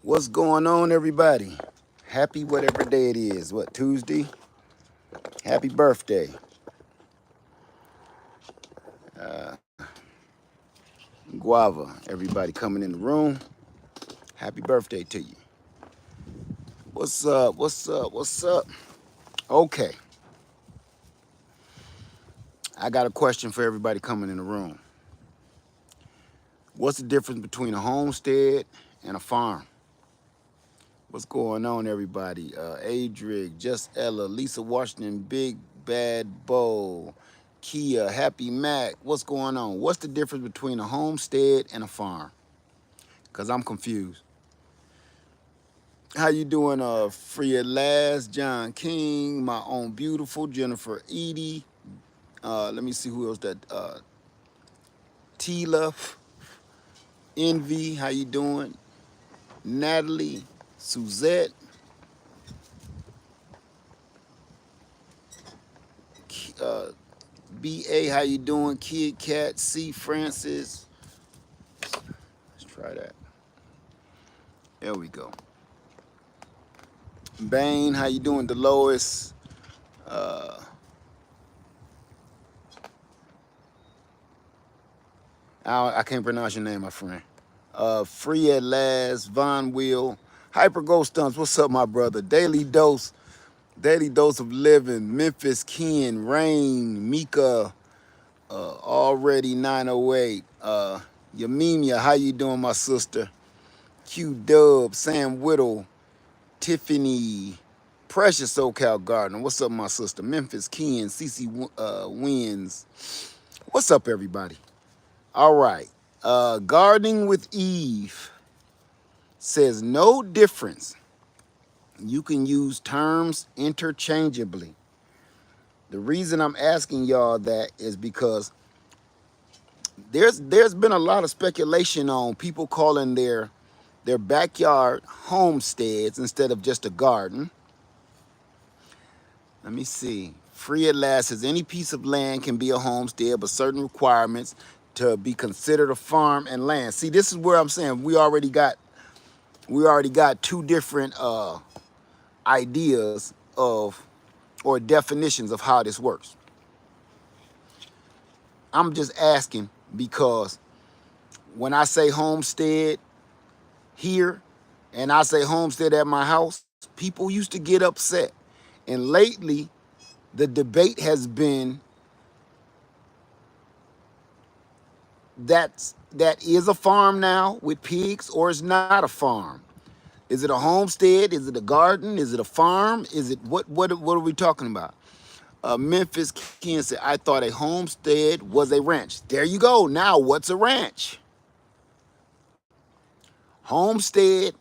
What's going on, everybody? Happy whatever day it is. What, Tuesday? Happy birthday. Uh, Guava, everybody coming in the room. Happy birthday to you. What's up? What's up? What's up? Okay. I got a question for everybody coming in the room. What's the difference between a homestead and a farm? What's going on, everybody? Adric, Just Ella, Lisa Washington, Big Bad Bo, Kia, Happy Mac. What's going on? What's the difference between a homestead and a farm? Because I'm confused. How you doing, Free at Last, John King, My Own Beautiful, Jennifer Edie. Let me see who else that, Tila, Envy, how you doing? Natalie, Suzette, uh, BA, how you doing? Kid Cat, C. Francis. Let's try that. There we go. Bane, how you doing? Delois. I can't pronounce your name, my friend. Free at Last, Von Wheel. Hyper Ghost Stumps, what's up, my brother? Daily Dose of Living. Memphis, Ken, Rain, Mika, already 908. Yamimia, how you doing, my sister? Q Dub, Sam Whittle, Tiffany, Precious SoCal Gardener. What's up, my sister? Memphis, Ken, CC Wins. What's up, everybody? All right. Gardening with Eve says no difference. You can use terms interchangeably. The reason I'm asking y'all that is because there's been a lot of speculation on people calling their backyard homesteads instead of just a garden. Let me see. Free at Last says any piece of land can be a homestead, but certain requirements to be considered a farm and land. See, this is where I'm saying we already got two different ideas of or definitions of how this works. I'm just asking because when I say homestead here and I say homestead at my house, people used to get upset. And lately, the debate has been that is a farm now with pigs, or it's not a farm. Is it a homestead? Is it a garden? Is it a farm? Is it what are we talking about? Memphis Ken said, I thought a homestead was a ranch. There you go. Now, what's a ranch? Homestead,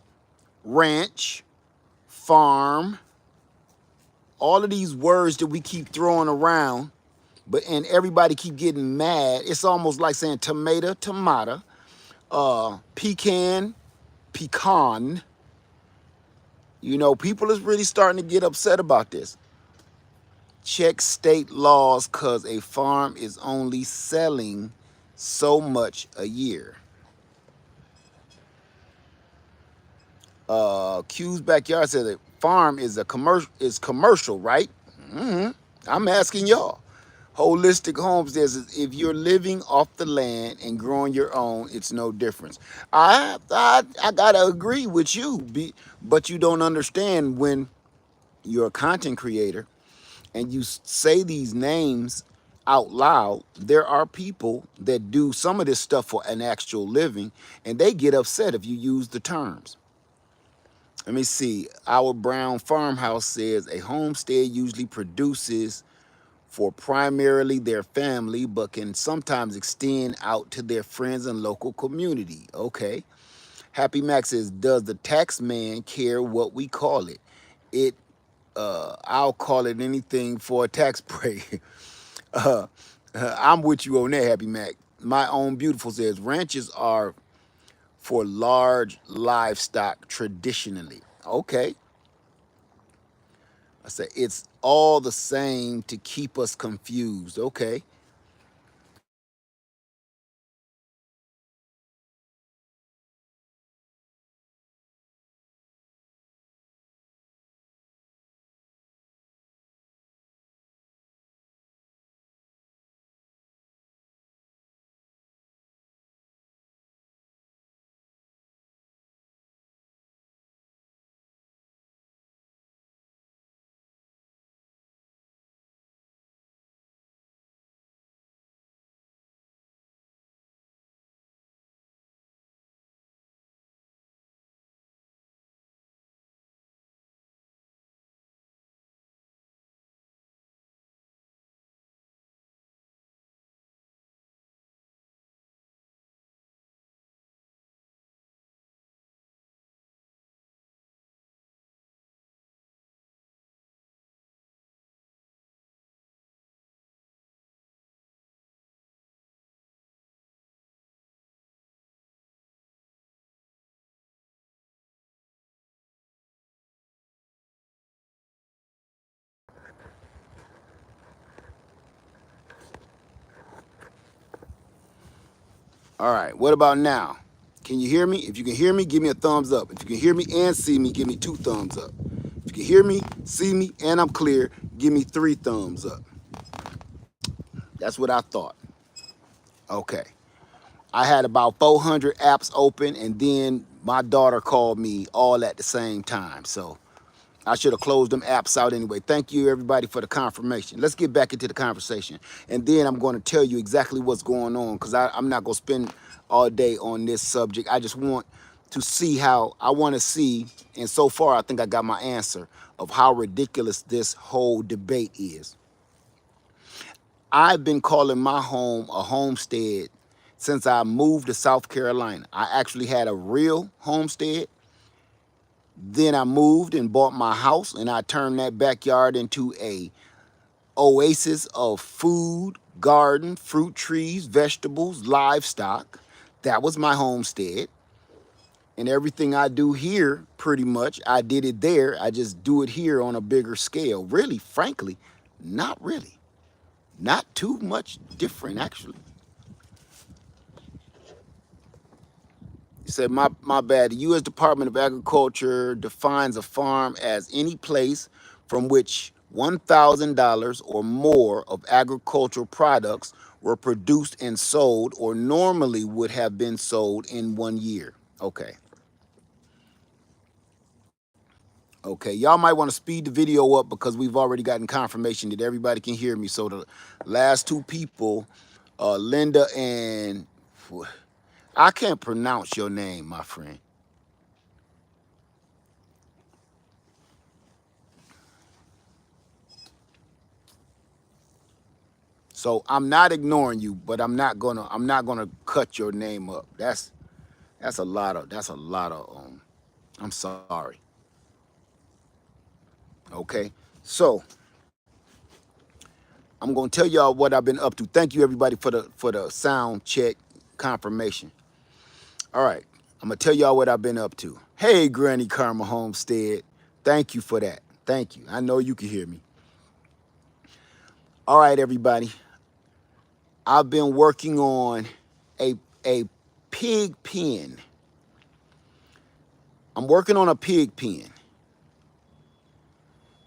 ranch, farm, all of these words that we keep throwing around, and everybody keep getting mad. It's almost like saying tomato, pecan, pecan. You know, people is really starting to get upset about this. Check state laws because a farm is only selling so much a year. Q's Backyard says a farm is commercial, right? I'm asking y'all. Holistic homestead says if you're living off the land and growing your own, it's no difference. I gotta agree with you, but you don't understand when you're a content creator and you say these names out loud. There are people that do some of this stuff for an actual living, and they get upset if you use the terms. Let me see. Our Brown Farmhouse says a homestead usually produces for primarily their family, but can sometimes extend out to their friends and local community. Okay. Happy Max says, does the tax man care what we call it? I'll call it anything for a tax break. I'm with you on that, Happy Mac. My Own Beautiful says, ranches are for large livestock traditionally. Okay. I said, it's all the same to keep us confused. Okay. All right, what about now? Can you hear me? If you can hear me, give me a thumbs up. If you can hear me and see me, give me 2 thumbs up. If you can hear me, see me, and I'm clear, give me 3 thumbs up. That's what I thought. Okay. I had about 400 apps open, and then my daughter called me all at the same time. So I should have closed them apps out anyway. Thank you, everybody, for the confirmation. Let's get back into the conversation. And then I'm going to tell you exactly what's going on, because I'm not going to spend all day on this subject. I just want to see how, I want to see, and so far I think I got my answer of how ridiculous this whole debate is. I've been calling my home a homestead since I moved to South Carolina. I actually had a real homestead. Then I moved and bought my house, and I turned that backyard into a oasis of food, garden, fruit trees, vegetables, livestock. That was my homestead. And everything I do here, pretty much, I did it there. I just do it here on a bigger scale. Really, frankly, not really. Not too much different, actually. He said, my bad. The U.S. Department of Agriculture defines a farm as any place from which $1,000 or more of agricultural products were produced and sold, or normally would have been sold in 1 year. Okay. Okay, y'all might want to speed the video up because we've already gotten confirmation that everybody can hear me. So the last 2 people, Linda and, I can't pronounce your name, my friend. So I'm not ignoring you, but I'm not gonna cut your name up. That's a lot of I'm sorry. Okay. So I'm gonna tell y'all what I've been up to. Thank you everybody for the sound check confirmation. All right. I'm gonna tell y'all what I've been up to. Hey, Granny Karma Homestead. Thank you for that. Thank you. I know you can hear me. All right, everybody. I've been working on a pig pen. I'm working on a pig pen.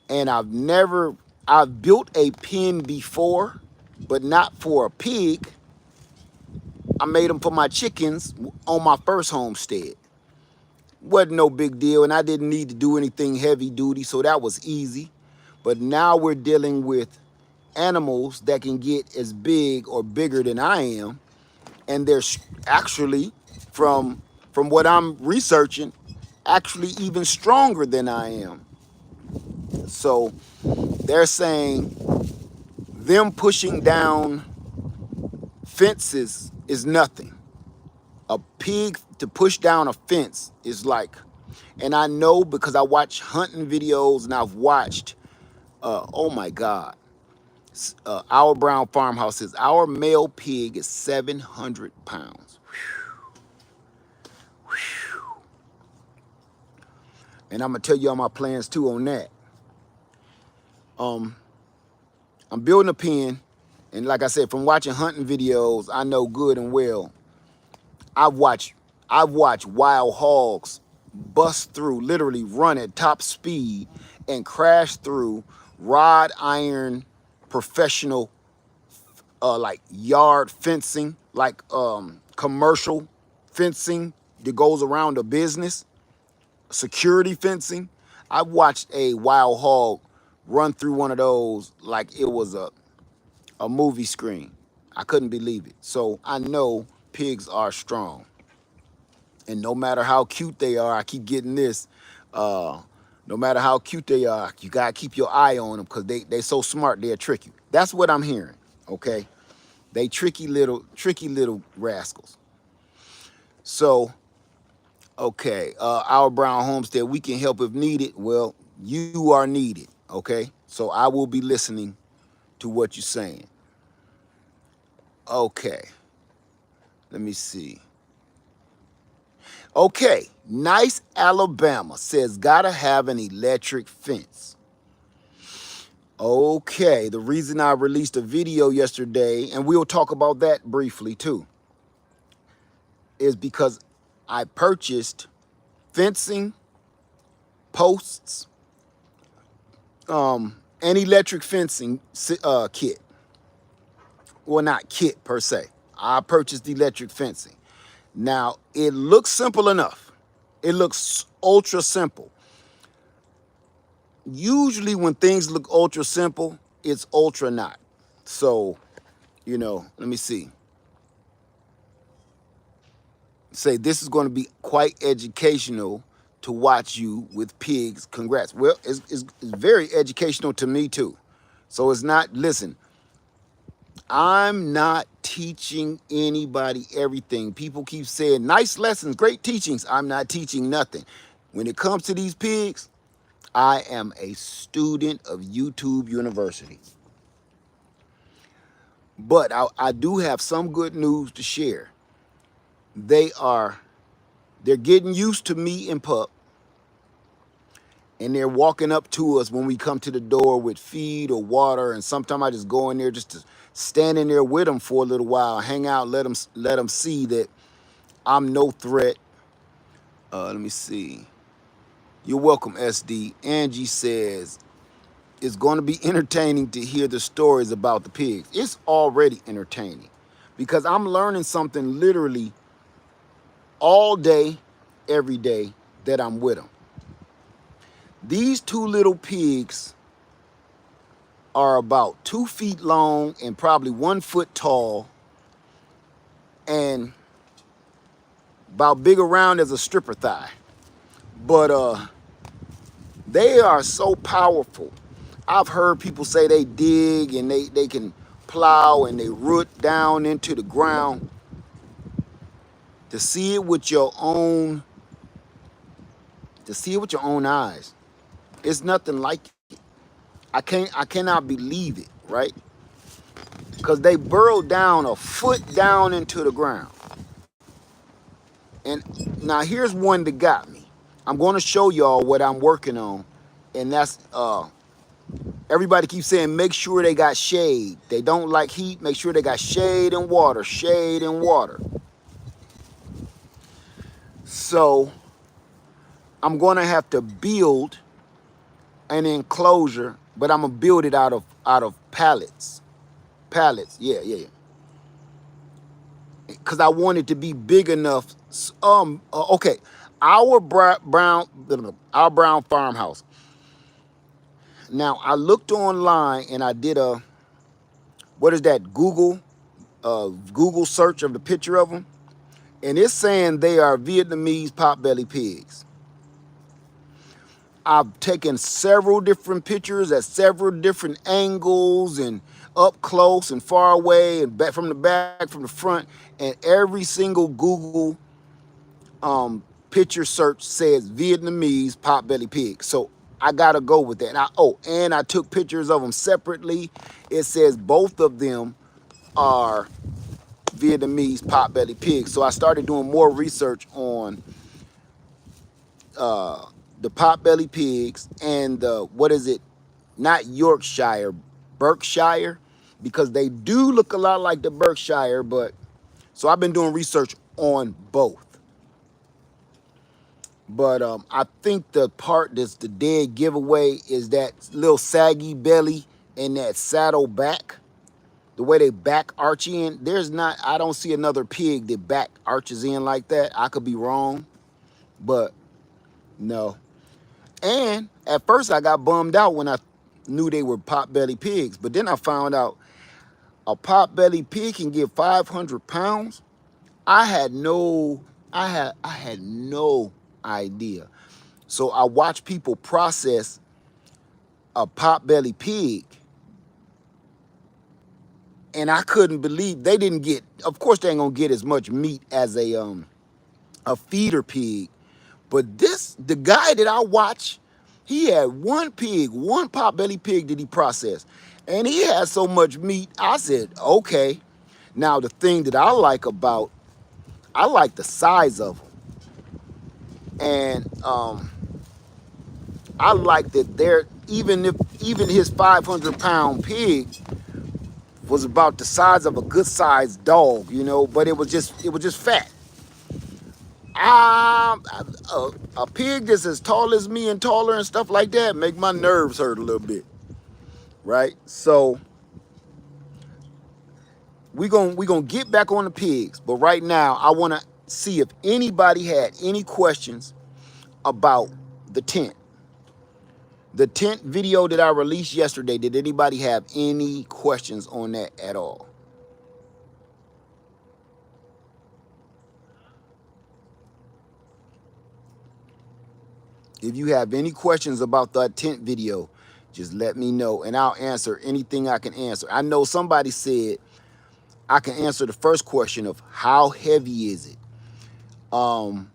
And I've built a pen before, but not for a pig. I made them for my chickens on my first homestead. Wasn't no big deal, and I didn't need to do anything heavy duty, so that was easy. But now we're dealing with animals that can get as big or bigger than I am, and they're actually, from what I'm researching, actually even stronger than I am. So they're saying them pushing down fences is nothing. A pig to push down a fence is like, and I know because I watch hunting videos and I've watched, oh my God, our brown farmhouses, our male pig is 700 pounds. And I'm gonna tell you all my plans too on that. I'm building a pen, and like I said, from watching hunting videos, I know good and well. I've watched wild hogs bust through, literally run at top speed and crash through rod iron professional like yard fencing, like commercial fencing that goes around a business, security fencing. I watched a wild hog run through one of those like it was a movie screen. I couldn't believe it. So I know pigs are strong. And no matter how cute they are, I keep getting this, no matter how cute they are, you gotta keep your eye on them because they so smart, they'll trick you. That's what I'm hearing, okay? They tricky little rascals. So, okay, our brown homestead, we can help if needed. Well, you are needed, okay? So I will be listening to what you're saying. Okay, let me see. Okay, Nice Alabama says gotta have an electric fence. Okay, the reason I released a video yesterday, and we'll talk about that briefly too. is because I purchased fencing, posts, an electric fencing kit. Well, not kit per se. I purchased the electric fencing. Now, it looks simple enough. It looks ultra simple. Usually when things look ultra simple, it's ultra not. So, let me see. Say this is going to be quite educational to watch you with pigs. Congrats. Well, it's very educational to me too. So it's not, listen, I'm not teaching anybody everything. People keep saying nice lessons, great teachings. I'm not teaching nothing. When it comes to these pigs, I am a student of YouTube University. But I do have some good news to share. They're getting used to me and pup, and they're walking up to us when we come to the door with feed or water. And sometimes I just go in there just to stand in there with them for a little while, hang out, let them see that I'm no threat. Let me see. You're welcome, SD. Angie says it's going to be entertaining to hear the stories about the pigs. It's already entertaining because I'm learning something literally all day, every day that I'm with them. These two little pigs are about 2 feet long and probably 1 foot tall and about big around as a stripper thigh. But they are so powerful. I've heard people say they dig and they can plow and they root down into the ground. To see it with your own eyes, it's nothing like it. I cannot believe it, right? Because they burrowed down a foot down into the ground. And now here's one that got me. I'm going to show y'all what I'm working on, and that's everybody keeps saying make sure they got shade. They don't like heat. Make sure they got shade and water, shade and water. So I'm going to have to build an enclosure, but I'm gonna build it out of pallets. Pallets, yeah. Because I want it to be big enough. Okay, our brown farmhouse. Now I looked online and I did what is that, Google search of the picture of them, and it's saying they are Vietnamese potbelly pigs. I've taken several different pictures at several different angles and up close and far away and back from the back, from the front, and every single Google picture search says Vietnamese potbelly pig. So I gotta go with that. And I took pictures of them separately. It says both of them are Vietnamese potbelly pigs. So I started doing more research on the potbelly pigs and what is it? Not Yorkshire, Berkshire, because they do look a lot like the Berkshire. But so I've been doing research on both. But I think the part that's the dead giveaway is that little saggy belly and that saddle back. The way they back arch in, I don't see another pig that back arches in like that. I could be wrong, but no. And at first I got bummed out when I knew they were potbelly pigs, but then I found out a potbelly pig can get 500 pounds. I had no idea. So I watched people process a potbelly pig, and I couldn't believe they didn't get. Of course, they ain't gonna get as much meat as a feeder pig, but the guy that I watched, he had one potbelly pig that he processed, and he had so much meat. I said, okay. Now the thing that I like the size of them, and I like that even his 500-pound pig was about the size of a good sized dog, but it was just fat. A pig that's as tall as me and taller and stuff like that make my nerves hurt a little bit, right? So we gonna get back on the pigs, but right now I want to see if anybody had any questions about the tent. The tent video that I released yesterday, did anybody have any questions on that at all? If you have any questions about that tent video, just let me know and I'll answer anything I can answer. I know somebody said I can answer the first question of how heavy is it? Um,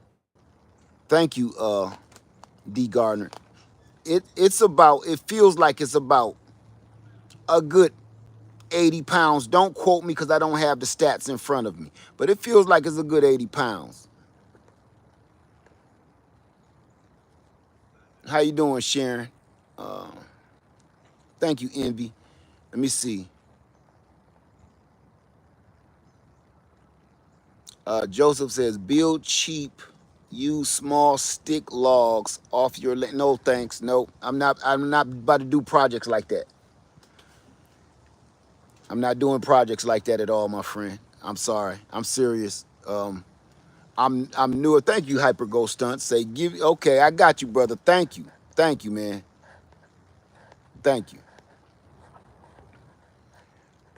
Thank you, D Gardner. It feels like it's about a good 80 pounds. Don't quote me because I don't have the stats in front of me, but it feels like it's a good 80 pounds. How you doing, Sharon? Uh, Thank you, Envy. Let me see. Joseph says, build cheap, use small stick logs off your land. No, thanks. No, I'm not about to do projects like that. I'm not doing projects like that at all, my friend. I'm sorry. I'm serious. I'm newer. Thank you, Hyper Ghost Stunt. Say okay, I got you, brother. Thank you. Thank you, man. Thank you.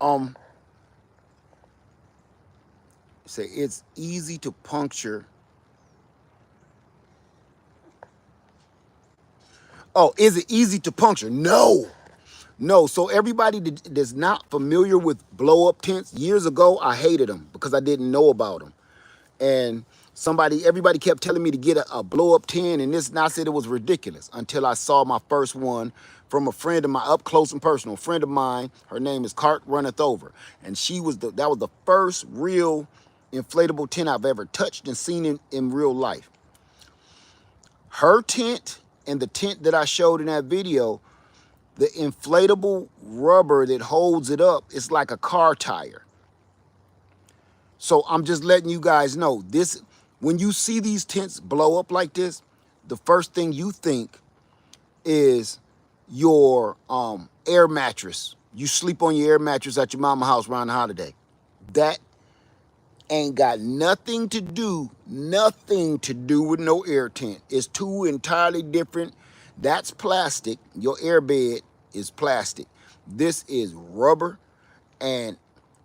Um, Say it's easy to puncture. Oh, is it easy to puncture? No. No, so everybody that's not familiar with blow up tents, years ago I hated them because I didn't know about them. And everybody kept telling me to get a blow up tent, and this, and I said it was ridiculous until I saw my first one from a friend of mine, up close and personal, friend of mine. Her name is Cart Runneth Over, and that was the first real inflatable tent I've ever touched and seen in real life. Her tent and the tent that I showed in that video, the inflatable rubber that holds it up is like a car tire. So I'm just letting you guys know this. When you see these tents blow up like this, the first thing you think is your air mattress. You sleep on your air mattress at your mama house around the holiday. That ain't got nothing to do with no air tent. It's two entirely different. That's plastic. Your air bed is plastic. This is rubber, and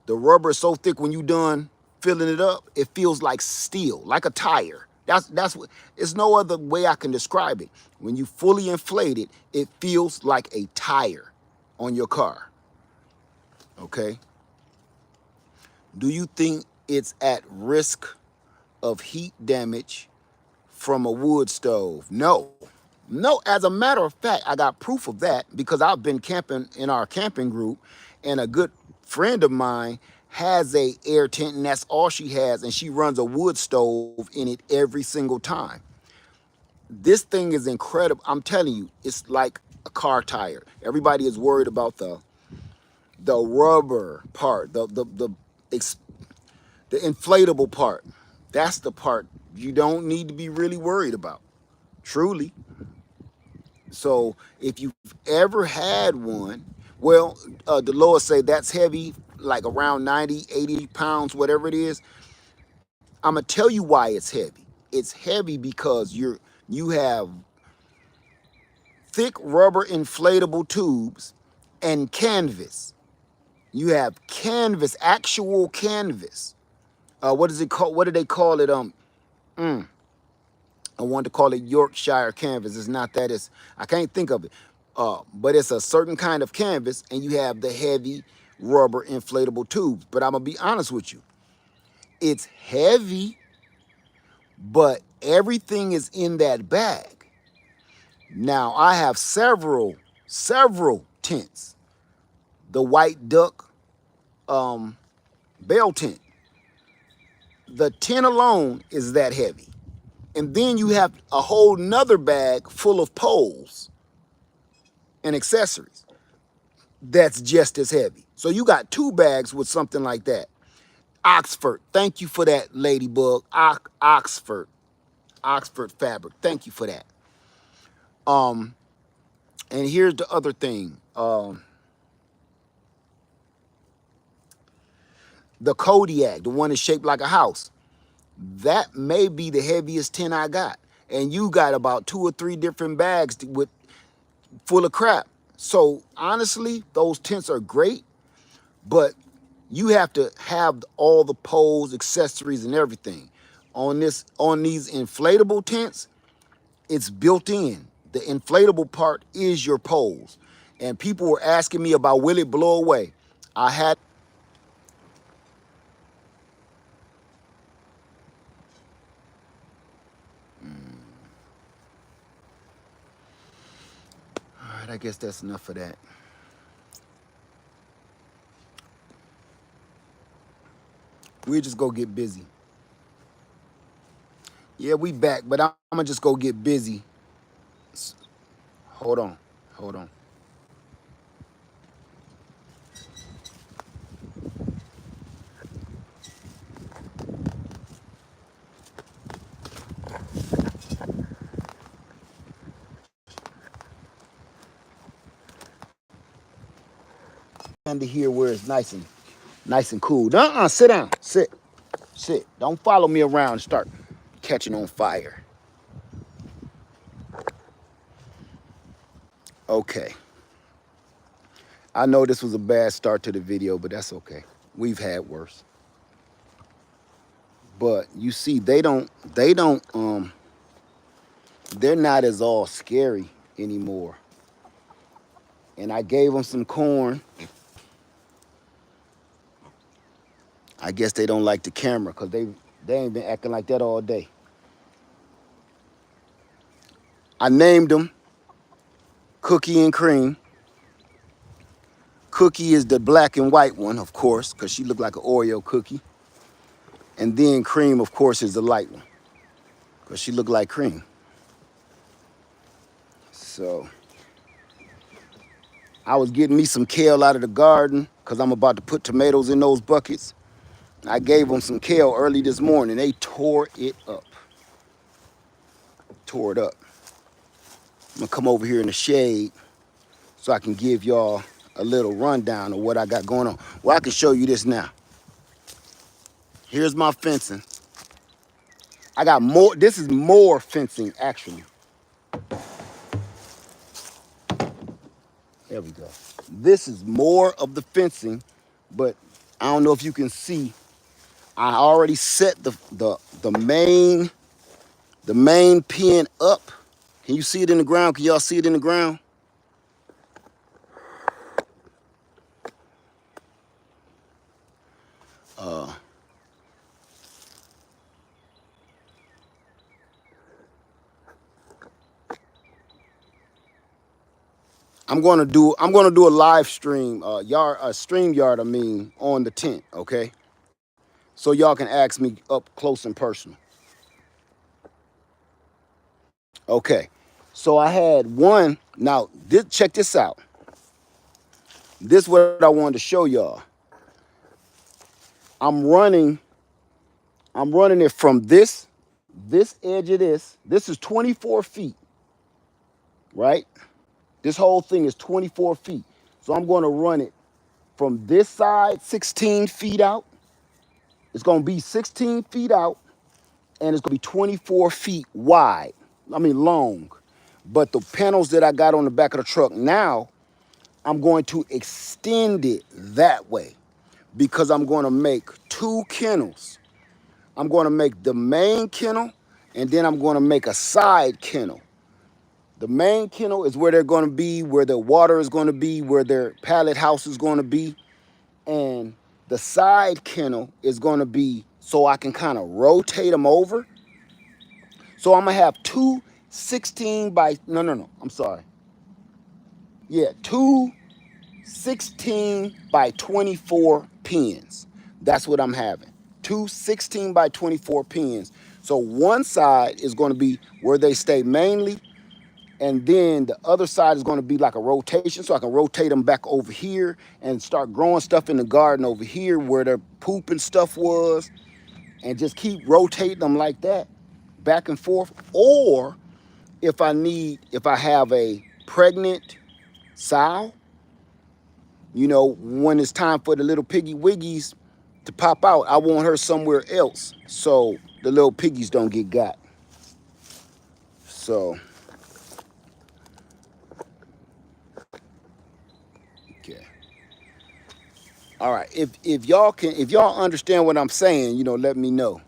the rubber is so thick when you done filling it up, it feels like steel, like a tire. That's what. It's no other way I can describe it. When you fully inflate it, it feels like a tire on your car. Okay. Do you think it's at risk of heat damage from a wood stove? No. No, as a matter of fact, I got proof of that because I've been camping in our camping group, and a good friend of mine has a air tent, and that's all she has, and she runs a wood stove in it every single time. This thing is incredible. I'm telling you, it's like a car tire. Everybody is worried about the rubber part, the inflatable part. That's the part you don't need to be really worried about, truly. So if you've ever had one, well, Dolores say that's heavy, like around 90, 80 pounds, whatever it is. I'm gonna tell you why it's heavy. It's heavy because you have thick rubber inflatable tubes and canvas. You have canvas, actual canvas. What is it called? What do they call it? I wanted to call it Yorkshire canvas. It's not that. It's, I can't think of it. But it's a certain kind of canvas, and you have the heavy rubber inflatable tubes. But I'm gonna be honest with you. It's heavy, but everything is in that bag. Now I have several tents. The white duck bell tent. The tent alone is that heavy. And then you have a whole nother bag full of poles and accessories that's just as heavy. So you got two bags with something like that. Oxford, thank you for that, Ladybug. Oxford. Oxford fabric. Thank you for that. Um, and here's the other thing. The Kodiak, the one that's shaped like a house, that may be the heaviest tent I got. And you got about 2 or 3 different bags with full of crap. So honestly, those tents are great, but you have to have all the poles, accessories, and everything. On these inflatable tents, it's built in. The inflatable part is your poles. And people were asking me about, will it blow away? I had. All right, I guess that's enough of that. We'll just go get busy. Yeah, we back, but I'm gonna just go get busy. Hold on, hold on. Under here where it's nice and cool. Sit down, sit. Don't follow me around and start catching on fire. Okay. I know this was a bad start to the video, but that's okay. We've had worse. But you see, they're not as all scary anymore. And I gave them some corn. I guess they don't like the camera because they ain't been acting like that all day. I named them Cookie and Cream. Cookie is the black and white one, of course, because she looked like an Oreo cookie. And then Cream, of course, is the light one, because she looked like cream. So I was getting me some kale out of the garden because I'm about to put tomatoes in those buckets. I gave them some kale early this morning. They tore it up. Tore it up. I'm gonna come over here in the shade so I can give y'all a little rundown of what I got going on. Well, I can show you this now. Here's my fencing. I got more, this is more fencing actually. There we go. This is more of the fencing, but I don't know if you can see. I already set the main pin up. Can you see it in the ground? Can y'all see it in the ground? I'm gonna do a live stream, stream yard, I mean, on the tent, okay? So y'all can ask me up close and personal. Okay. So I had one. Now, check this out. This is what I wanted to show y'all. I'm running it from this edge of this. This is 24 feet, right? This whole thing is 24 feet. So I'm going to run it from this side 16 feet out. It's going to be 16 feet out, and it's going to be 24 feet wide. I mean, long. But the panels that I got on the back of the truck now, I'm going to extend it that way because I'm going to make 2 kennels. I'm going to make the main kennel, and then I'm going to make a side kennel. The main kennel is where they're going to be, where their water is going to be, where their pallet house is going to be. And the side kennel is going to be so I can kind of rotate them over. So I'm going to have 2 16 by, no, I'm sorry. Yeah, 2 16 by 24 pins. That's what I'm having. 2 16 by 24 pins. So one side is going to be where they stay mainly, and then the other side is going to be like a rotation, so I can rotate them back over here and start growing stuff in the garden over here where their poop and stuff was, and just keep rotating them like that. back and forth, or if I have a pregnant sow, when it's time for the little piggy wiggies to pop out, I want her somewhere else so the little piggies don't get got. So, okay. All right. If y'all understand what I'm saying, let me know.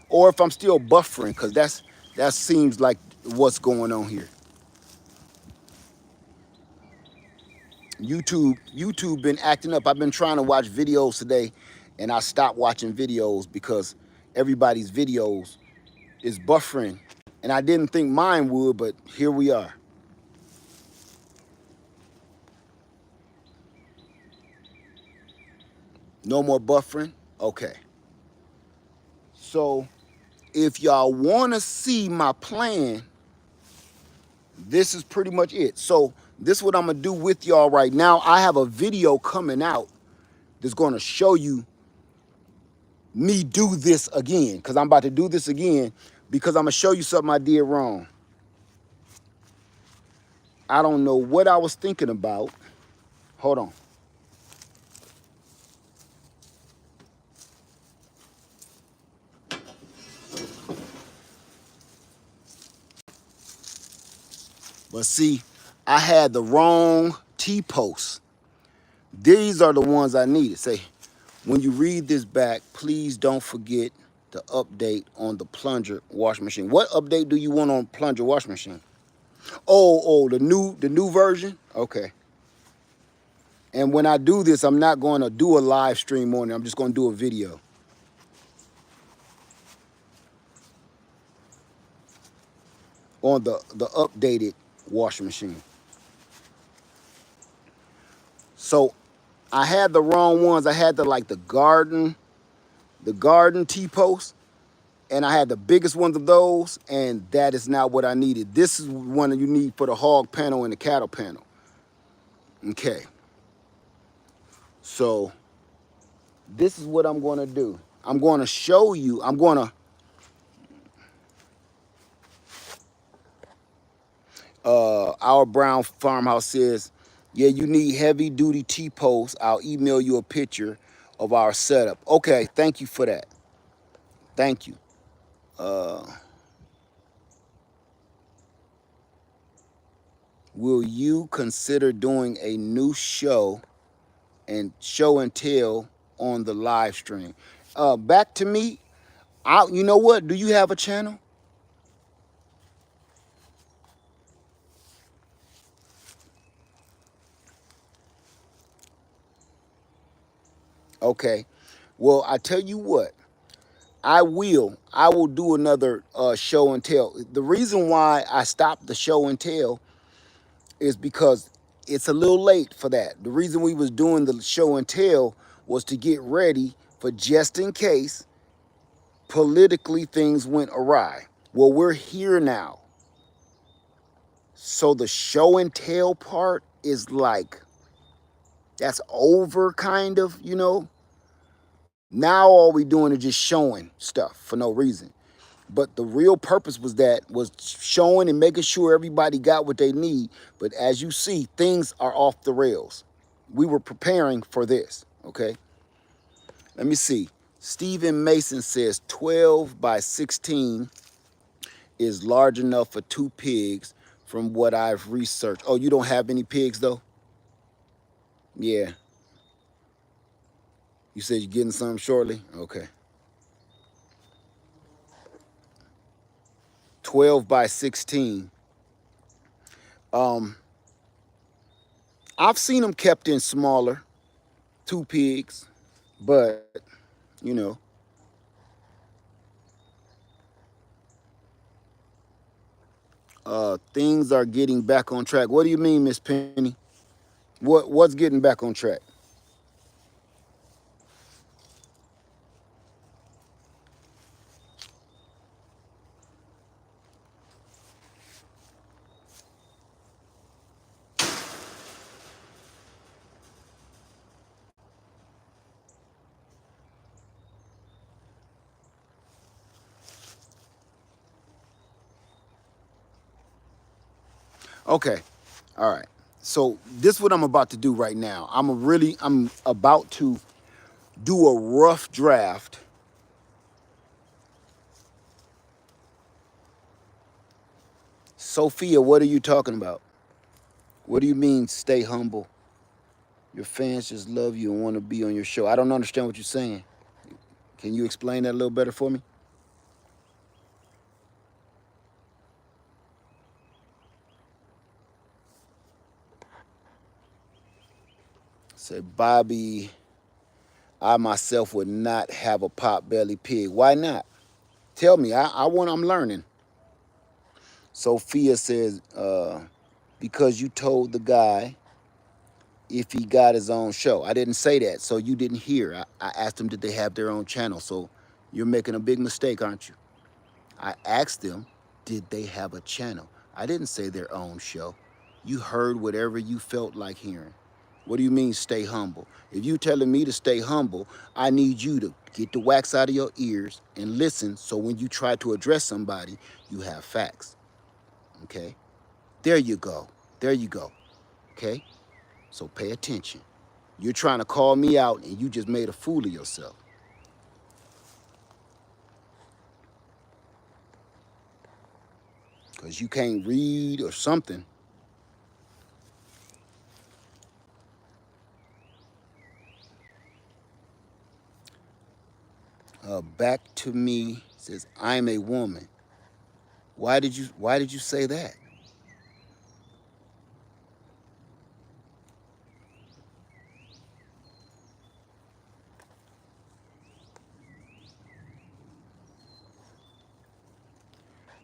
Or if I'm still buffering, because that seems like what's going on here. YouTube been acting up. I've been trying to watch videos today, and I stopped watching videos because everybody's videos is buffering. And I didn't think mine would, but here we are. No more buffering? Okay. So if y'all want to see my plan, this is pretty much it. So this is what I'm going to do with y'all right now. I have a video coming out that's going to show you me do this again, because I'm about to do this again because I'm going to show you something I did wrong. I don't know what I was thinking about. Hold on. But see, I had the wrong T-posts. These are the ones I needed. Say, when you read this back, please don't forget to update on the plunger washing machine. What update do you want on plunger washing machine? Oh, the new version? Okay. And when I do this, I'm not going to do a live stream on it. I'm just going to do a video. On the updated washing machine. So I had the wrong ones. I had the garden T-post, and I had the biggest ones of those, and that is not what I needed. This is one that you need for the hog panel and the cattle panel. Okay. So this is what I'm going to do. I'm going to show you. Our Brown Farmhouse says, yeah, you need heavy duty T-posts. I'll email you a picture of our setup. Okay, thank you for that. Thank you. Will you consider doing a new show and tell on the live stream? Back to me. You know what? Do you have a channel? Okay. Well, I tell you what. I will do another show and tell. The reason why I stopped the show and tell is because it's a little late for that. The reason we was doing the show and tell was to get ready for just in case politically things went awry. Well, we're here now. So the show and tell part is like, that's over kind of. Now all we doing is just showing stuff for no reason. But the real purpose was showing and making sure everybody got what they need. But as you see, things are off the rails. We were preparing for this, okay? Let me see. Stephen Mason says 12 by 16 is large enough for 2 pigs from what I've researched. Oh, you don't have any pigs though? Yeah. You said you're getting some shortly? Okay. 12 by 16. I've seen them kept in smaller, 2 pigs, but you know, things are getting back on track. What do you mean, Miss Penny? What's getting back on track? Okay. All right. So this is what I'm about to do right now. I'm about to do a rough draft. Sophia, what are you talking about? What do you mean stay humble? Your fans just love you and want to be on your show. I don't understand what you're saying. Can you explain that a little better for me? Say, Bobby, I myself would not have a pot belly pig. Why not? Tell me. I'm learning. Sophia says, because you told the guy if he got his own show. I didn't say that, so you didn't hear. I asked them, did they have their own channel? So you're making a big mistake, aren't you? I asked them, did they have a channel? I didn't say their own show. You heard whatever you felt like hearing. What do you mean stay humble? If you telling me to stay humble, I need you to get the wax out of your ears and listen so when you try to address somebody, you have facts. Okay? There you go. There you go. Okay? So pay attention. You're trying to call me out and you just made a fool of yourself. Because you can't read or something. Back to me says, I'm a woman. Why did you say that?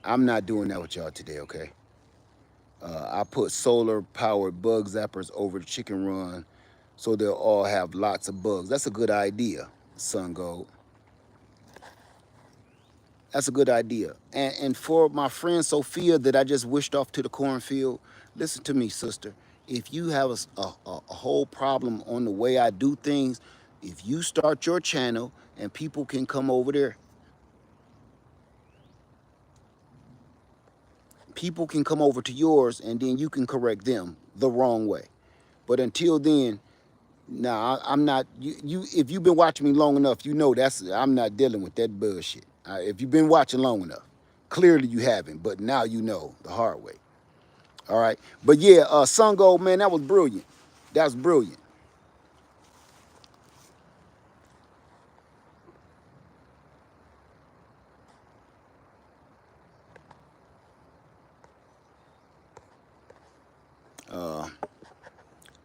I'm not doing that with y'all today, okay? I put solar powered bug zappers over the chicken run so they'll all have lots of bugs. That's a good idea, Sun Gold. That's a good idea. And for my friend Sophia that I just wished off to the cornfield, listen to me, sister. If you have a whole problem on the way I do things, if you start your channel and people can come over there, people can come over to yours and then you can correct them the wrong way. But until then, nah, I'm not. You if you've been watching me long enough, you know I'm not dealing with that bullshit. If you've been watching long enough, clearly you haven't, but now you know the hard way. All right, but yeah, Sun Gold, man, that was brilliant. That's brilliant. Uh,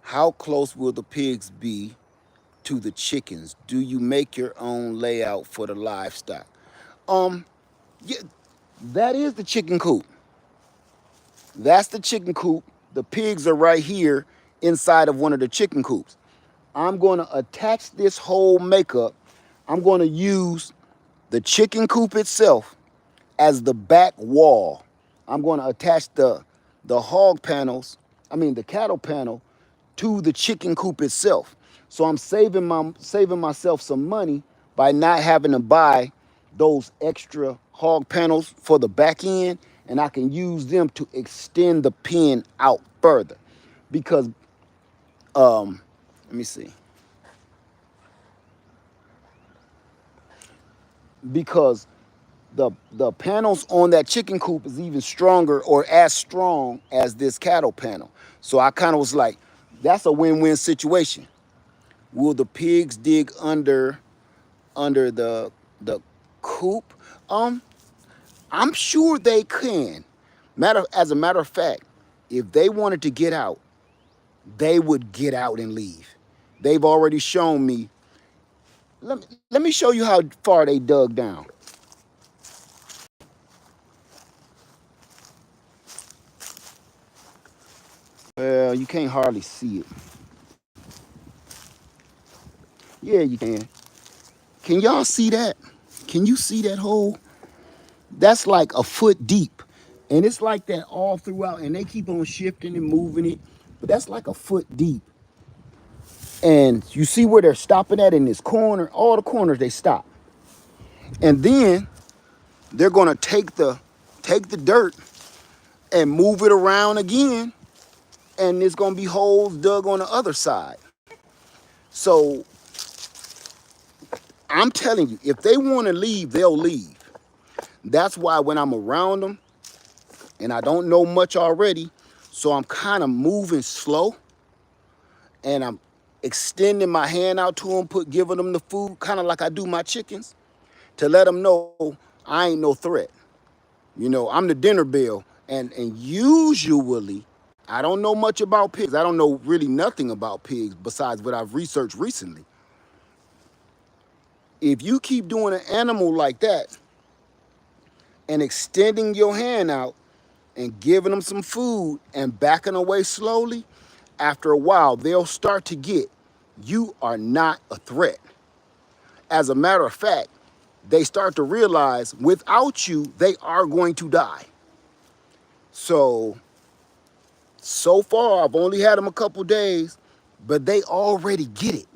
how close will the pigs be to the chickens? Do you make your own layout for the livestock? Um, yeah, that is the chicken coop. That's the chicken coop. The pigs are right here inside of one of the chicken coops. I'm going to attach this whole makeup. I'm going to use the chicken coop itself as the back wall. I'm going to attach the hog panels, the cattle panel to the chicken coop itself. So I'm saving myself some money by not having to buy those extra hog panels for the back end, and I can use them to extend the pen out further. Because let me see. Because the panels on that chicken coop is even stronger or as strong as this cattle panel. So I kind of was like, that's a win-win situation. Will the pigs dig under the coop? I'm sure they can. As a matter of fact, if they wanted to get out, they would get out and leave. They've already shown me. Let me show you how far they dug down. Well, you can't hardly see it. Yeah, you can. Can y'all see that? Can you see that hole? That's like a foot deep. And it's like that all throughout. And they keep on shifting and moving it. But that's like a foot deep. And you see where they're stopping at in this corner. All the corners they stop. And then they're gonna take the dirt and move it around again, and there's gonna be holes dug on the other side. So I'm telling you, if they want to leave, they'll leave. That's why when I'm around them and I don't know much already, so I'm kind of moving slow and I'm extending my hand out to them, giving them the food, kind of like I do my chickens, to let them know I ain't no threat. You know, I'm the dinner bell, and usually I don't know much about pigs. I don't know really nothing about pigs besides what I've researched recently. If you keep doing an animal like that and extending your hand out and giving them some food and backing away slowly, after a while, they'll start to get you are not a threat. As a matter of fact, they start to realize without you, they are going to die. So far, I've only had them a couple days, but they already get it.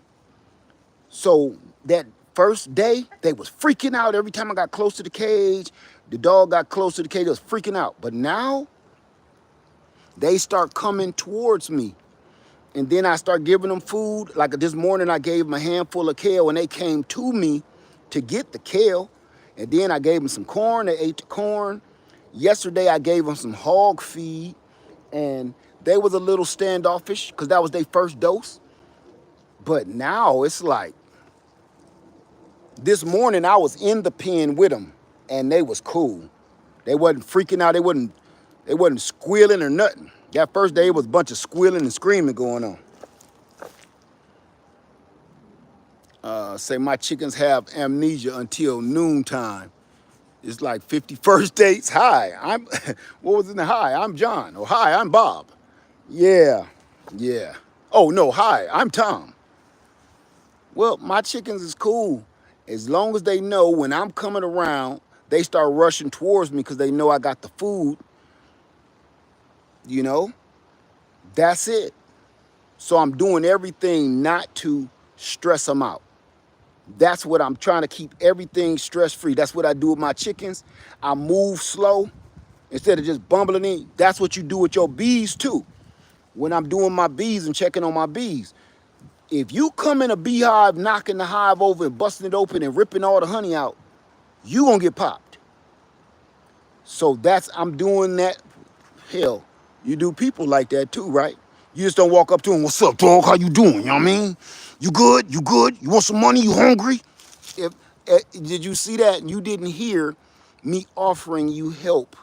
So that first day, they was freaking out every time I got close to the cage. The dog got close to the cage, they was freaking out. But now, they start coming towards me. And then I start giving them food. Like this morning, I gave them a handful of kale, and they came to me to get the kale. And then I gave them some corn. They ate the corn. Yesterday, I gave them some hog feed, and they was a little standoffish because that was their first dose. But now it's like, this morning I was in the pen with them, and they was cool. They wasn't freaking out. They wasn't squealing or nothing. That first day, it was a bunch of squealing and screaming going on. Say my chickens have amnesia until noontime. It's like 51st dates. Hi, I'm, what was in the hi? I'm John. Or hi, I'm Bob. Yeah, yeah. Oh, no, hi, I'm Tom. Well, my chickens is cool. As long as they know when I'm coming around, they start rushing towards me because they know I got the food, you know? That's it. So I'm doing everything not to stress them out. That's what I'm trying to keep everything stress-free. That's what I do with my chickens. I move slow instead of just bumbling in. That's what you do with your bees too. When I'm doing my bees and checking on my bees. If you come in a beehive, knocking the hive over and busting it open and ripping all the honey out, you gonna get popped. So I'm doing that. Hell, you do people like that too, right? You just don't walk up to them, what's up, dog? How you doing? You know what I mean? You good? You good? You want some money? You hungry? If Did you see that? You didn't hear me offering you help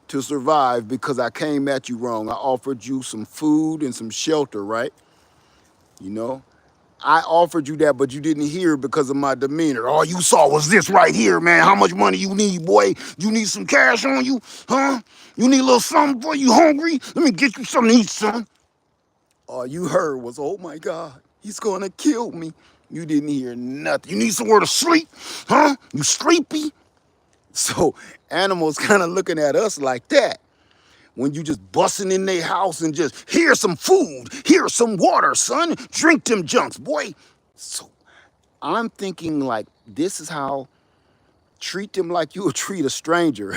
to survive because I came at you wrong. I offered you some food and some shelter, right? You know, I offered you that, but you didn't hear because of my demeanor. All you saw was this right here, man. How much money you need, boy? You need some cash on you, huh? You need a little something, boy? You hungry? Let me get you something to eat, son. All you heard was, oh my God, he's gonna kill me. You didn't hear nothing. You need somewhere to sleep, huh? You sleepy? So animals kind of looking at us like that. When you just busting in their house and just, here's some food, here's some water, son. Drink them junks, boy. So I'm thinking like, this is how, treat them like you would treat a stranger,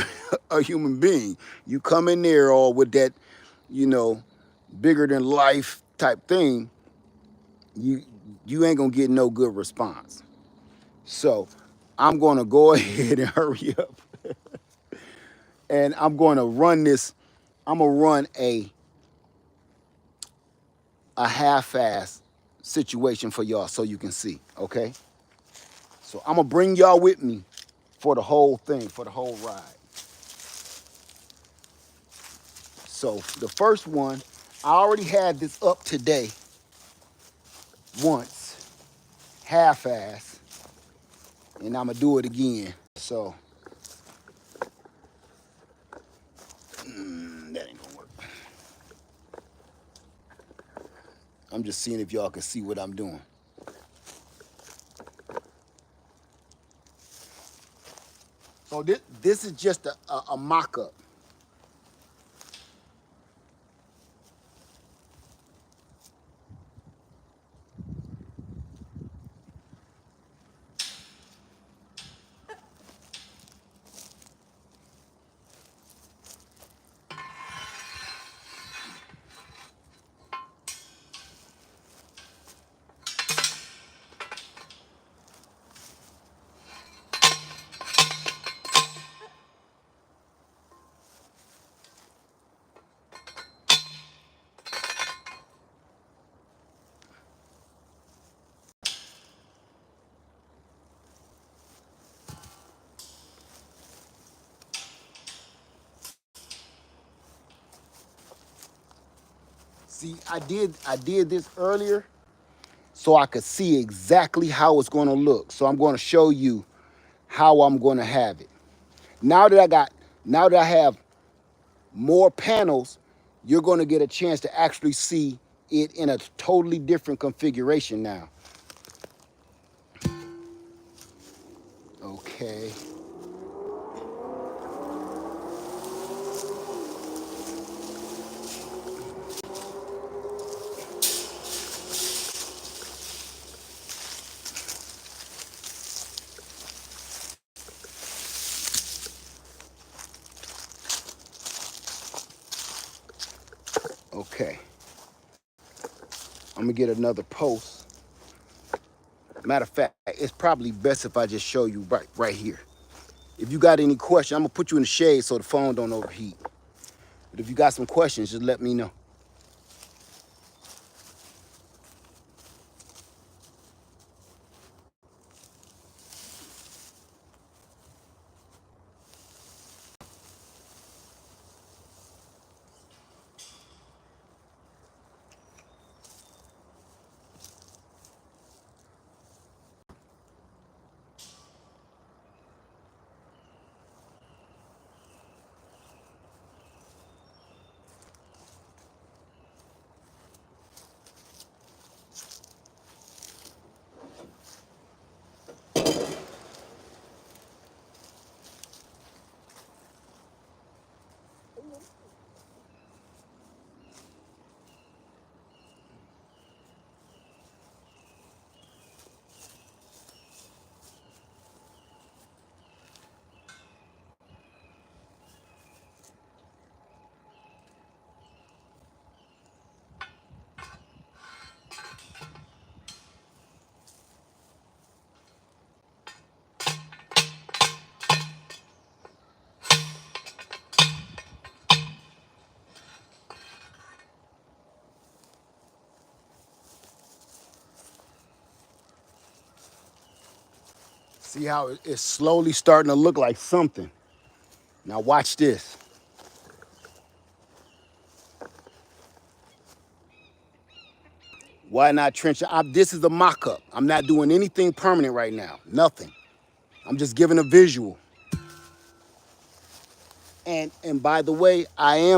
a human being. You come in there all with that, you know, bigger than life type thing, you ain't gonna get no good response. So I'm gonna go ahead and hurry up. And I'm gonna run this, I'm gonna run a half-ass situation for y'all so you can see, okay? So I'm gonna bring y'all with me for the whole thing, for the whole ride. So the first one, I already had this up today once, half-ass, and I'm gonna do it again. So, that ain't gonna work. I'm just seeing if y'all can see what I'm doing. So this is just a mock-up. See, I did this earlier so I could see exactly how it's going to look. So I'm going to show you how I'm going to have it. Now that I have more panels, you're going to get a chance to actually see it in a totally different configuration now. Okay. Okay. I'm going to get another post. Matter of fact, it's probably best if I just show you right here. If you got any questions, I'm going to put you in the shade so the phone don't overheat. But if you got some questions, just let me know. See how it's slowly starting to look like something. Now watch this. Why not trench? This is a mock-up. I'm not doing anything permanent right now. Nothing. I'm just giving a visual. And by the way, I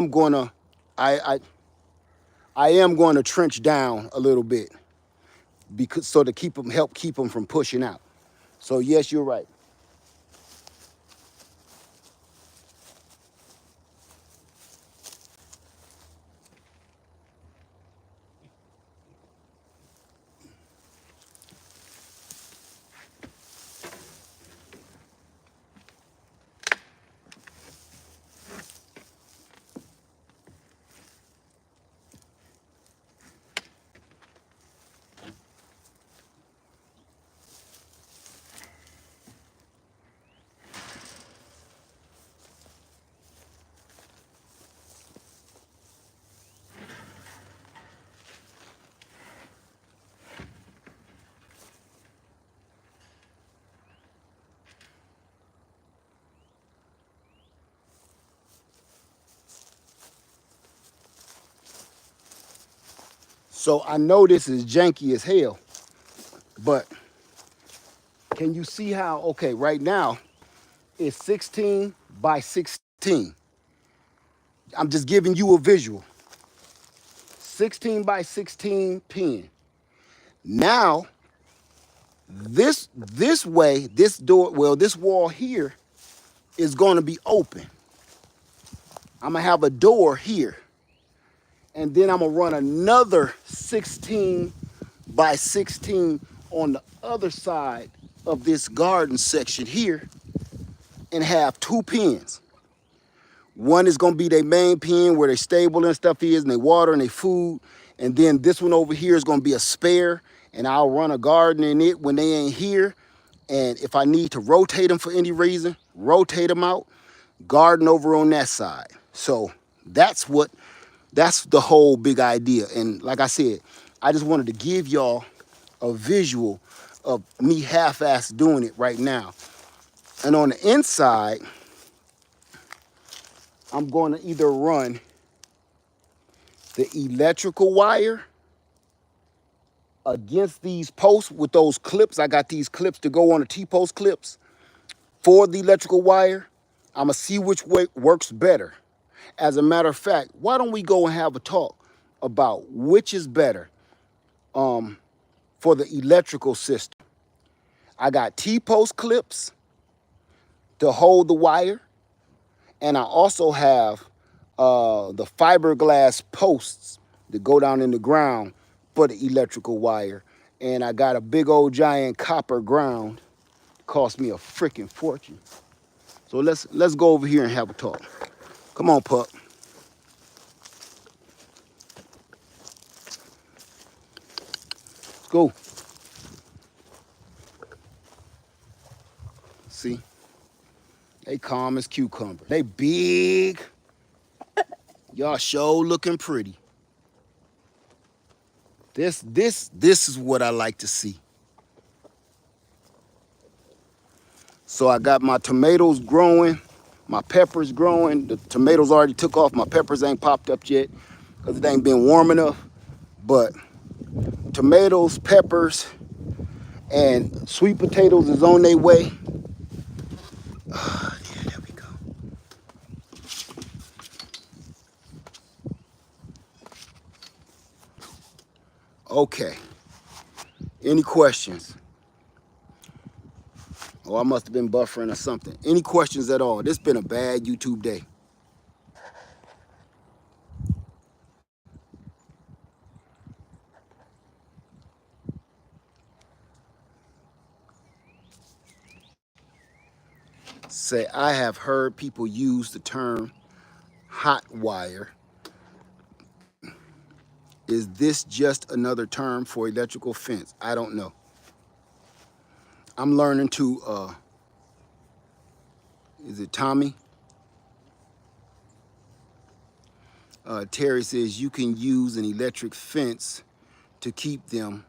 I am going to trench down a little bit because so to help keep them from pushing out. So yes, you're right. So I know this is janky as hell, but can you see how, okay, right now it's 16 by 16. I'm just giving you a visual. 16 by 16 pin. Now, this way, this door, well, this wall here is going to be open. I'm going to have a door here. And then I'm going to run another 16 by 16 on the other side of this garden section here and have two pins. One is gonna be their main pen where their stable and stuff is and their water and their food. And then this one over here is gonna be a spare and I'll run a garden in it when they ain't here. And if I need to rotate them for any reason, rotate them out, garden over on that side. So that's the whole big idea. And like I said, I just wanted to give y'all a visual of me half-ass doing it right now. And on the inside, I'm going to either run the electrical wire against these posts with those clips. I got these clips to go on the T-post clips for the electrical wire. I'm going to see which way works better. As a matter of fact, why don't we go and have a talk about which is better for the electrical system. I got T-post clips to hold the wire, and I also have the fiberglass posts that go down in the ground for the electrical wire. And I got a big old giant copper ground. Cost me a freaking fortune. So let's go over here and have a talk. Come on, pup. Let's go. See? They calm as cucumber. They big. Y'all sure looking pretty. This is what I like to see. So I got my tomatoes growing, my peppers growing. The tomatoes already took off. My peppers ain't popped up yet because it ain't been warm enough. But tomatoes, peppers, and sweet potatoes is on their way. Yeah, there we go. Okay. Any questions? Oh, I must have been buffering or something. Any questions at all? This been a bad YouTube day. Say, I have heard people use the term hot wire. Is this just another term for electrical fence? I don't know. I'm learning to, is it Tommy? Terry says you can use an electric fence to keep them.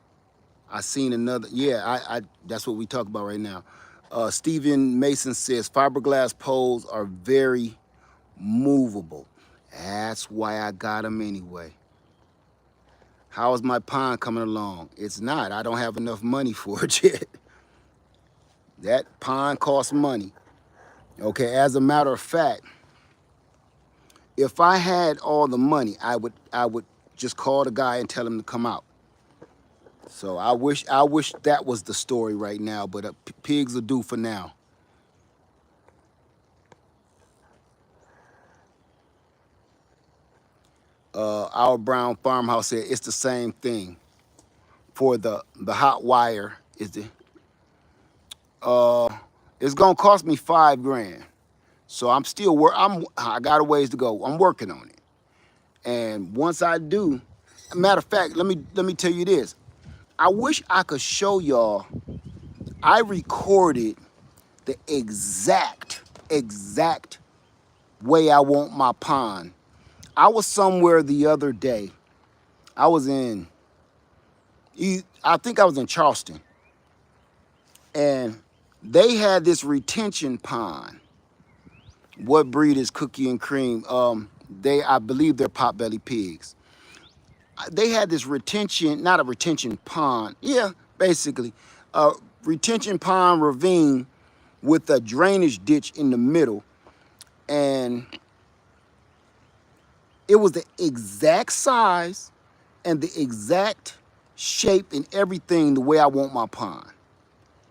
I seen another, yeah, I that's what we talk about right now. Stephen Mason says fiberglass poles are very movable. That's why I got them anyway. How is my pond coming along? It's not. I don't have enough money for it yet. That pond costs money. Okay, as a matter of fact, if I had all the money, I would just call the guy and tell him to come out. So I wish that was the story right now, but pigs will do for now. Our brown farmhouse said it's the same thing. For the hot wire, is the it's gonna cost me $5 grand. So I'm still I got a ways to go. I'm working on it. And once I do, matter of fact, let me tell you this. I wish I could show y'all. I recorded the exact way I want my pond. I was somewhere the other day. I think I was in Charleston. And they had this retention pond. What breed is Cookie and Cream? I believe they're potbelly pigs. They had this retention, not a retention pond. Yeah, basically. A retention pond ravine with a drainage ditch in the middle. And it was the exact size and the exact shape and everything the way I want my pond.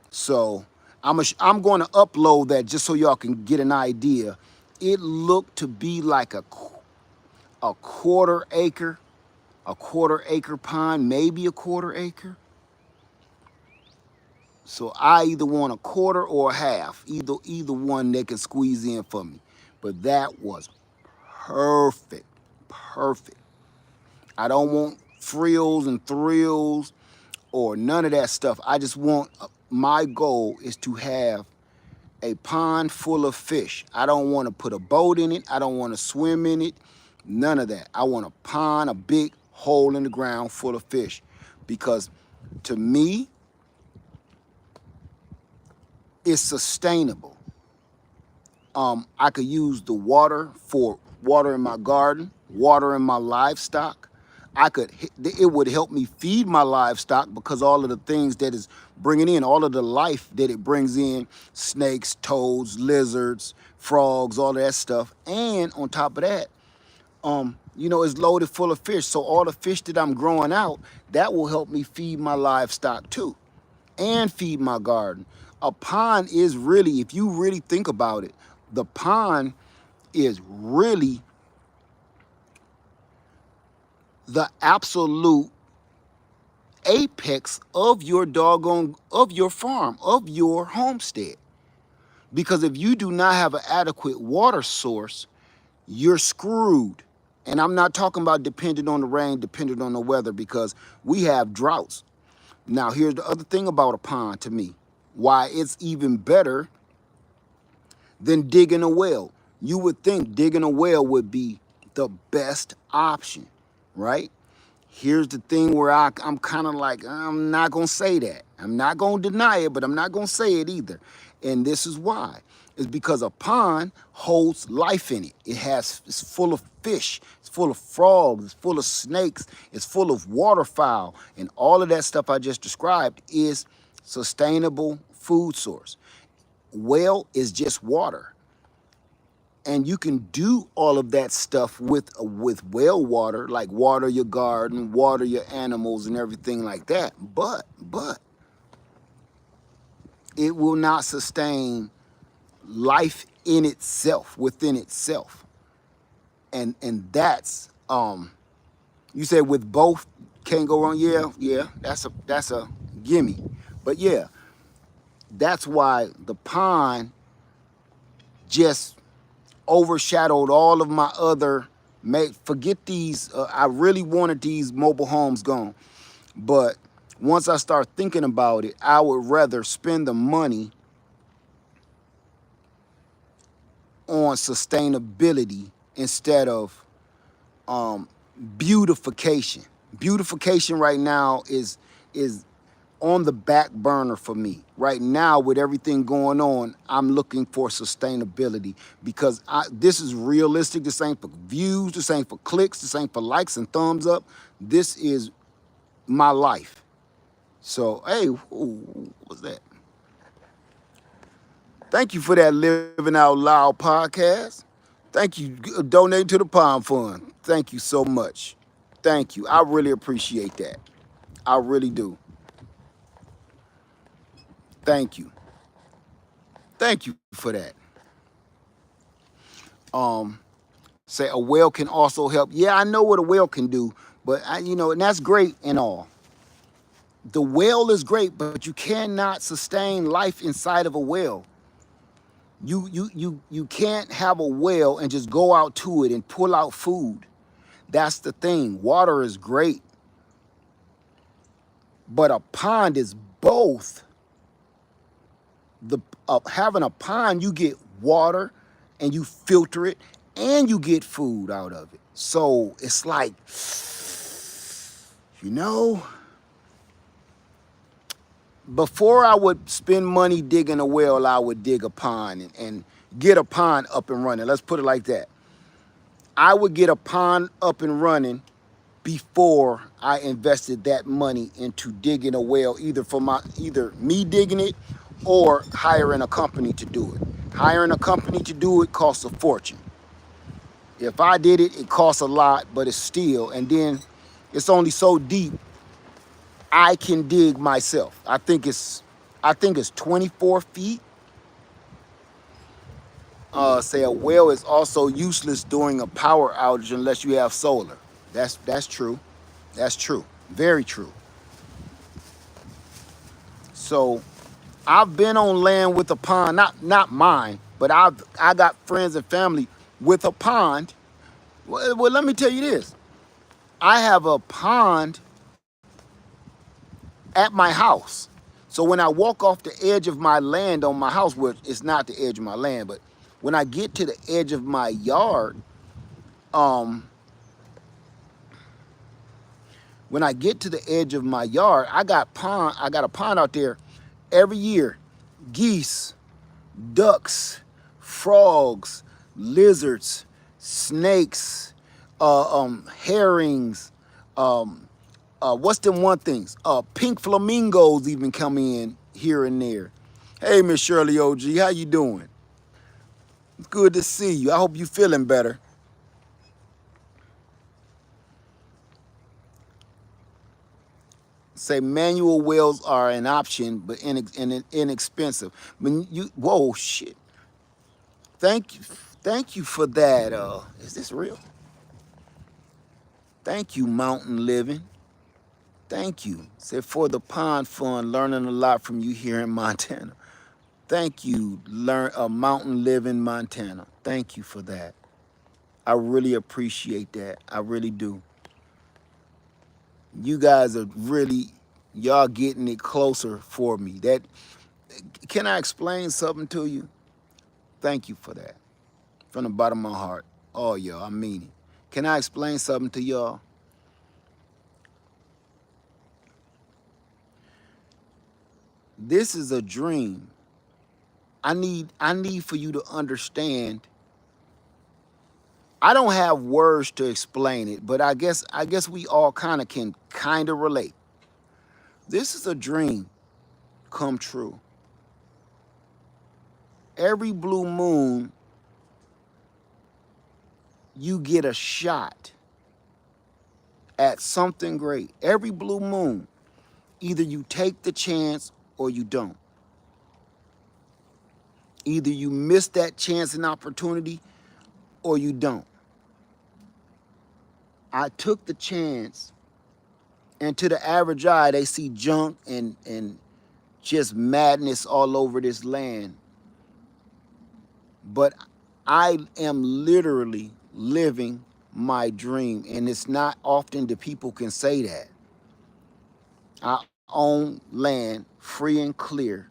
So I'm going to upload that just so y'all can get an idea. It looked to be like a quarter acre pond, maybe a quarter acre. So I either want a quarter or a half, either one they can squeeze in for me. But that was perfect. I don't want frills and thrills or none of that stuff. I just want, my goal is to have a pond full of fish. I don't want to put a boat in it. I don't want to swim in it. None of that. I want a pond, a big hole in the ground full of fish. Because to me, it's sustainable. I could use the water for watering my garden, watering my livestock. it would help me feed my livestock because all of the things that is bringing in, all of the life that it brings in, snakes, toads, lizards, frogs, all of that stuff. And on top of that, it's loaded full of fish. So all the fish that I'm growing out, that will help me feed my livestock too and feed my garden. A pond is really, if you really think about it, the pond is really the absolute apex of your of your farm, of your homestead. Because if you do not have an adequate water source, you're screwed. And I'm not talking about dependent on the rain, dependent on the weather, because we have droughts. Now, here's the other thing about a pond to me, why it's even better than digging a well. You would think digging a well would be the best option, right? Here's the thing where I'm kind of like, I'm not going to say that. I'm not going to deny it, but I'm not going to say it either. And this is why. It's because a pond holds life in it. It's full of fish. It's full of frogs. It's full of snakes. It's full of waterfowl. And all of that stuff I just described is sustainable food source. Well is just water. And you can do all of that stuff with well water, like water your garden, water your animals and everything like that. But it will not sustain life in itself, within itself. And that's you said with both can't go wrong. Yeah, that's a gimme. But yeah, that's why the pond just overshadowed all of my other forget these. I really wanted these mobile homes gone, but once I start thinking about it, I would rather spend the money on sustainability instead of beautification. Beautification right now is on the back burner for me. Right now, with everything going on, I'm looking for sustainability because this is realistic. This ain't for views. This ain't for clicks. This ain't for likes and thumbs up. This is my life. So, hey, what was that? Thank you for that Living Out Loud podcast. Thank you. Donate to the Pond Fund. Thank you so much. Thank you. I really appreciate that. I really do. Thank you. Thank you for that. Say a well can also help. Yeah, I know what a well can do, but and that's great and all. The well is great, but you cannot sustain life inside of a well. You can't have a well and just go out to it and pull out food. That's the thing. Water is great, but a pond is both. Having a pond, you get water and you filter it and you get food out of it. So it's like, before I would spend money digging a well, I would dig a pond and get a pond up and running. Let's put it like that. I would get a pond up and running before I invested that money into digging a well, either me digging it or hiring a company to do it. Hiring a company to do it costs a fortune. If I did it, it costs a lot, but it's still, and then it's only so deep I can dig myself. I think it's 24 feet. Say a well is also useless during a power outage unless you have solar. That's true. That's true. Very true. So I've been on land with a pond, not mine, but I got friends and family with a pond. Well, let me tell you this. I have a pond at my house. So when I walk off the edge of my land on my house, which it's not the edge of my land, but when I get to the edge of my yard, when I get to the edge of my yard, I got a pond out there every year. Geese, ducks, frogs, lizards, snakes, herrings, What's them one things? Pink flamingos even come in here and there. Hey, Miss Shirley OG, how you doing? It's good to see you. I hope you feeling better. Say manual wells are an option, but inexpensive. When you, whoa, shit. Thank you for that. Is this real? Thank you, Mountain Living. Thank you. Said for the pond fund, learning a lot from you here in Montana. Thank you, Mountain Living Montana. Thank you for that. I really appreciate that. I really do. You guys are really, y'all getting it closer for me. That, can I explain something to you? Thank you for that. From the bottom of my heart. Oh, y'all, I mean it. Can I explain something to y'all? This is a dream. I need for you to understand. I don't have words to explain it, but I guess we all can relate. This is a dream come true. Every blue moon, you get a shot at something great. Every blue moon, either you take the chance or you don't. Either you miss that chance and opportunity or you don't. I took the chance, and to the average eye, they see junk and just madness all over this land. But I am literally living my dream, and it's not often that people can say that. I own land free and clear,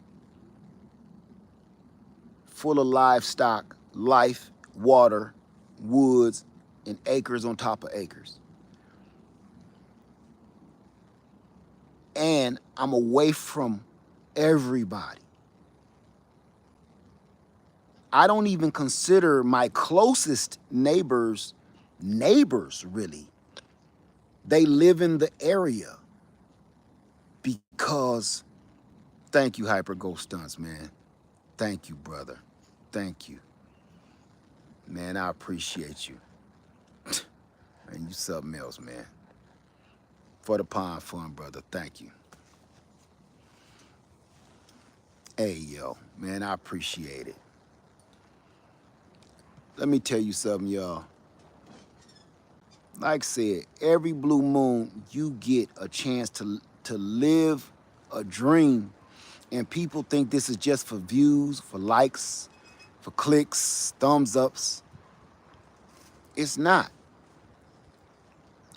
full of livestock, life, water, woods, and acres on top of acres. And I'm away from everybody. I don't even consider my closest neighbors really. They live in the area because, thank you, Hyper Ghost Stunts, man. Thank you, brother. Thank you. Man, I appreciate you. Man, you something else, man. For the pond fun, brother. Thank you. Hey, yo, man, I appreciate it. Let me tell you something, y'all. Like I said, every blue moon, you get a chance to live a dream. And people think this is just for views, for likes, for clicks, thumbs ups. It's not.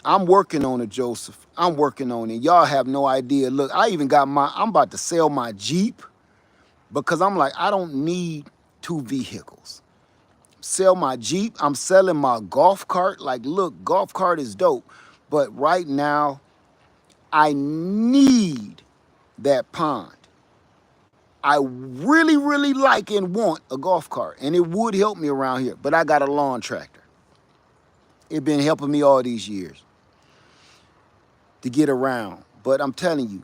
I'm working on it, Joseph. I'm working on it. Y'all have no idea. Look, I'm about to sell my Jeep because I'm like, I don't need two vehicles. Sell my Jeep. I'm selling my golf cart. Like, look, golf cart is dope. But right now, I need that pond. I really, really like and want a golf cart, and it would help me around here, but I got a lawn tractor. It's been helping me all these years to get around. But I'm telling you,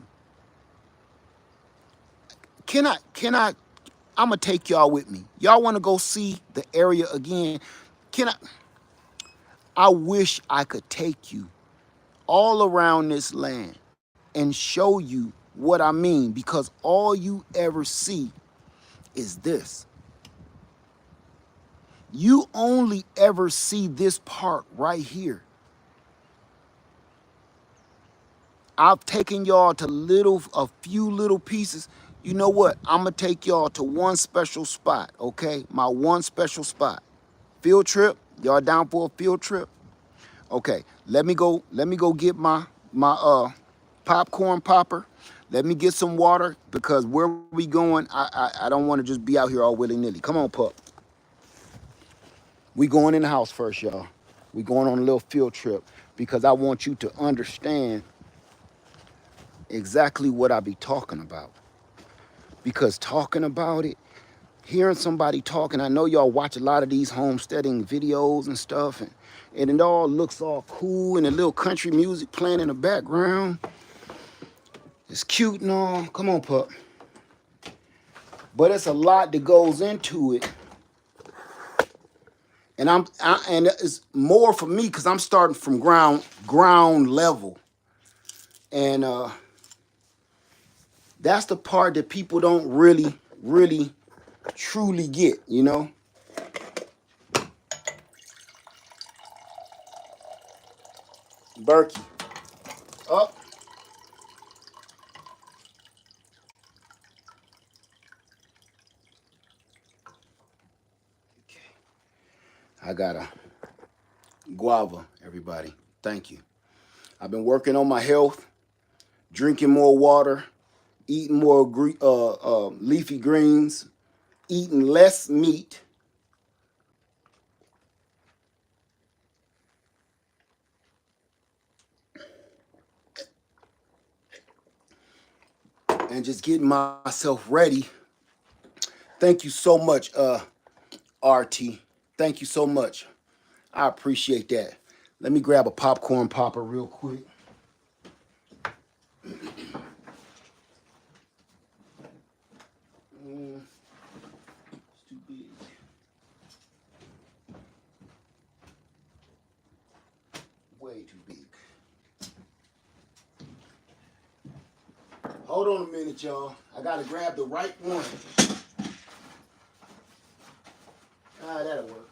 I'm gonna take y'all with me. Y'all wanna go see the area again? I wish I could take you all around this land and show you what I mean, because all you ever see is this. You only ever see this part right here. I've taken y'all to a few little pieces. You know what? I'm gonna take y'all to one special spot, okay? My one special spot. Field trip. Y'all down for a field trip? Okay. Let me go get my popcorn popper. Let me get some water, because where we going, I don't want to just be out here all willy-nilly. Come on, pup. We going in the house first, y'all. We going on a little field trip because I want you to understand exactly what I be talking about. Because talking about it, hearing somebody talking. I know y'all watch a lot of these homesteading videos and stuff, and it all looks all cool and a little country music playing in the background. It's cute and all. Come on, pup. But it's a lot that goes into it. And and it's more for me because I'm starting from ground level. And that's the part that people don't really, truly get, you know? Berkey. Up. Okay. I got a guava, everybody. Thank you. I've been working on my health, drinking more water, eating more leafy greens, eating less meat. And just getting myself ready. Thank you so much, RT. Thank you so much. I appreciate that. Let me grab a popcorn popper real quick. It's too big. Way too big. Hold on a minute, y'all. I gotta grab the right one. Ah, that'll work.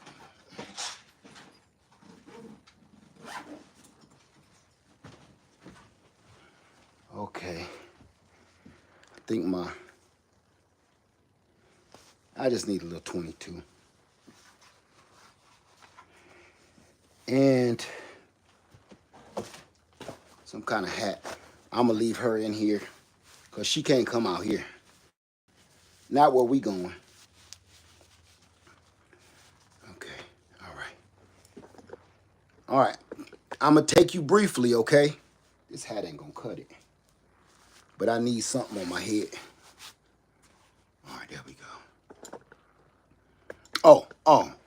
Okay. I think I just need a little 22. And some kind of hat. I'm gonna leave her in here because she can't come out here. Not where we going. Okay, all right. All right, I'm gonna take you briefly, okay? This hat ain't gonna cut it. But I need something on my head. All right, there we go.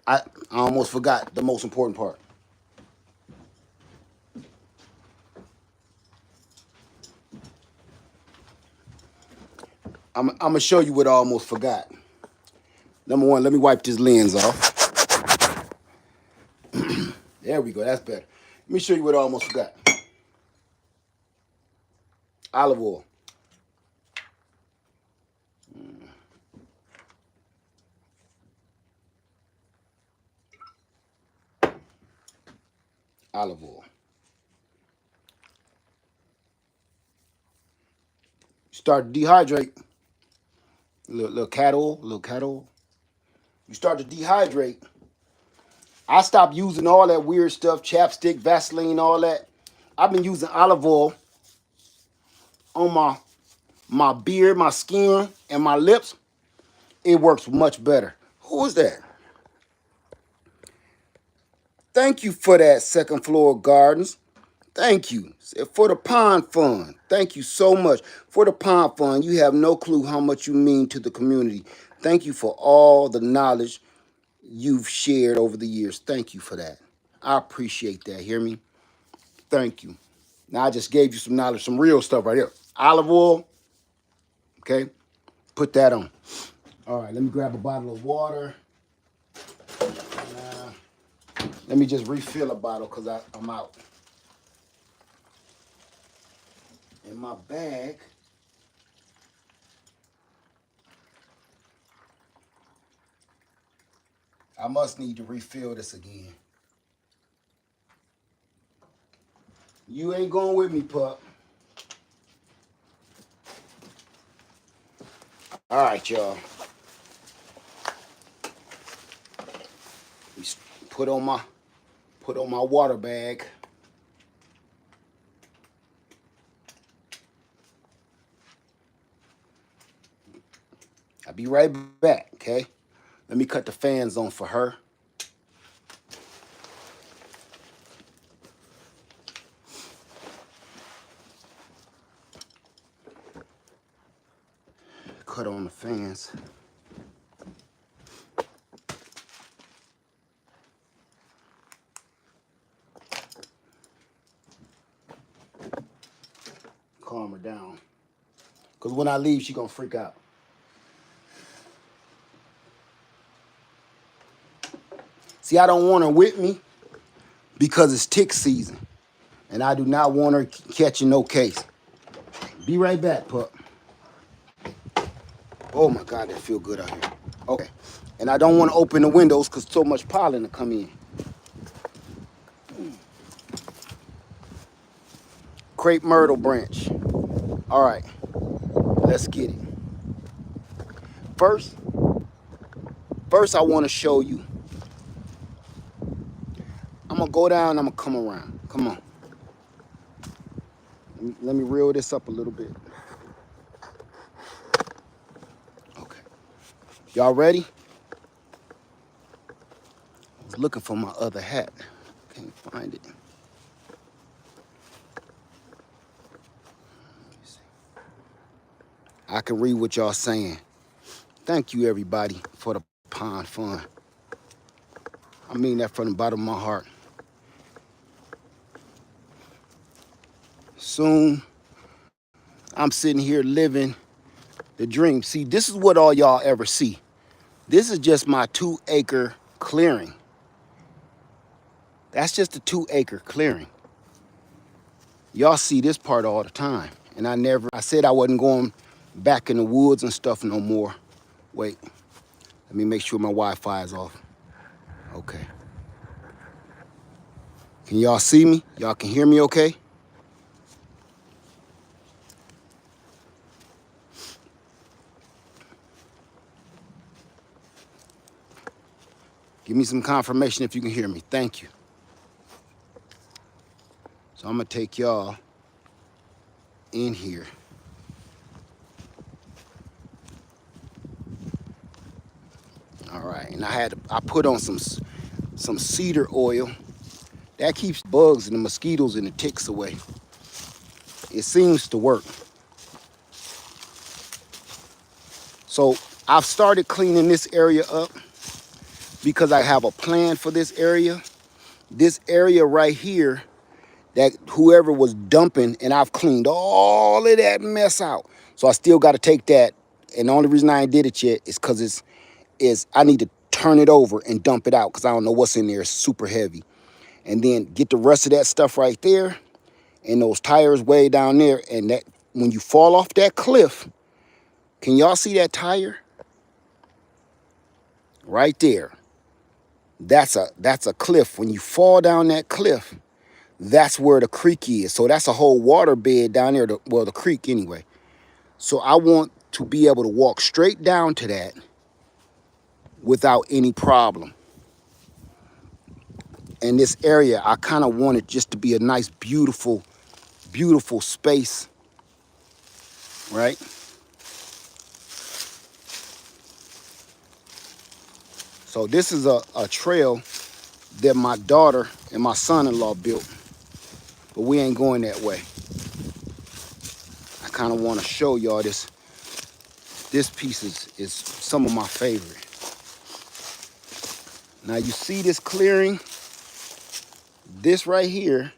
I almost forgot the most important part. I'm gonna show you what I almost forgot. Number one, let me wipe this lens off. There we go, that's better. Let me show you what I almost forgot. Olive oil. Olive oil. Start to dehydrate. Little cat oil. You start to dehydrate. I stopped using all that weird stuff, chapstick, Vaseline, all that. I've been using olive oil on my beard, my skin, and my lips. It works much better. Who is that? Thank you for that, Second Floor Gardens. Thank you. For the Pond Fund. Thank you so much. For the Pond Fund, you have no clue how much you mean to the community. Thank you for all the knowledge you've shared over the years. Thank you for that. I appreciate that. Hear me? Thank you. Now I just gave you some knowledge, some real stuff right here. Olive oil. Okay? Put that on. All right, let me grab a bottle of water. Let me just refill a bottle because I'm out. In my bag, I must need to refill this again. You ain't going with me, pup. All right, y'all. Put on my water bag. I'll be right back, okay? Let me cut the fans on for her. Cut on the fans. calm her down. Because when I leave, she gonna freak out. See, I don't want her with me because it's tick season. And I do not want her catching no case. Be right back, pup. Oh my God, that feel good out here. Okay. And I don't want to open the windows because so much pollen to come in. Crepe myrtle branch. All right, let's get it. First I want to show you. I'm gonna go down, I'm gonna come around. Come on. Let me reel this up a little bit. Okay. Y'all ready? I was looking for my other hat. Can't find it. I can read what y'all saying. Thank you, everybody, for the pond fun. I mean that from the bottom of my heart. Soon, I'm sitting here living the dream. See, this is what all y'all ever see. This is just my 2-acre clearing. That's just a 2-acre clearing. Y'all see this part all the time. And I said I wasn't going back in the woods and stuff no more. Wait, let me make sure my Wi-Fi is off. Okay. Can y'all see me? Y'all can hear me okay? Give me some confirmation if you can hear me. Thank you. So I'm gonna take y'all in here. All right, and I put on some cedar oil. That keeps bugs and the mosquitoes and the ticks away. It seems to work. So I've started cleaning this area up because I have a plan for this area. This area right here that whoever was dumping, and I've cleaned all of that mess out. So I still got to take that. And the only reason I ain't did it yet is because I need to turn it over and dump it out because I don't know what's in there. It's super heavy. And then get the rest of that stuff right there and those tires way down there. And that when you fall off that cliff, can y'all see that tire? Right there. That's a cliff. When you fall down that cliff, that's where the creek is. So that's a whole water bed down there. Well, the creek anyway. So I want to be able to walk straight down to that without any problem. And this area, I kind of want it just to be a nice, beautiful, beautiful space, right? So this is a trail that my daughter and my son-in-law built, but we ain't going that way. I kind of want to show y'all this. This piece is some of my favorite. Now you see this clearing? This right here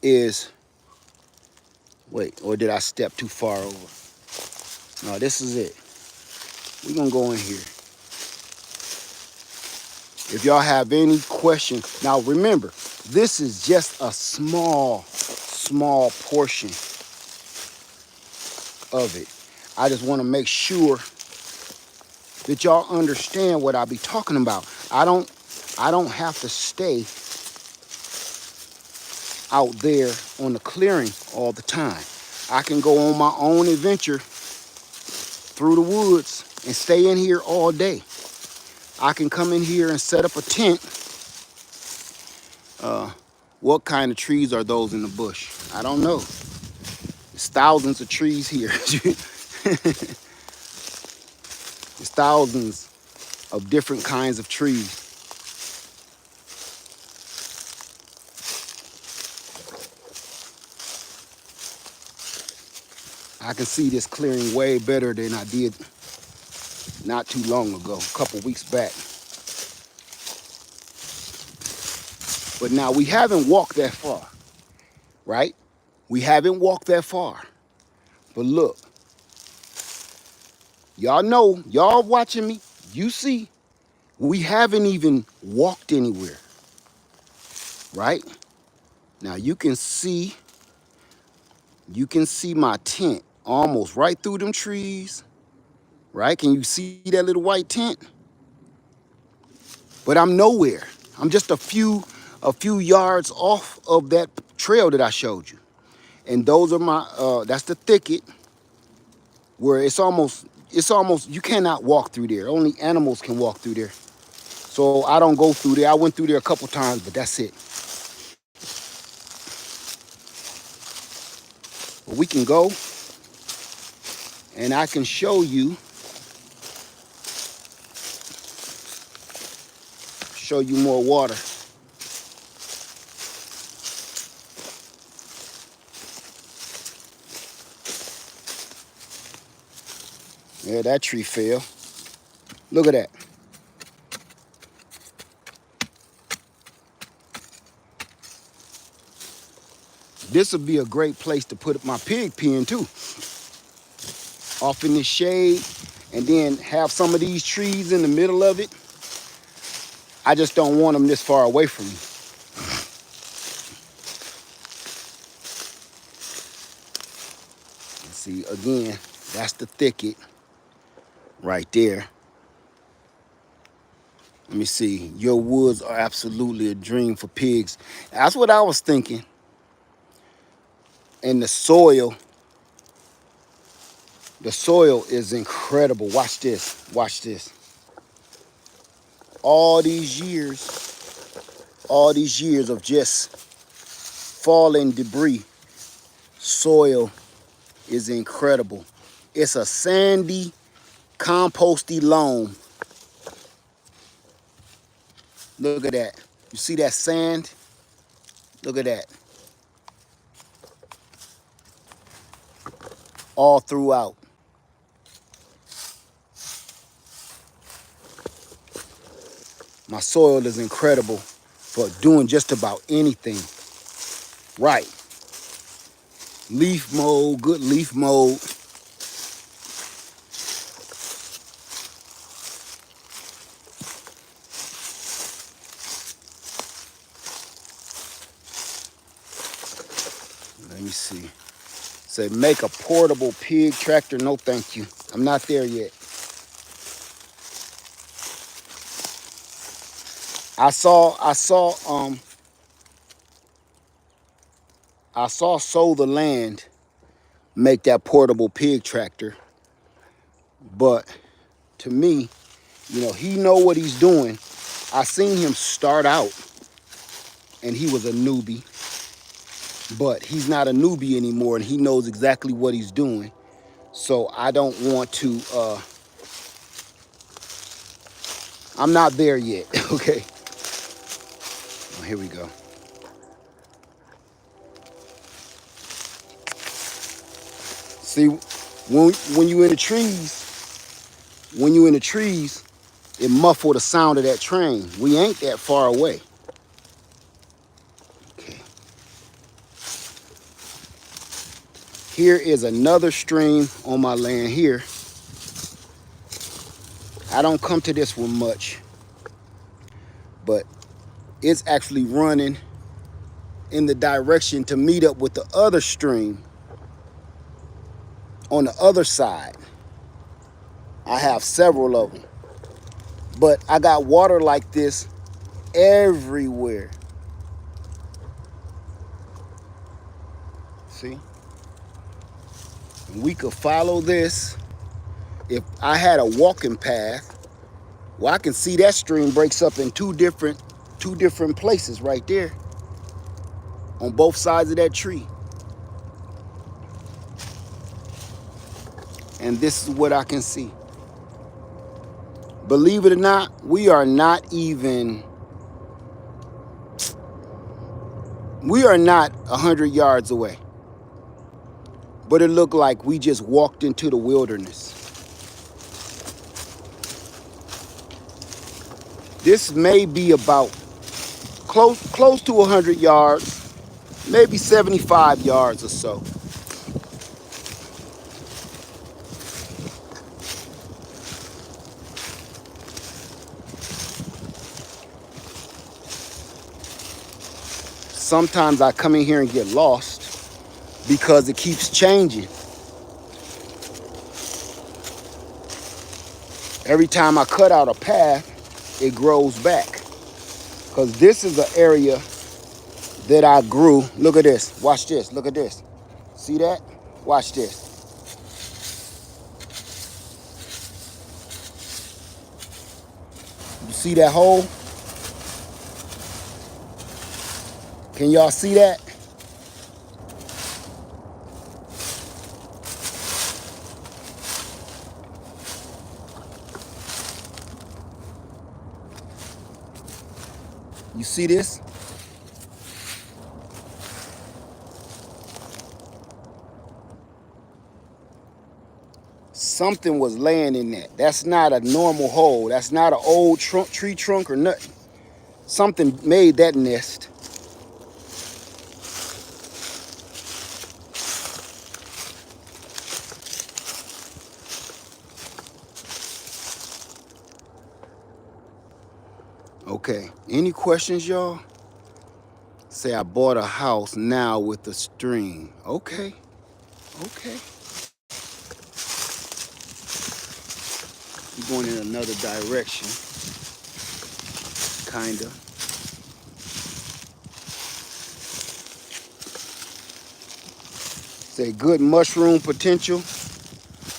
is, wait, or did I step too far over? No, this is it. We're gonna go in here. If y'all have any questions, now remember, this is just a small portion of it. I just want to make sure that y'all understand what I be talking about. I don't have to stay out there on the clearing all the time. I can go on my own adventure through the woods and stay in here all day. I can come in here and set up a tent. What kind of trees are those in the bush? I don't know. There's thousands of trees here. There's thousands of different kinds of trees. I can see this clearing way better than I did not too long ago, a couple weeks back. But now we haven't walked that far, right? We haven't walked that far. But look, y'all know, y'all watching me, you see, we haven't even walked anywhere, right? Now you can see my tent almost right through them trees, right? Can you see that little white tent? But I'm nowhere. I'm just a few yards off of that trail that I showed you. And those are my that's the thicket where it's almost you cannot walk through there. Only animals can walk through there. So I don't go through there. I went through there a couple times, but that's it. But we can go and I can show you more water. Yeah, that tree fell. Look at that. This would be a great place to put my pig pen too. Off in the shade, and then have some of these trees in the middle of it. I just don't want them this far away from me. And see, again, that's the thicket right there. Let me see. Your woods are absolutely a dream for pigs. That's what I was thinking. And the soil is incredible. Watch this. Watch this. All these years of just falling debris, soil is incredible. It's a sandy, composty loam. Look at that. You see that sand? Look at that. All throughout. My soil is incredible for doing just about anything. Right. Leaf mold, good leaf mold. Let me see. Say make a portable pig tractor. No, thank you. I'm not there yet. I saw Sow the Land make that portable pig tractor. But to me, you know, he know what he's doing. I seen him start out and he was a newbie. But he's not a newbie anymore and he knows exactly what he's doing. So I don't want to, I'm not there yet, okay? Oh, here we go. See, when you in the trees, it muffled the sound of that train. We ain't that far away. Okay. Here is another stream on my land here. I don't come to this one much, but it's actually running in the direction to meet up with the other stream on the other side. I have several of them, but I got water like this everywhere. See? And we could follow this. If I had a walking path, well, I can see that stream breaks up in two different places right there on both sides of that tree. And this is what I can see. Believe it or not, we are not 100 yards away. But it looked like we just walked into the wilderness. This may be about close to 100 yards, maybe 75 yards or so. Sometimes I come in here and get lost because it keeps changing. Every time I cut out a path, it grows back. Because this is an area that I grew. Look at this. Watch this. Look at this. See that? Watch this. You see that hole? Can y'all see that? You see this? Something was laying in that. That's not a normal hole. That's not an old tree trunk or nothing. Something made that nest. Okay, any questions, y'all? Say I bought a house now with a stream. Okay, okay. We're going in another direction, kinda. Say good mushroom potential.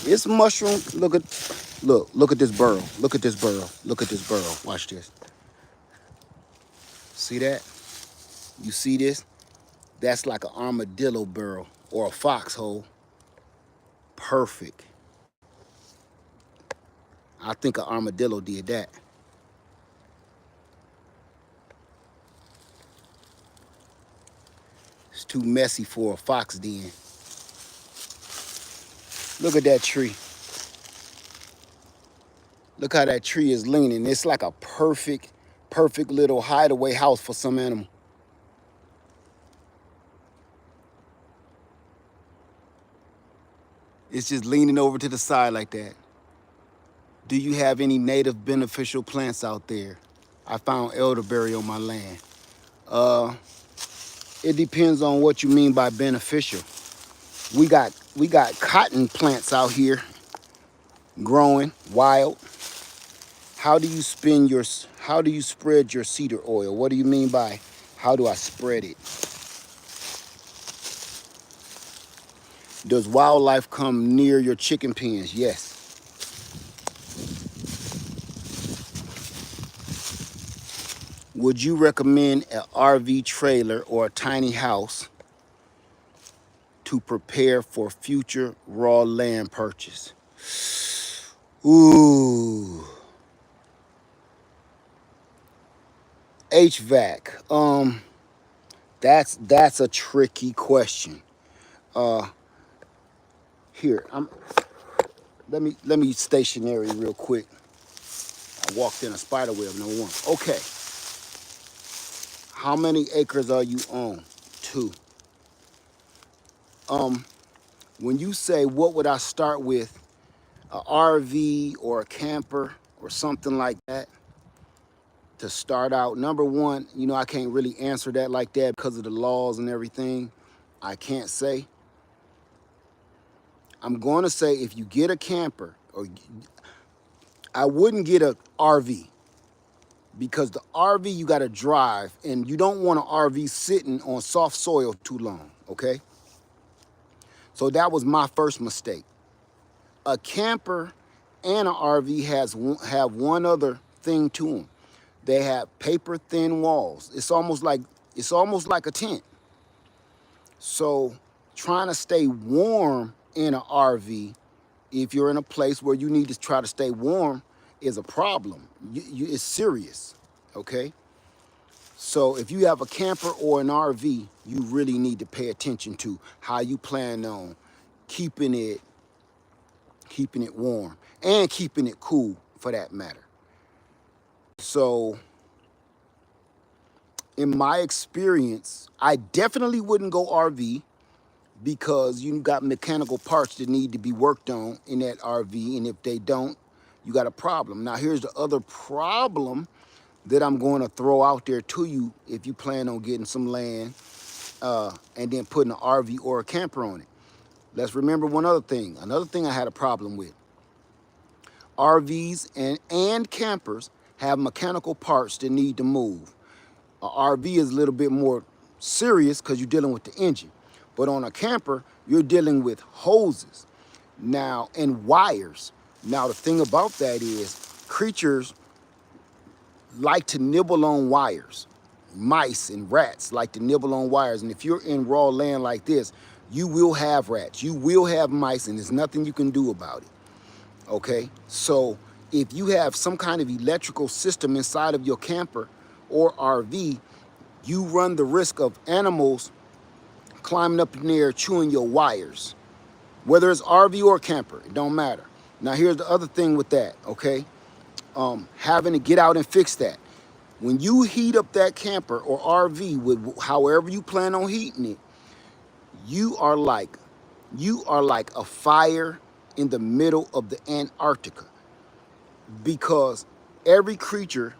It's mushroom. Look at this burrow. Look at this burrow. Look at this burrow. Watch this. See that? You see this? That's like an armadillo burrow or a foxhole. Perfect. I think an armadillo did that. It's too messy for a fox den. Look at that tree. Look how that tree is leaning. It's like a perfect little hideaway house for some animal. It's just leaning over to the side like that. Do you have any native beneficial plants out there? I found elderberry on my land. It depends on what you mean by beneficial. We got cotton plants out here growing wild. How do you spread your cedar oil? What do you mean by how do I spread it? Does wildlife come near your chicken pens? Yes. Would you recommend an RV trailer or a tiny house to prepare for future raw land purchase? Ooh. HVAC. That's a tricky question. Here, let me stationary real quick. I walked in a spider web, no one. Okay. How many acres are you on? 2. When you say what would I start with, a RV or a camper or something like that to start out, number one, I can't really answer that like that because of the laws and everything. I can't say. I'm going to say if you get a camper, or I wouldn't get a RV because the RV you got to drive and you don't want an RV sitting on soft soil too long, okay? So that was my first mistake. A camper and an RV have one other thing to them. They have paper thin walls. It's almost like a tent. So trying to stay warm in an RV, if you're in a place where you need to try to stay warm, is a problem. It's serious, okay? So if you have a camper or an RV, you really need to pay attention to how you plan on keeping it warm and keeping it cool for that matter. So in my experience, I definitely wouldn't go RV because you got mechanical parts that need to be worked on in that RV, and if they don't, you got a problem. Now, here's the other problem that I'm going to throw out there to you if you plan on getting some land and then putting an RV or a camper on it. Let's remember one other thing. Another thing I had a problem with. RVs and campers have mechanical parts that need to move. An RV is a little bit more serious because you're dealing with the engine. But on a camper, you're dealing with hoses now and wires. Now, the thing about that is creatures like to nibble on wires. Mice and rats like to nibble on wires. And if you're in raw land like this, you will have rats, you will have mice, and there's nothing you can do about it. Okay? So if you have some kind of electrical system inside of your camper or RV, you run the risk of animals climbing up in there chewing your wires. Whether it's RV or camper, it don't matter. Now here's the other thing with that, okay? Having to get out and fix that. When you heat up that camper or RV with however you plan on heating it, you are like a fire in the middle of the Antarctica, because every creature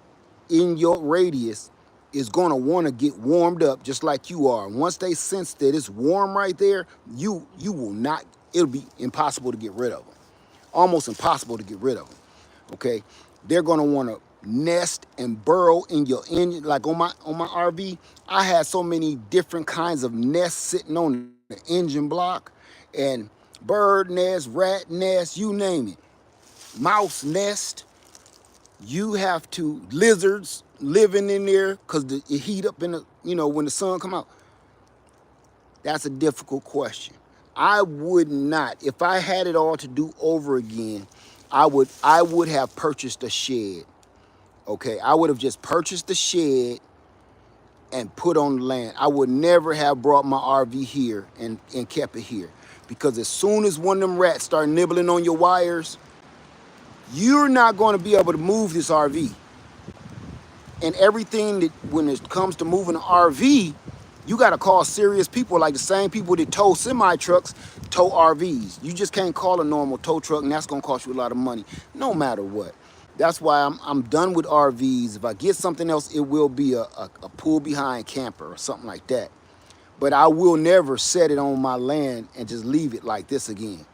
in your radius is going to want to get warmed up just like you are. Once they sense that it's warm right there, you will not, it'll be impossible to get rid of them. Almost impossible to get rid of them. Okay? They're going to want to nest and burrow in your engine. Like on my RV, I had so many different kinds of nests sitting on the engine block, and bird nest, rat nest, you name it. Mouse nest. You have to, lizards living in there because it heat up in the, when the sun come out. That's a difficult question. I would not, if I had it all to do over again, I would have purchased a shed. Okay, I would have just purchased the shed and put on the land. I would never have brought my RV here and kept it here, because as soon as one of them rats start nibbling on your wires, you're not going to be able to move this RV. And everything that, when it comes to moving an RV, you got to call serious people, like the same people that tow semi-trucks, tow RVs. You just can't call a normal tow truck, and that's going to cost you a lot of money, no matter what. That's why I'm done with RVs. If I get something else, it will be a pull-behind camper or something like that. But I will never set it on my land and just leave it like this again.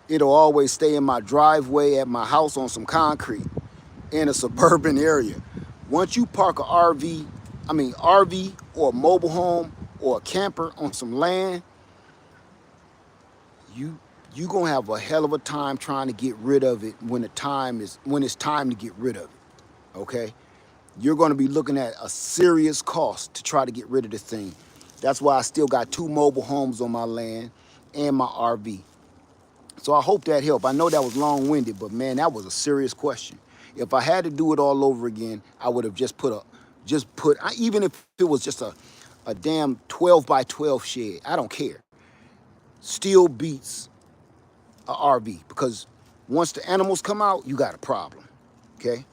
It'll always stay in my driveway at my house on some concrete in a suburban area. Once you park a RV or a mobile home or a camper on some land, you're gonna have a hell of a time trying to get rid of it when it's time to get rid of it. Okay? You're gonna be looking at a serious cost to try to get rid of this thing. That's why I still got 2 mobile homes on my land and my RV. So I hope that helped. I know that was long-winded, but man, that was a serious question. If I had to do it all over again, I would have just even if it was just a damn 12 by 12 shed, I don't care. Still beats a RV, because once the animals come out, you got a problem. Okay?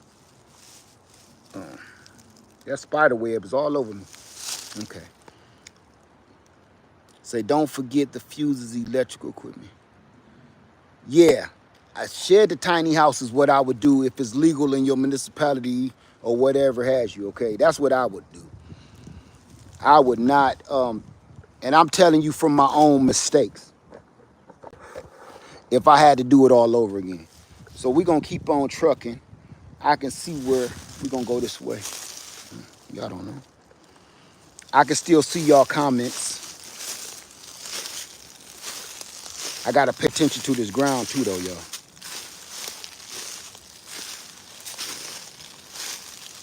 That spider web is all over me. Okay. Say, don't forget the fuses, electrical equipment. Yeah, I shed the tiny house is what I would do if it's legal in your municipality or whatever has you, okay? That's what I would do. I would not, and I'm telling you from my own mistakes, if I had to do it all over again. So we're going to keep on trucking. I can see where we're going to go this way. Y'all don't know. I can still see y'all comments. I got to pay attention to this ground too, though, y'all.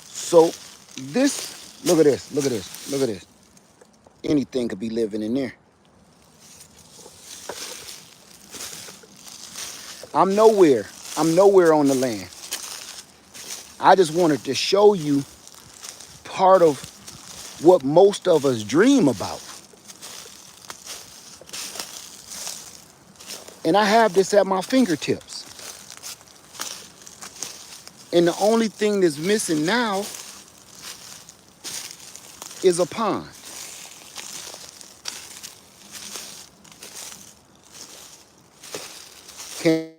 So this, look at this, look at this, look at this. Anything could be living in there. I'm nowhere on the land. I just wanted to show you part of what most of us dream about. And I have this at my fingertips. And the only thing that's missing now is a pond. Can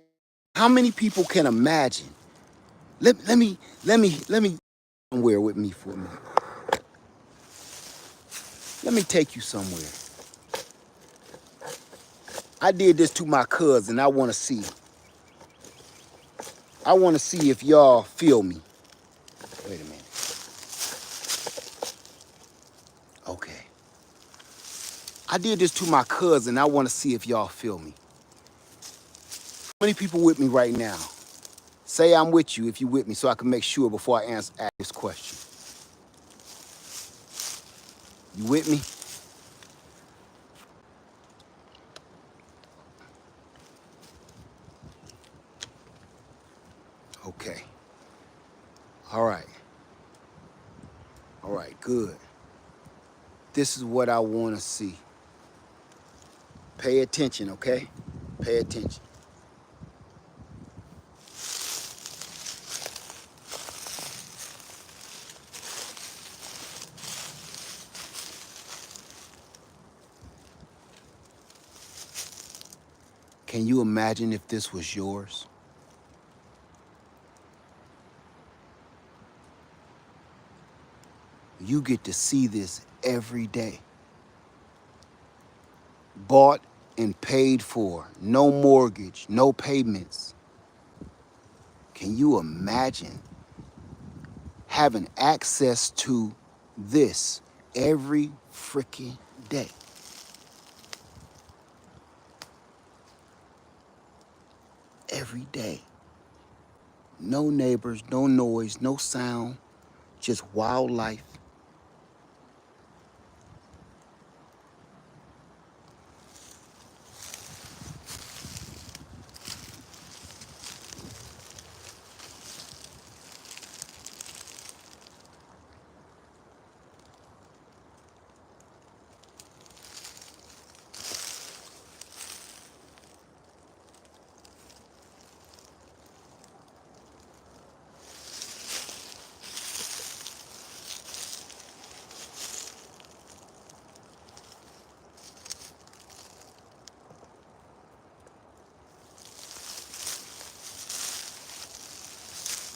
how many people can imagine? Let me somewhere with me for a minute. Let me take you somewhere. I did this to my cousin. I want to see. I want to see if y'all feel me. Wait a minute. Okay. I did this to my cousin. I want to see if y'all feel me. How many people with me right now? Say I'm with you if you with me so I can make sure before I ask this question. You with me? Okay. All right. All right, good. This is what I want to see. Pay attention, okay? Pay attention. Can you imagine if this was yours? You get to see this every day. Bought and paid for, no mortgage, no payments. Can you imagine having access to this every freaking day? Every day. No neighbors, no noise, no sound, just wildlife.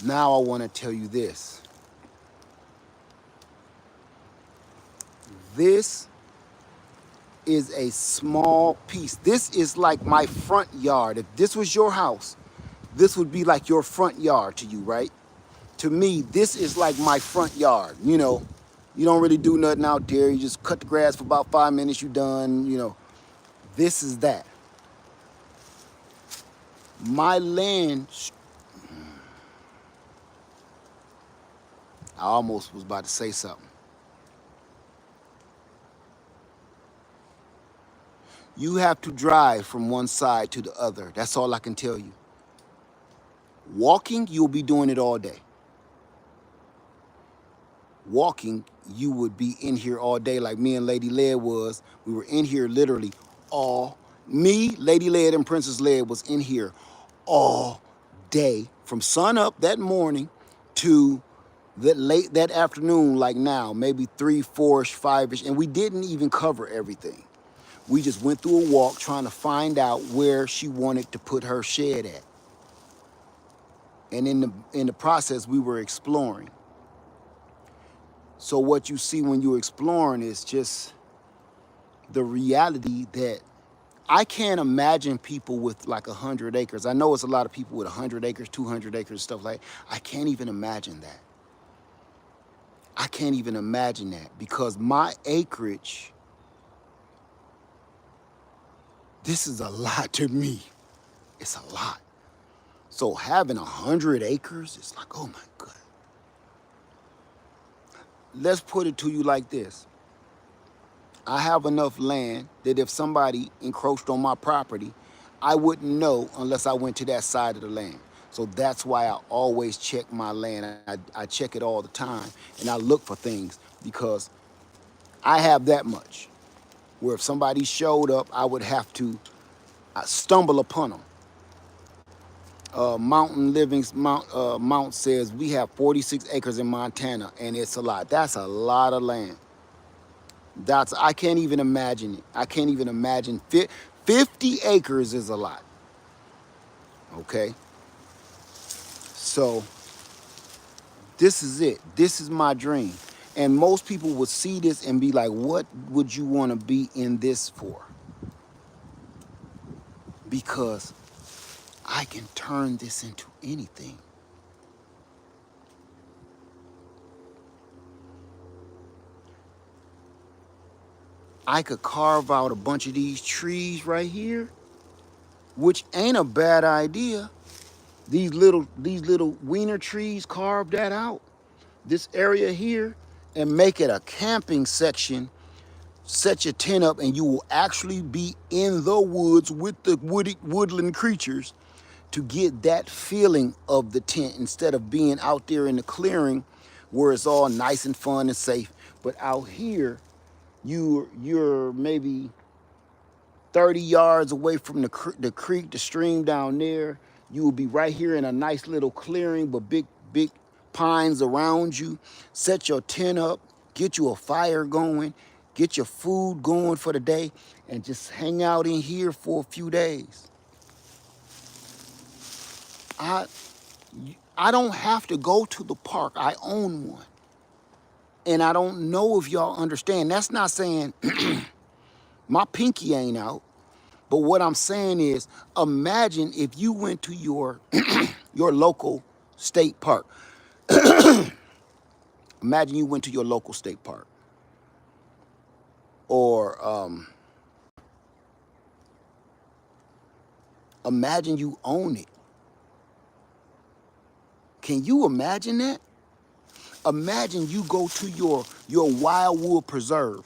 Now I want to tell you this. This is a small piece. This is like my front yard. If this was your house, this would be like your front yard to you, right? To me, this is like my front yard. You know, you don't really do nothing out there. You just cut the grass for about 5 minutes, you're done, you know. This is that. My land, I almost was about to say something. You have to drive from one side to the other. That's all I can tell you. Walking, you'll be doing it all day. Walking, you would be in here all day like me and Lady Led was. We were in here literally all, me, Lady Led, and Princess Led was in here all day from sun up that morning to that late that afternoon, like now, maybe 3, 4-ish, 5-ish, and we didn't even cover everything. We just went through a walk trying to find out where she wanted to put her shed at. And in the process, we were exploring. So what you see when you're exploring is just the reality that I can't imagine people with like 100 acres. I know it's a lot of people with 100 acres, 200 acres, stuff like that. I can't even imagine that. I can't even imagine that because my acreage, this is a lot to me. It's a lot. So having 100 acres, it's like, oh my God. Let's put it to you like this. I have enough land that if somebody encroached on my property, I wouldn't know unless I went to that side of the land. So that's why I always check my land. I check it all the time and I look for things because I have that much where if somebody showed up, I would have to stumble upon them. Mount says we have 46 acres in Montana and it's a lot. That's a lot of land. I can't even imagine it. I can't even imagine. 50 acres is a lot. Okay. So this is it. This is my dream. And most people would see this and be like, what would you want to be in this for? Because I can turn this into anything. I could carve out a bunch of these trees right here, which ain't a bad idea. These little wiener trees, carve that out. This area here, and make it a camping section. Set your tent up and you will actually be in the woods with the woodland creatures to get that feeling of the tent instead of being out there in the clearing where it's all nice and fun and safe. But out here, you're maybe 30 yards away from the creek, the stream down there. You will be right here in a nice little clearing, but big pines around you. Set your tent up, get you a fire going, get your food going for the day, and just hang out in here for a few days. I I don't have to go to the park. I own one. And I don't know if y'all understand. That's not saying my pinky ain't out. But what I'm saying is, imagine if you went to your your local state park. Imagine you went to your local state park, or imagine you own it. Can you imagine that? Imagine you go to your wildwood preserve.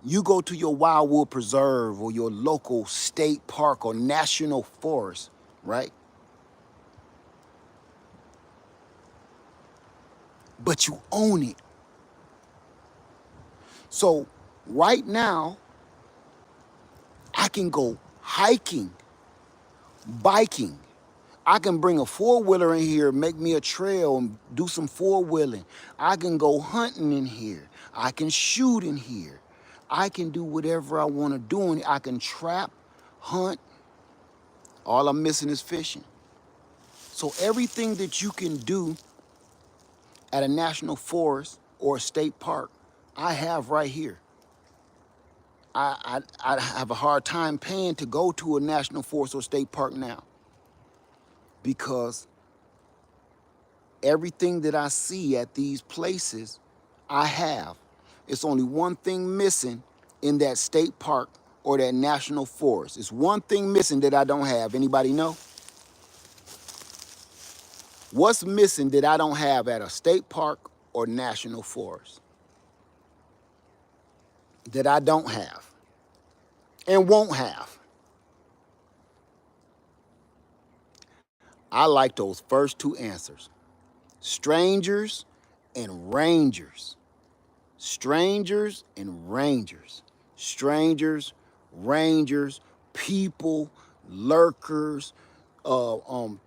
You go to your wildwood preserve or your local state park or national forest, right? But you own it. So right now, I can go hiking, biking. I can bring a four-wheeler in here, make me a trail and do some four-wheeling. I can go hunting in here. I can shoot in here. I can do whatever I want to do in it. I can trap, hunt. All I'm missing is fishing. So everything that you can do at a national forest or a state park, I have right here. I have a hard time paying to go to a national forest or state park now because everything that I see at these places, I have. It's only one thing missing in that state park or that national forest. It's one thing missing that I don't have. Anybody know? What's missing that I don't have at a state park or national forest? That I don't have and won't have. I like those first two answers. Strangers and rangers. Strangers and rangers. Strangers, rangers, people, lurkers,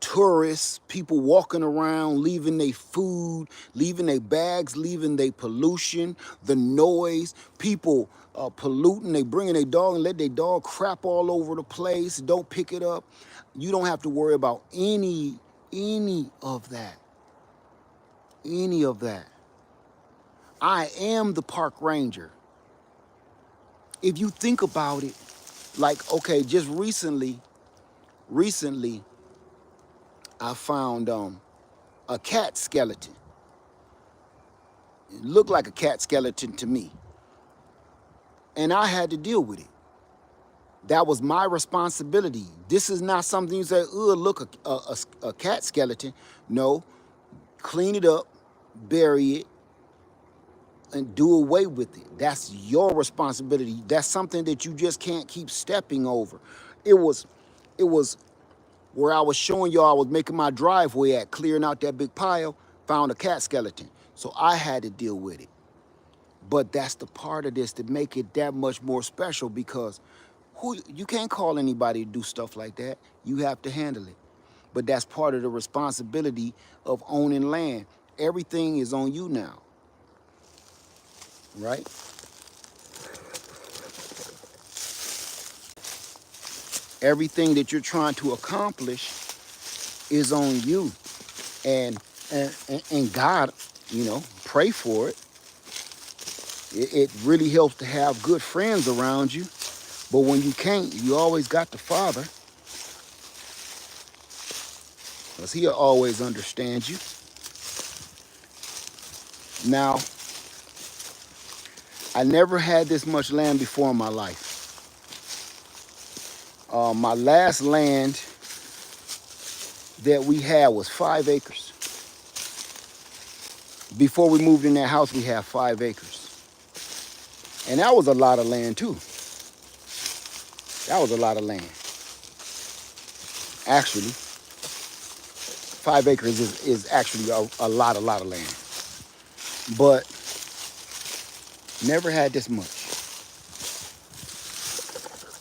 tourists, people walking around, leaving their food, leaving their bags, leaving their pollution, the noise, people polluting, they bringing their dog and let their dog crap all over the place, don't pick it up. You don't have to worry about any of that. Any of that. I am the park ranger. If you think about it, like, okay, just recently, I found a cat skeleton. It looked like a cat skeleton to me. And I had to deal with it. That was my responsibility. This is not something you say, oh, look, a cat skeleton. No, clean it up, bury it, and do away with it. That's your responsibility. That's something that you just can't keep stepping over. It was where I was showing y'all I was making my driveway at, clearing out that big pile, found a cat skeleton. So I had to deal with it. But that's the part of this to make it that much more special because you can't call anybody to do stuff like that. You have to handle it. But that's part of the responsibility of owning land. Everything is on you now. right? Everything that you're trying to accomplish is on you. And and God, pray for it. It really helps to have good friends around you. But when you can't, you always got the Father, because He'll always understand you. Now, I never had this much land before in my life. My last land that we had was 5 acres. Before we moved in that house, we had 5 acres. And that was a lot of land too. That was a lot of land. Actually, 5 acres is actually a lot of land. But never had this much.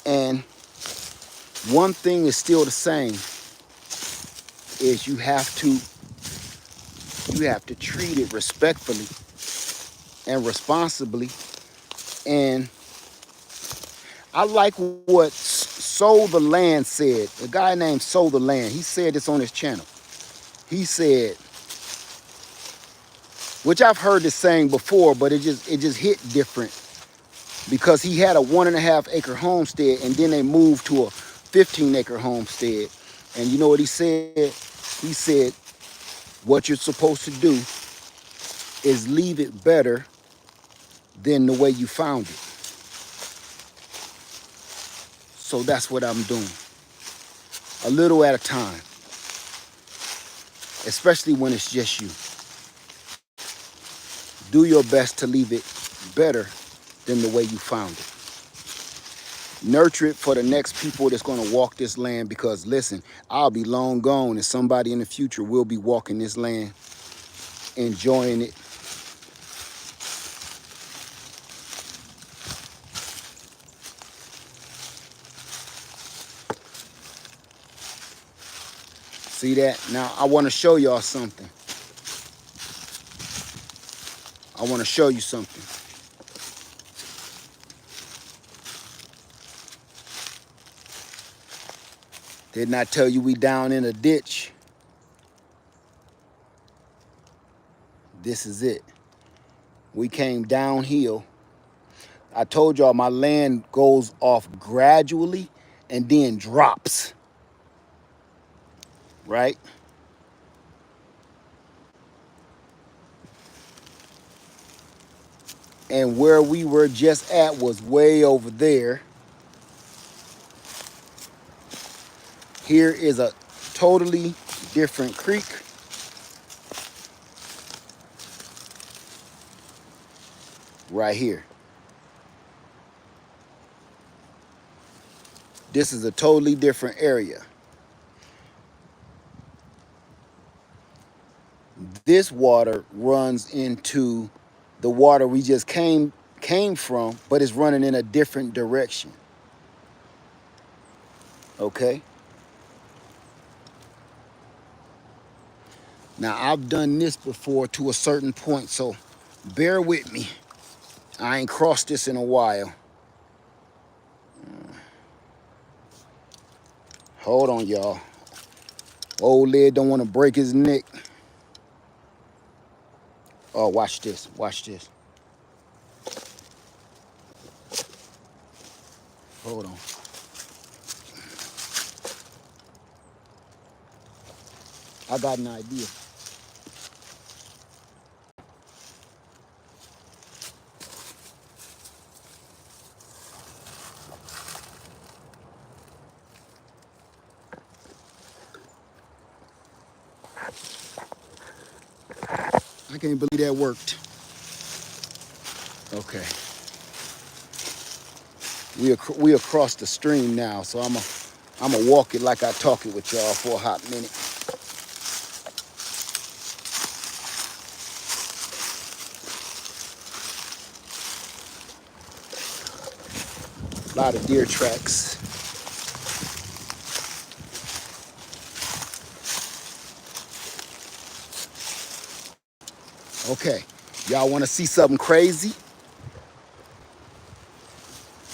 And one thing is still the same, is you have to treat it respectfully and responsibly. And I like what Sold the Land said. A guy named Sold the Land. He said this on his channel. He said, which I've heard this saying before, but it just hit different, because he had a 1.5 acre homestead and then they moved to a 15-acre homestead. And you know what he said? He said, what you're supposed to do is leave it better than the way you found it. So that's what I'm doing. A little at a time. Especially when it's just you. Do your best to leave it better than the way you found it. Nurture it for the next people that's going to walk this land, because listen, I'll be long gone and somebody in the future will be walking this land, enjoying it. See that? Now I want to show y'all something. I want to show you something. Didn't I tell you we down in a ditch? This is it. We came downhill. I told y'all my land goes off gradually and then drops. Right? And where we were just at was way over there. Here is a totally different creek. Right here. This is a totally different area. This water runs into the water we just came from, but it's running in a different direction. Okay? Now, I've done this before to a certain point, so bear with me. I ain't crossed this in a while. Hold on, y'all. Old lid don't want to break his neck. Oh, watch this. Watch this. Hold on. I got an idea. I can't believe that worked. Okay. We across the stream now, so I'm a walk it like I talk it with y'all for a hot minute. A lot of deer tracks. Okay, y'all want to see something crazy?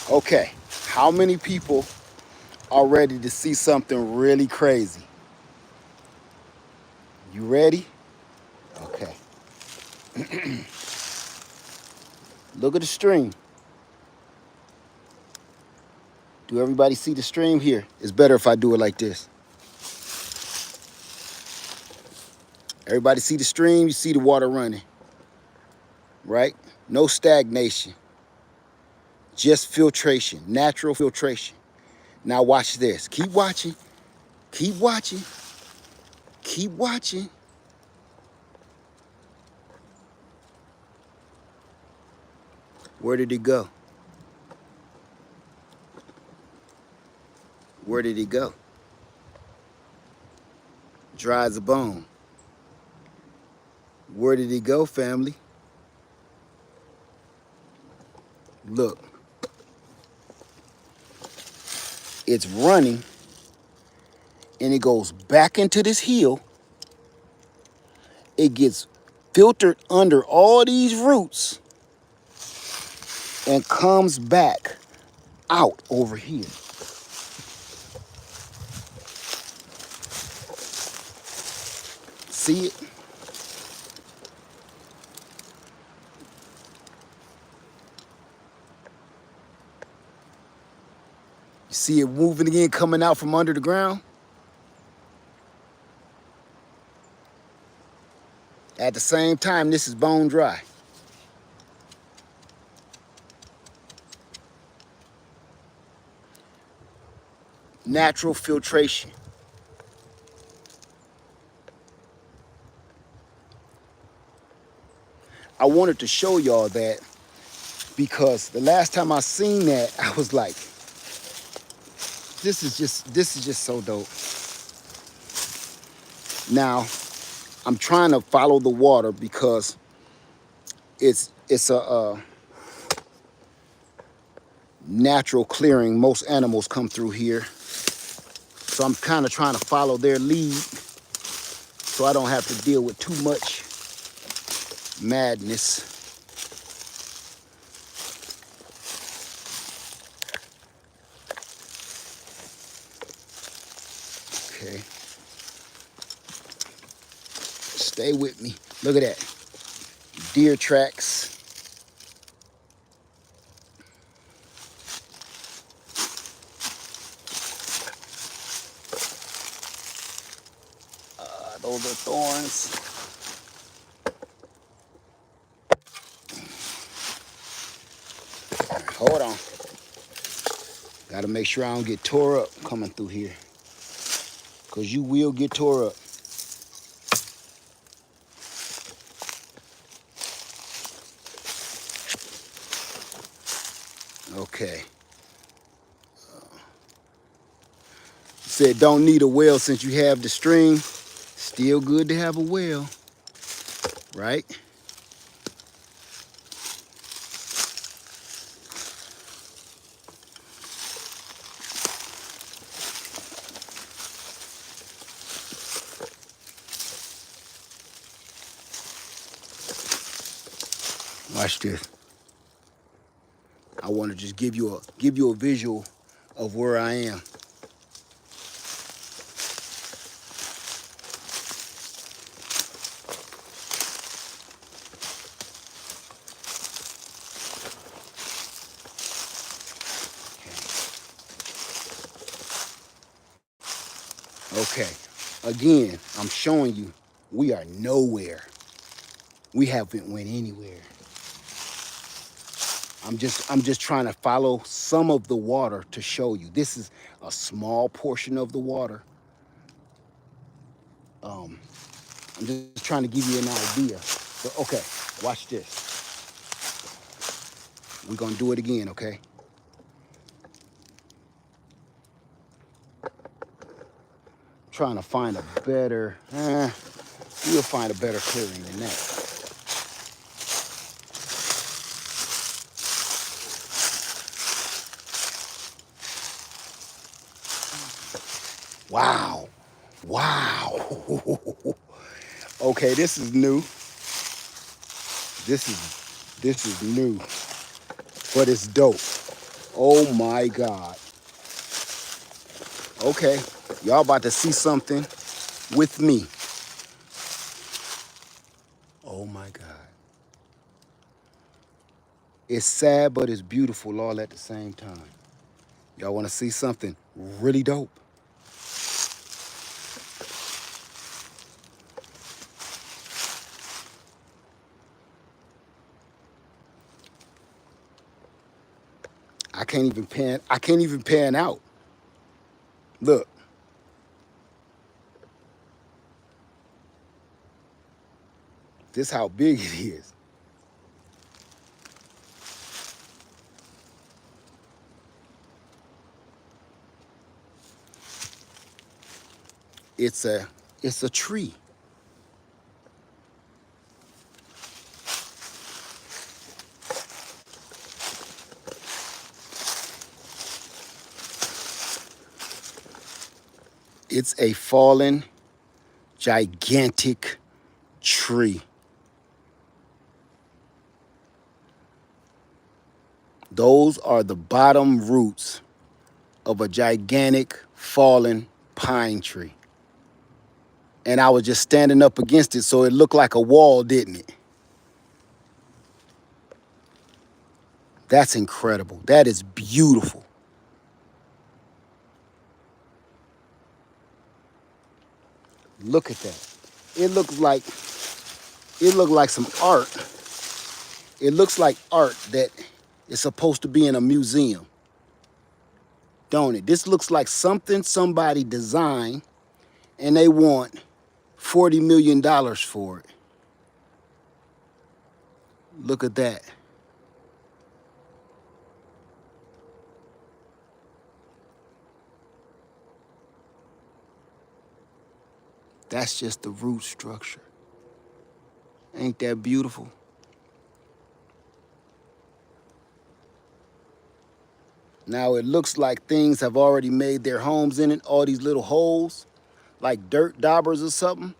Okay, how many people are ready to see something really crazy? You ready? Okay. Look at the stream. Do everybody see the stream here? It's better if I do it like this. Everybody see the stream, you see the water running, right? No stagnation, just filtration, natural filtration. Now watch this. Keep watching, keep watching, keep watching. Where did it go? Where did it go? Dry as a bone. Where did it go, family? Look, it's running and it goes back into this hill. It gets filtered under all these roots and comes back out over here. See it? You see it moving again, coming out from under the ground? At the same time, this is bone dry. Natural filtration. I wanted to show y'all that because the last time I seen that, I was like, this is just so dope. Now, I'm trying to follow the water because it's a natural clearing. Most animals come through here. So I'm kind of trying to follow their lead so I don't have to deal with too much madness. Okay. Stay with me. Look at that. Deer tracks. Those are thorns. Hold on. Gotta make sure I don't get tore up coming through here. Cause you will get tore up. Okay. Said don't need a well since you have the stream. Still good to have a well, right? Watch this. I want to just give you a visual of where I am. Okay. Again, I'm showing you we are nowhere. We haven't went anywhere. I'm just trying to follow some of the water to show you. This is a small portion of the water. I'm just trying to give you an idea. So, okay, watch this. We're gonna do it again, okay? Trying to find a better, you'll find a better clearing than that. Wow, wow. Okay, this is new. This is new, but it's dope. Oh my God. Okay, y'all about to see something with me. Oh my God. It's sad, but it's beautiful all at the same time. Y'all want to see something really dope? I can't even pan out. Look, this how big it is. It's a it's a tree. It's a fallen gigantic tree. Those are the bottom roots of a gigantic fallen pine tree. And I was just standing up against it, so it looked like a wall, didn't it? That's incredible. That is beautiful. Look at that. It looks like some art. It looks like art that is supposed to be in a museum. Don't it? This looks like something somebody designed and they want $40 million for it. Look at that. That's just the root structure. Ain't that beautiful? Now it looks like things have already made their homes in it, all these little holes, like dirt daubers or something.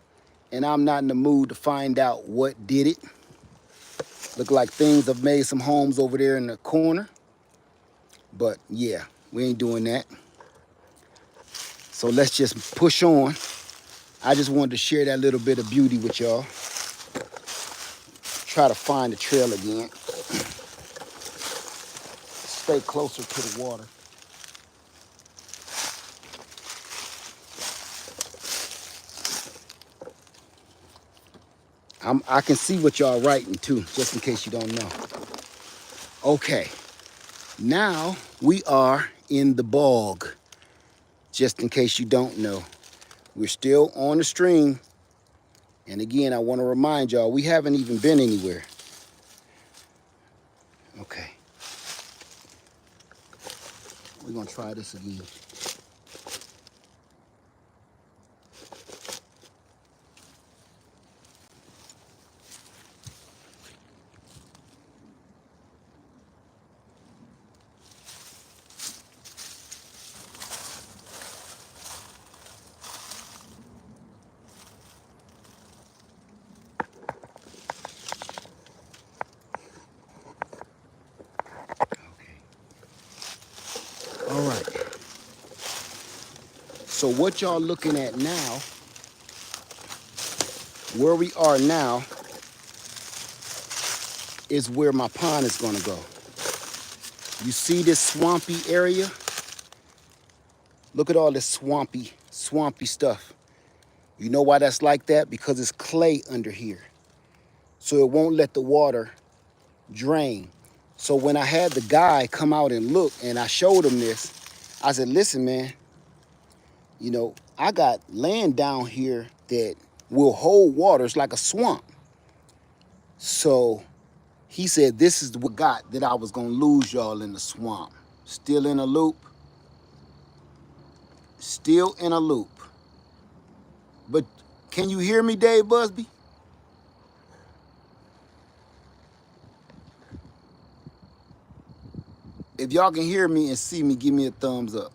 And I'm not in the mood to find out what did it. Look like things have made some homes over there in the corner. But yeah, we ain't doing that. So let's just push on. I just wanted to share that little bit of beauty with y'all. Try to find the trail again. Stay closer to the water. I can see what y'all writing too, just in case you don't know. Okay, now we are in the bog. Just in case you don't know, we're still on the stream. And again, I want to remind y'all, we haven't even been anywhere. Okay. We're going to try this again. All right. So what y'all looking at now, where we are now, is where my pond is gonna go. You see this swampy area? Look at all this swampy stuff. You know why that's like that? Because it's clay under here. So it won't let the water drain. So when I had the guy come out and look and I showed him this, I said, listen, man, you know, I got land down here that will hold water. It's like a swamp. So he said, this is what got that I was going to lose y'all in the swamp. Still in a loop. Still in a loop. But can you hear me, Dave Busby? If y'all can hear me and see me, give me a thumbs up.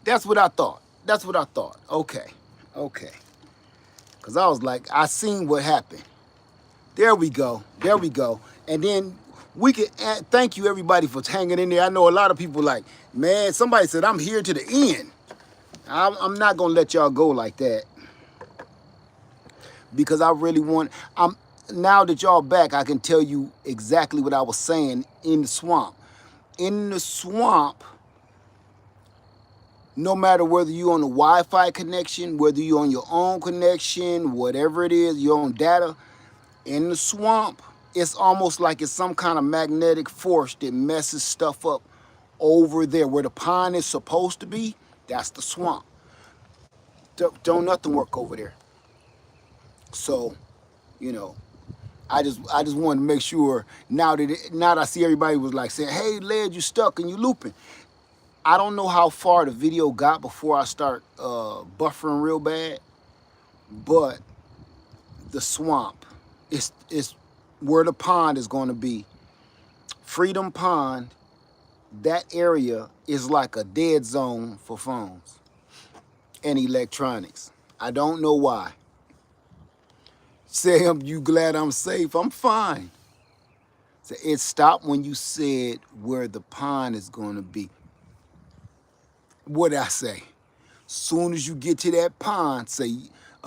That's what I thought. That's what I thought. Okay. Okay. Because I was like, I seen what happened. There we go. There we go. And then We can thank you everybody for hanging in there. I know a lot of people like, man, somebody said I'm here to the end. I'm not gonna let y'all go like that because I really want. I'm now that y'all back, I can tell you exactly what I was saying in the swamp. In the swamp, no matter whether you're on the Wi-Fi connection, whether you're on your own connection, whatever it is, your own data, in the swamp, it's almost like it's some kind of magnetic force that messes stuff up over there where the pond is supposed to be. That's the swamp. Don't nothing work over there. So, you know, I just wanted to make sure now that I see everybody was like saying, "Hey, Led, you stuck and you looping." I don't know how far the video got before I start buffering real bad, but the swamp is where the pond is going to be. Freedom Pond, that area is like a dead zone for phones and electronics. I don't know why. Say, you glad I'm safe? I'm fine. So it stopped when you said where the pond is going to be. What did I say? Soon as you get to that pond, say,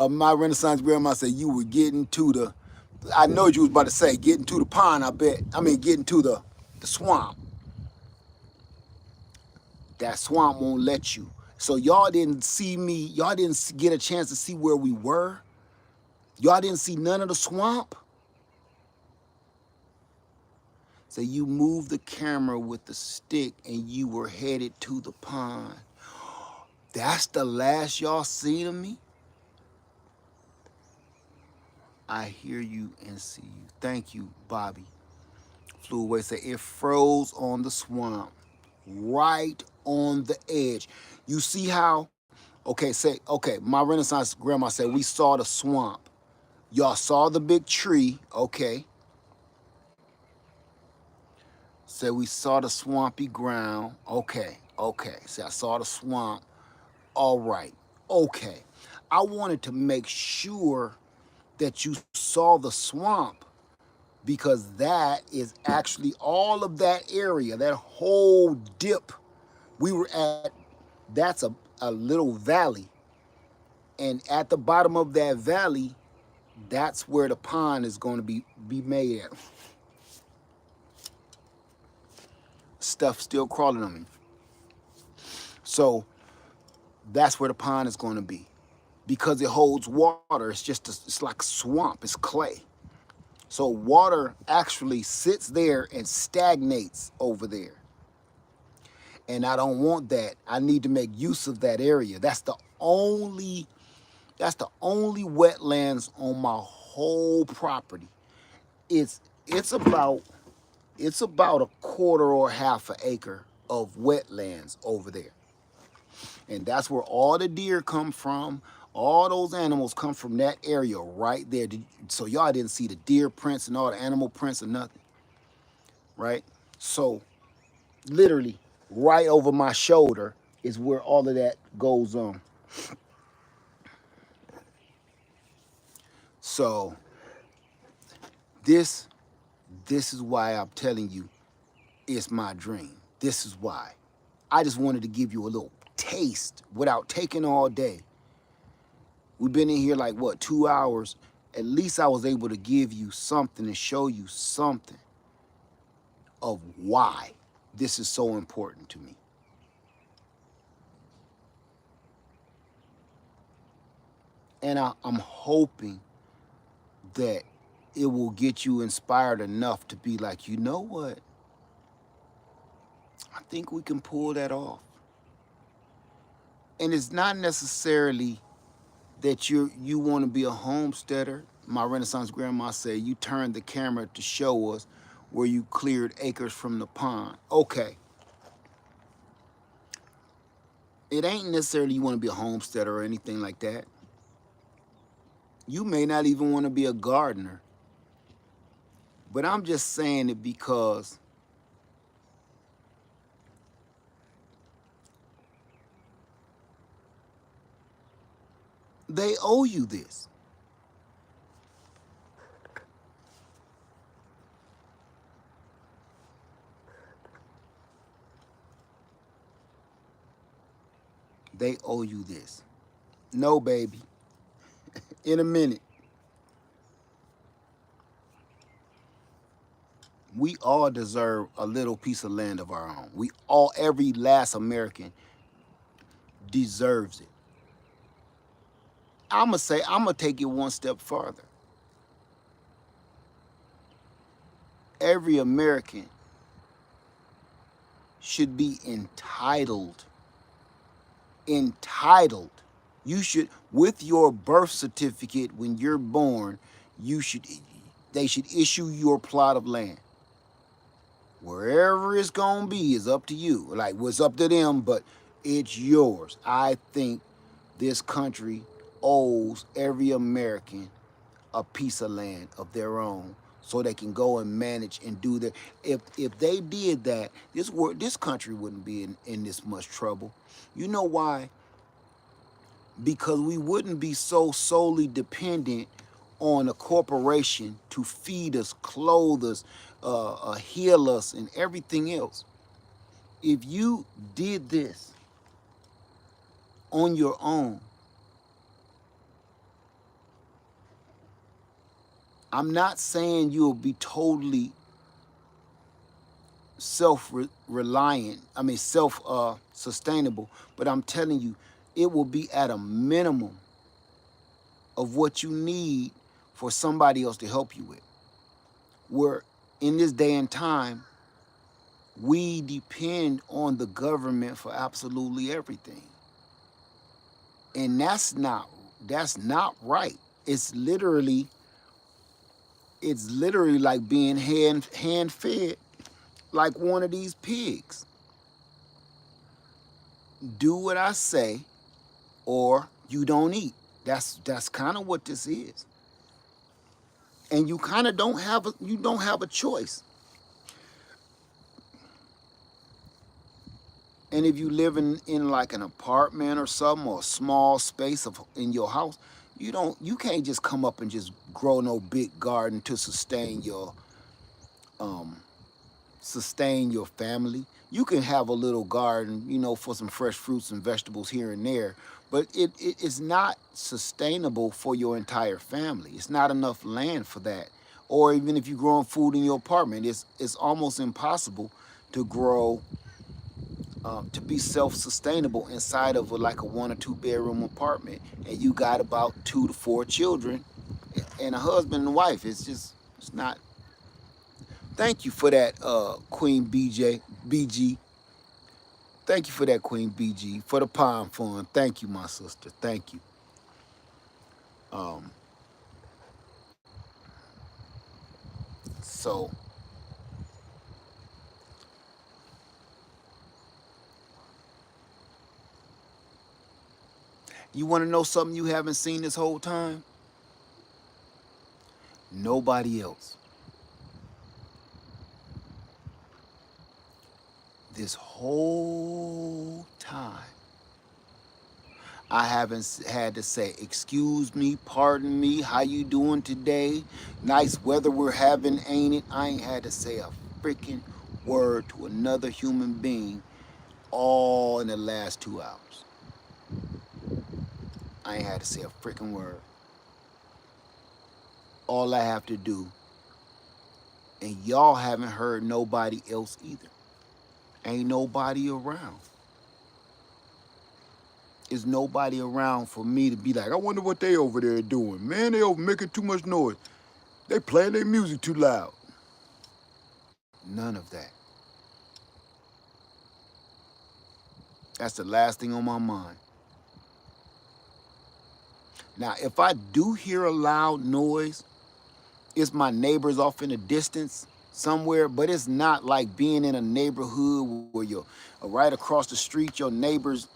my Renaissance grandma said you were getting to the, I know you was about to say getting to the pond, I bet. I mean, getting to the swamp. That swamp won't let you. So y'all didn't see me, y'all didn't get a chance to see where we were. Y'all didn't see none of the swamp. So you moved the camera with the stick and you were headed to the pond. That's the last y'all seen of me? I hear you and see you. Thank you, Bobby. Flew away. Say it froze on the swamp, right on the edge. You see how? Okay, say okay. My Renaissance grandma said we saw the swamp. Y'all saw the big tree. Okay. Said we saw the swampy ground. Okay. Okay. Say I saw the swamp. All right. Okay. I wanted to make sure that you saw the swamp because that is actually all of that area, that whole dip. We were at, that's a little valley. And at the bottom of that valley, that's where the pond is going to be made at. Stuff still crawling on me. So that's where the pond is going to be. Because it holds water, it's like swamp, it's clay. So water actually sits there and stagnates over there. And I don't want that. I need to make use of that area. That's the only wetlands on my whole property. It's it's about it's about a quarter or half an acre of wetlands over there. And that's where all the deer come from. All those animals come from that area right there. So y'all didn't see the deer prints and all the animal prints or nothing, right? So literally right over my shoulder is where all of that goes on. So this is why I'm telling you it's my dream. This is why. I just wanted to give you a little taste without taking all day. We've been in here like what, 2 hours? At least I was able to give you something and show you something of why this is so important to me. And I'm hoping that it will get you inspired enough to be like, you know what? I think we can pull that off. And it's not necessarily that you want to be a homesteader. My Renaissance grandma said you turned the camera to show us where you cleared acres from the pond. Okay. It ain't necessarily you want to be a homesteader or anything like that. You may not even want to be a gardener. But I'm just saying it because they owe you this. They owe you this. No, baby. In a minute. We all deserve a little piece of land of our own. We all, every last American deserves it. I'm gonna take it one step farther. Every American should be entitled. Entitled. You should, with your birth certificate when you're born, you should, they should issue your plot of land. Wherever it's gonna be is up to you. Like, what's up to them, but it's yours. I think this country owes every American a piece of land of their own so they can go and manage and do their. If they did that, this country wouldn't be in this much trouble. You know why? Because we wouldn't be so solely dependent on a corporation to feed us, clothe us, heal us, and everything else. If you did this on your own, I'm not saying you'll be totally self-reliant, I mean self-sustainable, but I'm telling you, it will be at a minimum of what you need for somebody else to help you with. Where in this day and time, we depend on the government for absolutely everything. And that's not right. It's literally like being hand fed like one of these pigs. Do what I say or you don't eat. That's kind of what this is. And you kind of don't have a choice. And if you live in like an apartment or something or a small space in your house, you can't just come up and just grow no big garden to um sustain your family. You can have a little garden, for some fresh fruits and vegetables here and there, but it is not sustainable for your entire family. It's not enough land for that. Or even if you're growing food in your apartment, it's almost impossible to grow to be self-sustainable inside of like a 1 or 2 bedroom apartment, and you got about 2 to 4 children and a husband and wife. It's not. Thank you for that, Queen BG. Thank you for that, Queen BG, for the Pine Fund. Thank you, my sister. Thank you. Um, so you want to know something you haven't seen this whole time? Nobody else. This whole time, I haven't had to say, excuse me, pardon me, how you doing today? Nice weather we're having, ain't it? I ain't had to say a freaking word to another human being all in the last 2 hours. I ain't had to say a freaking word. All I have to do, and y'all haven't heard nobody else either. Ain't nobody around. There's nobody around for me to be like, I wonder what they over there doing. Man, they over making too much noise. They playing their music too loud. None of that. That's the last thing on my mind. Now, if I do hear a loud noise, it's my neighbors off in the distance somewhere, but it's not like being in a neighborhood where you're right across the street, your neighbors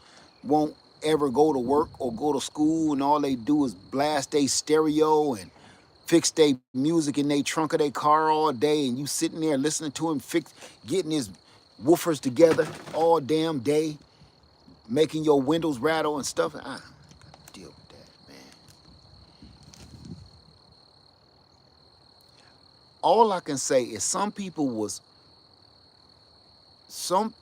won't ever go to work or go to school, and all they do is blast their stereo and fix their music in their trunk of their car all day, and you sitting there listening to him getting his woofers together all damn day, making your windows rattle and stuff. I deal with that, man. All I can say is some people was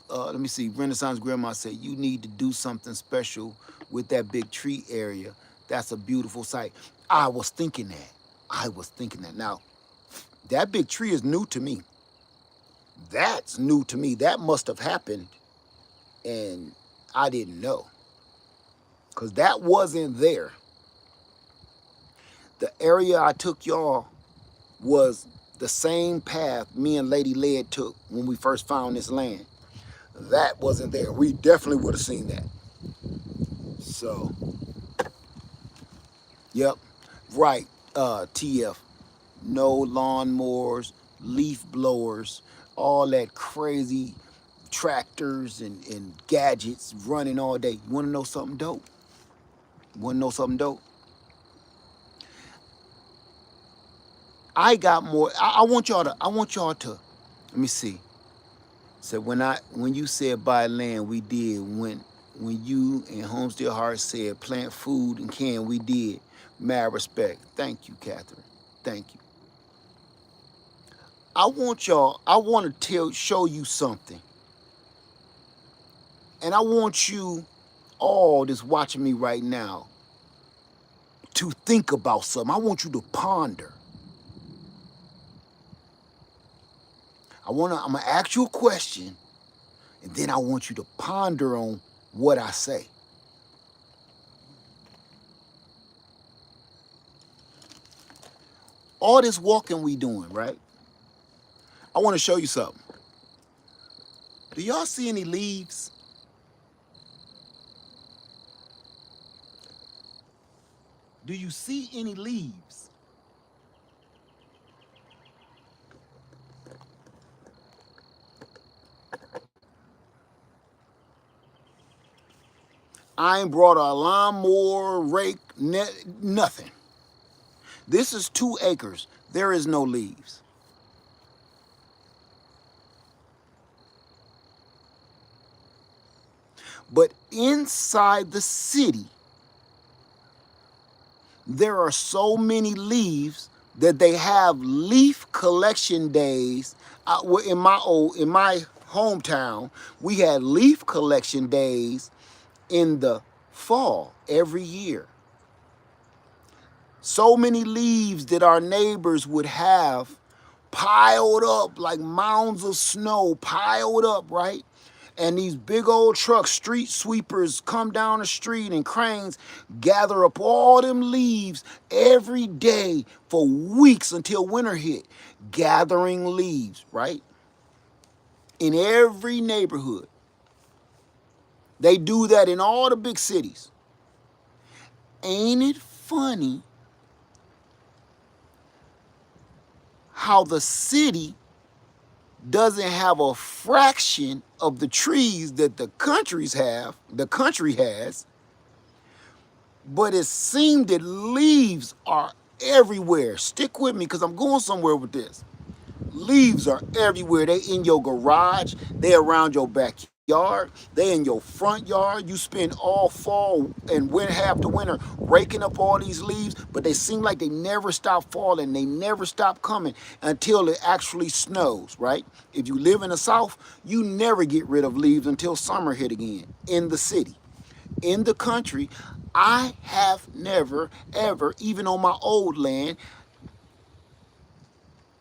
Let me see, Renaissance Grandma said, you need to do something special with that big tree area. That's a beautiful sight. I was thinking that. I was thinking that. Now, that big tree is new to me. That's new to me. That must have happened and I didn't know. Because that wasn't there. The area I took y'all was the same path me and Lady Led took when we first found this land. That wasn't there. We definitely would have seen that. So, yep, right, TF. No lawnmowers, leaf blowers, all that crazy tractors and gadgets running all day. You wanna know something dope? You wanna know something dope? I got more. I want y'all to, let me see. So when you said buy land, we did. When you and Homestead Heart said plant food and can, we did. Mad respect. Thank you, Catherine. Thank you. I want to show you something. And I want you all that's watching me right now to think about something. I want you to ponder. I'm gonna ask you a question, and then I want you to ponder on what I say. All this walking we doing, right? I want to show you something. Do y'all see any leaves? Do you see any leaves? I ain't brought a lawnmower, rake, nothing. This is 2 acres. There is no leaves. But inside the city, there are so many leaves that they have leaf collection days. In my hometown, we had leaf collection days in the fall every year. So many leaves that our neighbors would have piled up like mounds of snow, piled up, right? And these big old trucks, street sweepers, come down the street and cranes gather up all them leaves every day for weeks until winter hit, gathering leaves, right? In every neighborhood. They do that in all the big cities. Ain't it funny how the city doesn't have a fraction of the trees that the country has, but it seems that leaves are everywhere. Stick with me because I'm going somewhere with this. Leaves are everywhere. They in your garage, they around your backyard, they in your front yard. You spend all fall and half the winter raking up all these leaves, but they seem like they never stop falling. They never stop coming until it actually snows, right? If you live in the South, you never get rid of leaves until summer hit again in the city. In the country, I have never, ever, even on my old land,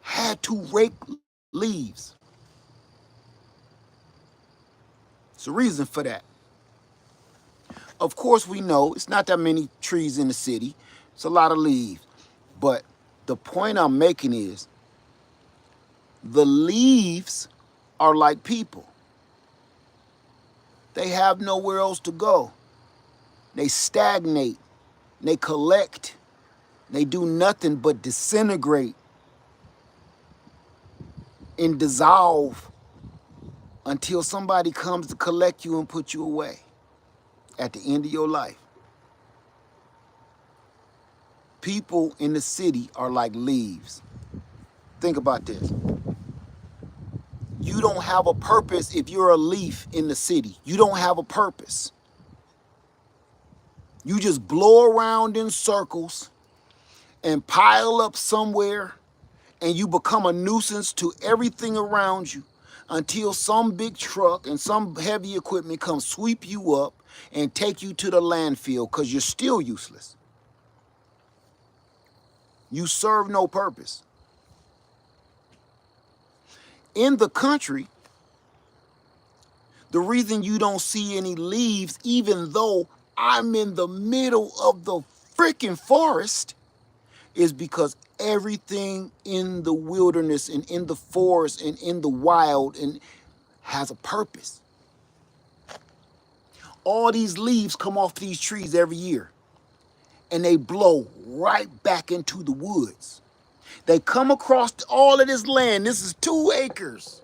had to rake leaves. It's a reason for that. Of course, we know it's not that many trees in the city. It's a lot of leaves. But the point I'm making is the leaves are like people. They have nowhere else to go. They stagnate. They collect. They do nothing but disintegrate and dissolve until somebody comes to collect you and put you away at the end of your life. People in the city are like leaves. Think about this. You don't have a purpose if you're a leaf in the city. You don't have a purpose. You just blow around in circles and pile up somewhere and you become a nuisance to everything around you. until some big truck and some heavy equipment come sweep you up and take you to the landfill because you're still useless. You serve no purpose. In the country, the reason you don't see any leaves, even though I'm in the middle of the freaking forest, is because everything in the wilderness and in the forest and in the wild and has a purpose. All these leaves come off these trees every year and they blow right back into the woods. They come across all of this land. This is 2 acres.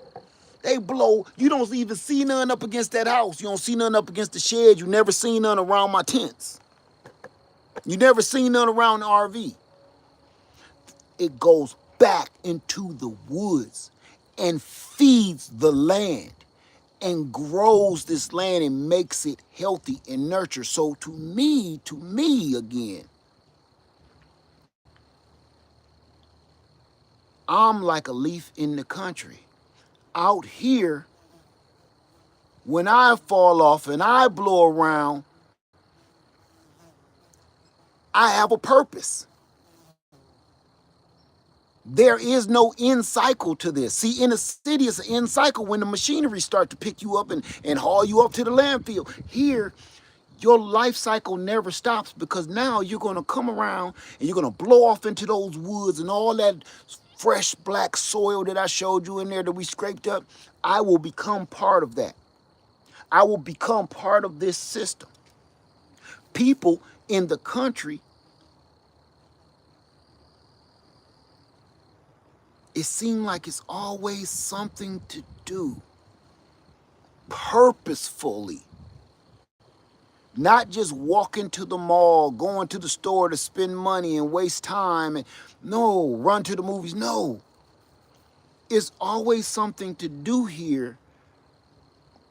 They blow. You don't even see none up against that house. You don't see none up against the shed. You never seen none around my tents. You never seen none around the RV. It goes back into the woods and feeds the land and grows this land and makes it healthy and nurtured. So to me again, I'm like a leaf in the country. Out here, when I fall off and I blow around, I have a purpose. There is no end cycle to this. See, in the city, it's an end cycle when the machinery start to pick you up and haul you up to the landfill. Here, your life cycle never stops because now you're going to come around and you're going to blow off into those woods and all that fresh black soil that I showed you in there that we scraped up. I will become part of that. I will become part of this system. People in the country, it seems like it's always something to do purposefully. Not just walking to the mall, going to the store to spend money and waste time and no, run to the movies. No. It's always something to do here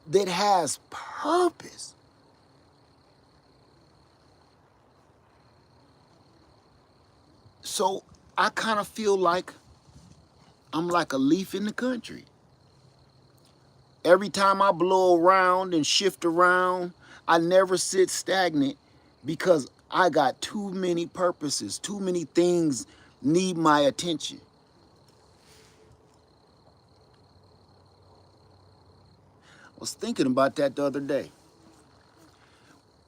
that has purpose. So I kind of feel like I'm like a leaf in the country. Every time I blow around and shift around, I never sit stagnant because I got too many purposes, too many things need my attention. I was thinking about that the other day.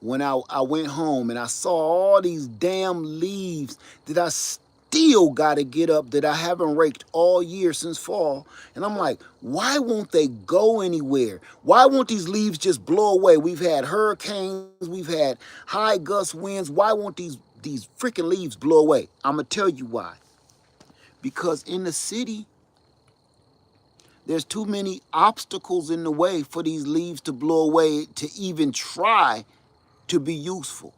When I went home and I saw all these damn leaves that I still got to get up that I haven't raked all year since fall. And I'm like, why won't they go anywhere? Why won't these leaves just blow away? We've had hurricanes, we've had high gust winds. Why won't these freaking leaves blow away? I'm going to tell you why. Because in the city, there's too many obstacles in the way for these leaves to blow away to even try to be useful.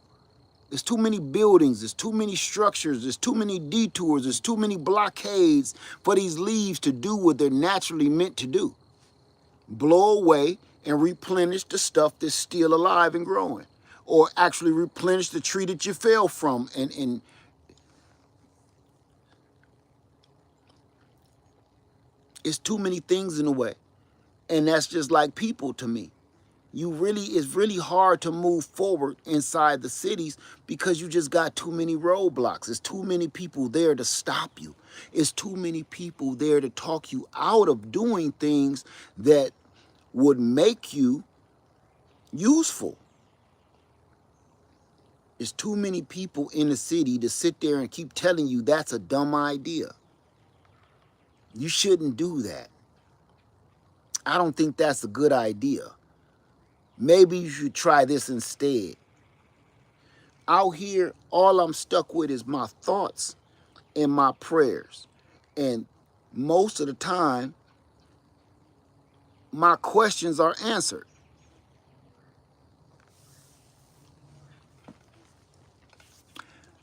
There's too many buildings, there's too many structures, there's too many detours, there's too many blockades for these leaves to do what they're naturally meant to do. Blow away and replenish the stuff that's still alive and growing. Or actually replenish the tree that you fell from. And it's too many things in the way. And that's just like people to me. It's really hard to move forward inside the cities because you just got too many roadblocks. There's too many people there to stop you. It's too many people there to talk you out of doing things that would make you useful. There's too many people in the city to sit there and keep telling you that's a dumb idea. You shouldn't do that. I don't think that's a good idea. Maybe you should try this instead. Out here, all I'm stuck with is my thoughts and my prayers. And most of the time, my questions are answered.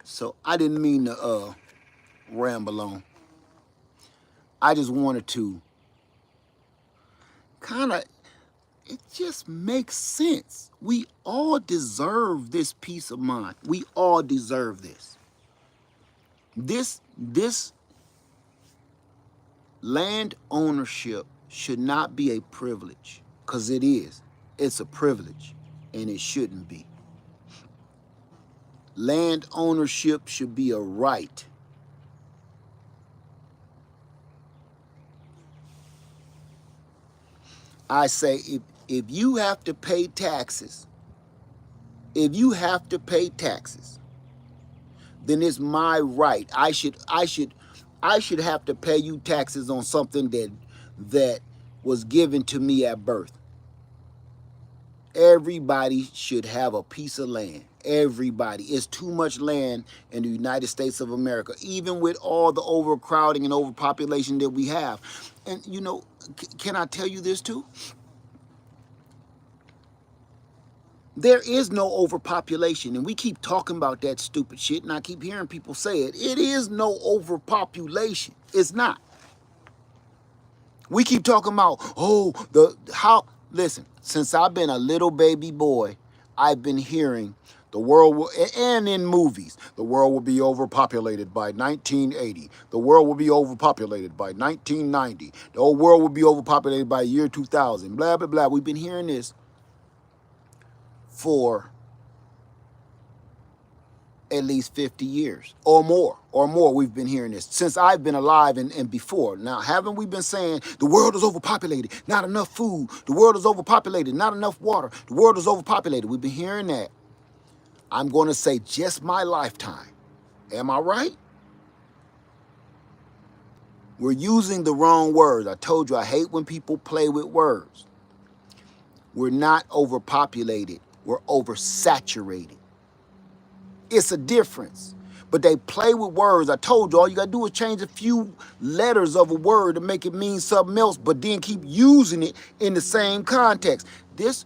So I didn't mean to ramble on. I just wanted to it just makes sense. We all deserve this peace of mind. We all deserve this. This land ownership should not be a privilege, because it is. It's a privilege, and it shouldn't be. Land ownership should be a right. I say if you have to pay taxes, if you have to pay taxes, then it's my right. I should have to pay you taxes on something that was given to me at birth. Everybody should have a piece of land. Everybody. It's too much land in the United States of America, even with all the overcrowding and overpopulation that we have. And you know, can I tell you this too? There is no overpopulation, and we keep talking about that stupid shit, and I keep hearing people say it. It is no overpopulation. It's not. We keep talking about, listen, since I've been a little baby boy, I've been hearing the world will, and in movies, the world will be overpopulated by 1980. The world will be overpopulated by 1990. The whole world will be overpopulated by year 2000. Blah, blah, blah. We've been hearing this for at least 50 years or more. We've been hearing this since I've been alive and before. Now, haven't we been saying the world is overpopulated, not enough food, the world is overpopulated, not enough water, the world is overpopulated? We've been hearing that. I'm going to say just my lifetime. Am I right? We're using the wrong words. I told you I hate when people play with words. We're not overpopulated. We're oversaturated. It's a difference. But they play with words. I told you all you got to do is change a few letters of a word to make it mean something else, but then keep using it in the same context. This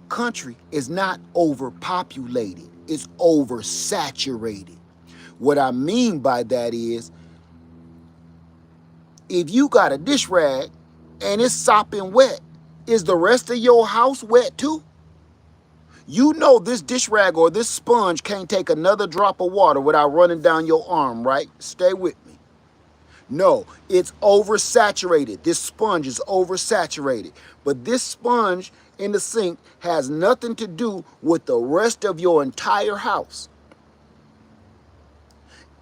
country is not overpopulated. It's oversaturated. What I mean by that is, if you got a dish rag and it's sopping wet, is the rest of your house wet too? You know this dish rag or this sponge can't take another drop of water without running down your arm, right? Stay with me. No, it's oversaturated. This sponge is oversaturated. But this sponge in the sink has nothing to do with the rest of your entire house.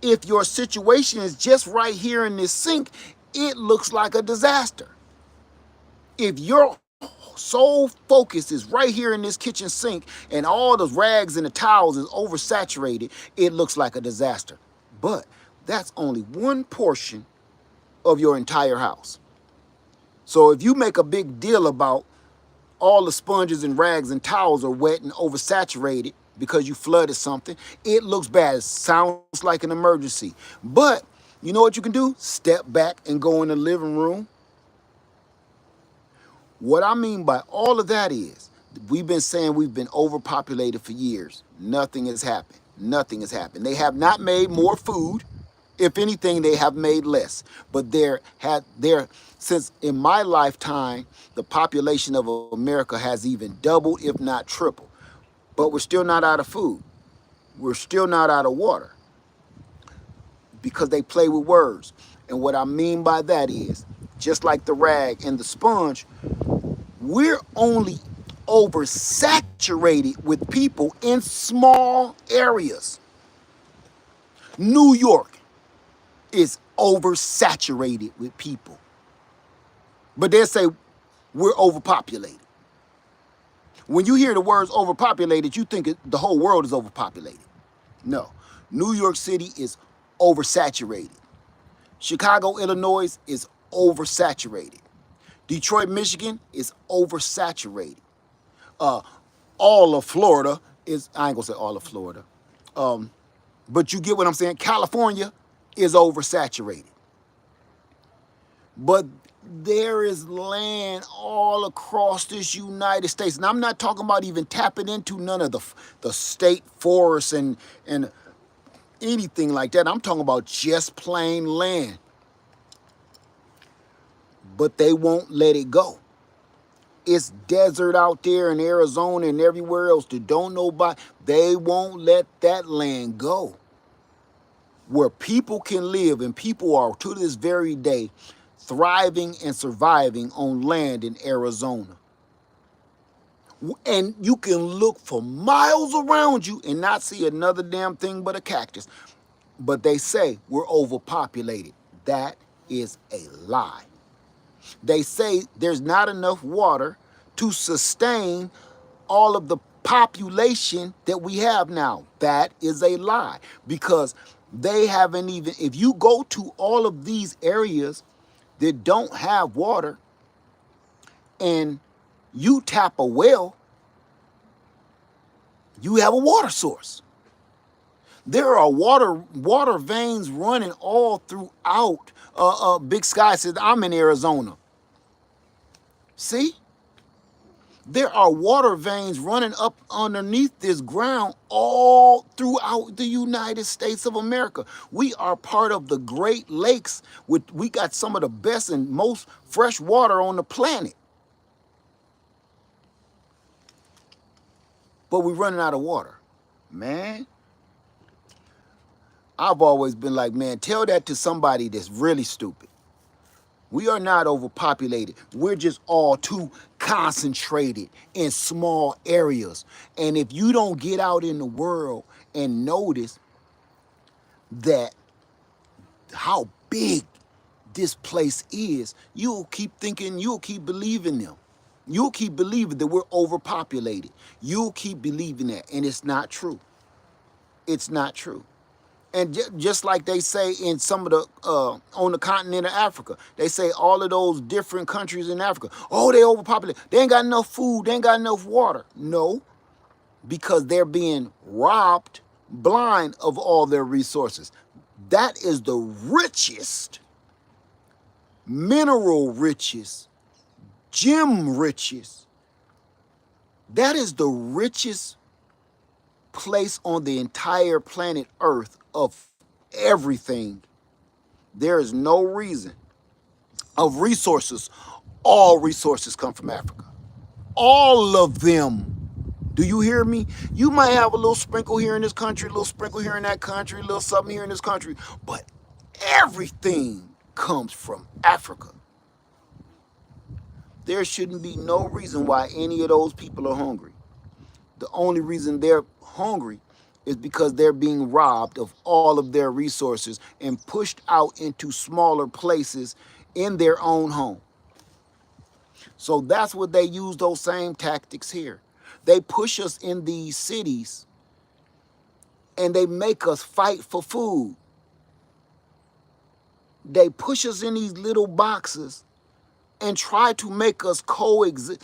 If your situation is just right here in this sink, it looks like a disaster. If your sole focus is right here in this kitchen sink and all the rags and the towels is oversaturated, it looks like a disaster. But that's only one portion of your entire house. So if you make a big deal about all the sponges and rags and towels are wet and oversaturated because you flooded something, it looks bad. It sounds like an emergency. But you know what you can do? Step back and go in the living room. What I mean by all of that is, we've been saying we've been overpopulated for years. Nothing has happened. Nothing has happened. They have not made more food. If anything, they have made less. But since in my lifetime, the population of America has even doubled, if not tripled. But we're still not out of food. We're still not out of water. Because they play with words. And what I mean by that is, just like the rag and the sponge, we're only oversaturated with people in small areas. New York is oversaturated with people. But they say we're overpopulated. When you hear the words overpopulated, you think the whole world is overpopulated. No. New York City is oversaturated. Chicago, Illinois is oversaturated. Detroit, Michigan is oversaturated. All of Florida is, I ain't gonna say all of Florida, but you get what I'm saying. California is oversaturated. But there is land all across this United States. And I'm not talking about even tapping into none of the state forests and anything like that. I'm talking about just plain land. But they won't let it go. It's desert out there in Arizona and everywhere else that don't know about. They won't let that land go. Where people can live, and people are to this very day thriving and surviving on land in Arizona. And you can look for miles around you and not see another damn thing but a cactus. But they say we're overpopulated. That is a lie. They say there's not enough water to sustain all of the population that we have now. That is a lie, because they haven't even, if you go to all of these areas that don't have water and you tap a well, you have a water source. There are water veins running all throughout. Big Sky says, I'm in Arizona. See? There are water veins running up underneath this ground all throughout the United States of America. We are part of the Great Lakes. We got some of the best and most fresh water on the planet. But we're running out of water. Man, I've always been like, man, tell that to somebody that's really stupid. We are not overpopulated. We're just all too concentrated in small areas. And if you don't get out in the world and notice that how big this place is, you'll keep thinking, you'll keep believing them. You'll keep believing that we're overpopulated. You'll keep believing that, and it's not true. It's not true. And just like they say in some of the, on the continent of Africa, they say all of those different countries in Africa, oh, they overpopulated. They ain't got enough food. They ain't got enough water. No, because they're being robbed blind of all their resources. That is the richest, mineral richest, gem richest. That is the richest place on the entire planet Earth of everything. There is no reason of resources. All resources come from Africa. All of them. Do you hear me? You might have a little sprinkle here in this country, a little sprinkle here in that country, a little something here in this country, but everything comes from Africa. There shouldn't be no reason why any of those people are hungry. The only reason they're hungry is because they're being robbed of all of their resources and pushed out into smaller places in their own home. So that's what they use, those same tactics here. They push us in these cities and they make us fight for food. They push us in these little boxes and try to make us coexist.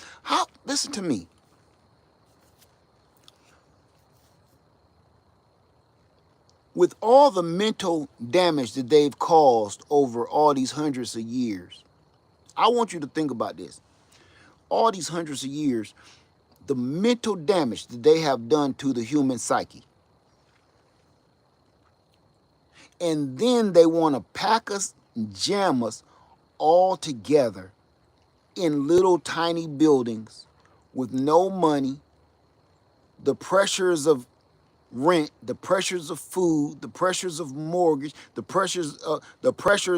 Listen to me. With all the mental damage that they've caused over all these hundreds of years, I want you to think about this. All these hundreds of years, the mental damage that they have done to the human psyche. And then they want to pack us, jam us all together in little tiny buildings with no money, the pressures of rent, the pressures of food, the pressures of mortgage, the pressures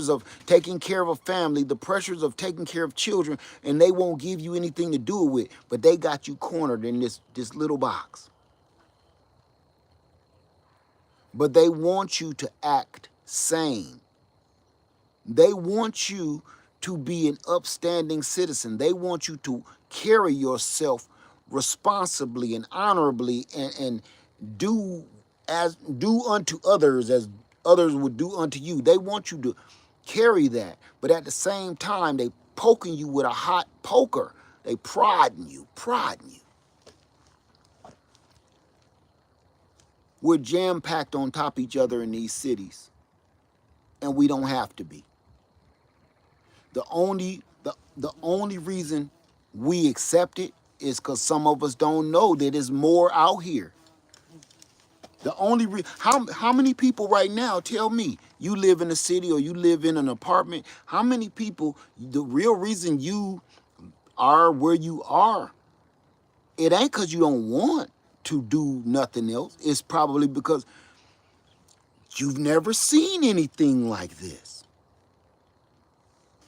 of taking care of a family, the pressures of taking care of children, and they won't give you anything to do with, but they got you cornered in this little box. But they want you to act sane. They want you to be an upstanding citizen. They want you to carry yourself responsibly and honorably and do unto others as others would do unto you. They want you to carry that, but at the same time, they poking you with a hot poker. They prodding you. We're jam-packed on top of each other in these cities, and we don't have to be. The only reason we accept it is because some of us don't know that there's more out here. The only how many people right now, tell me, you live in a city or you live in an apartment, how many people, the real reason you are where you are, it ain't because you don't want to do nothing else. It's probably because you've never seen anything like this.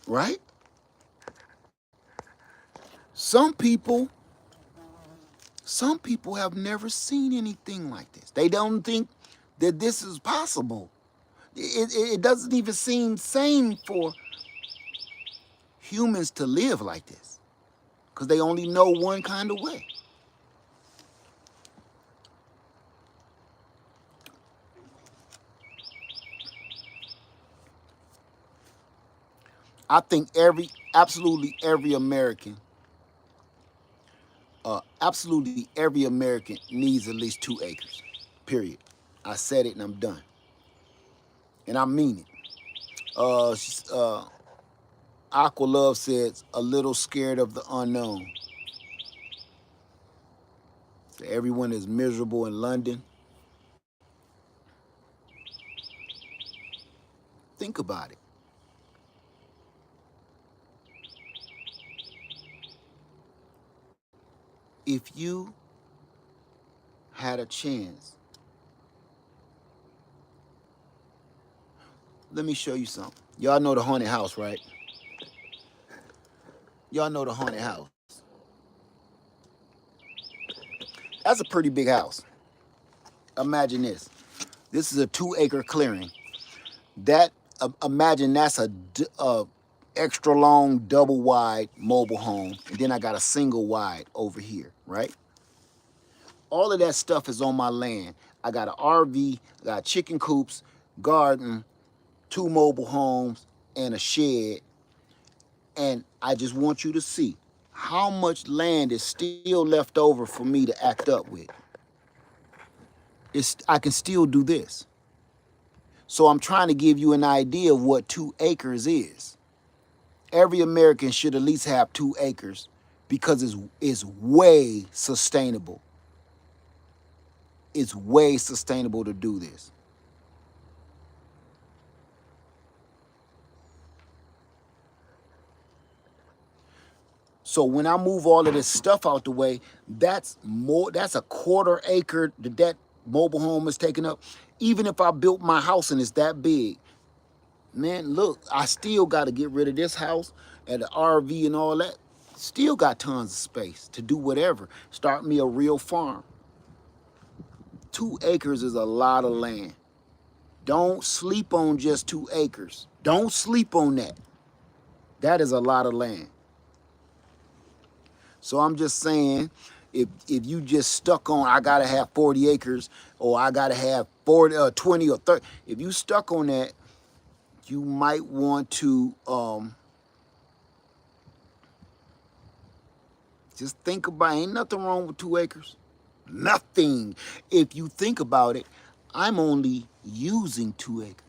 right? Some people, some people have never seen anything like this. They don't think that this is possible. It doesn't even seem sane for humans to live like this because they only know one kind of way. I think absolutely every American needs at least 2 acres. Period. I said it and I'm done, and I mean it. Uh, Aqua Love says a little scared of the unknown. So everyone is miserable in London. Think about it. If you had a chance, let me show you something. Y'all know the haunted house, right? Y'all know the haunted house. That's a pretty big house. Imagine this. This is a 2 acre clearing. That imagine that's a extra long double wide mobile home, and then I got a single wide over here, right? All of that stuff is on my land. I got an RV, I got chicken coops, garden, 2 mobile homes, and a shed. And I just want you to see how much land is still left over for me to act up with. I can still do this. So I'm trying to give you an idea of what 2 acres is. Every American should at least have 2 acres because it's way sustainable. It's way sustainable to do this. So when I move all of this stuff out the way, that's a 1/4 acre that mobile home is taking up. Even if I built my house and it's that big, man, look, I still got to get rid of this house and the RV and all that. Still got tons of space to do whatever. Start me a real farm. 2 acres is a lot of land. Don't sleep on just 2 acres. Don't sleep on that. That is a lot of land. So I'm just saying, if you just stuck on I gotta have 40 acres or I gotta have 40 20 or 30, if you stuck on that, you might want to just think about it. Ain't nothing wrong with 2 acres. Nothing. If you think about it, I'm only using 2 acres.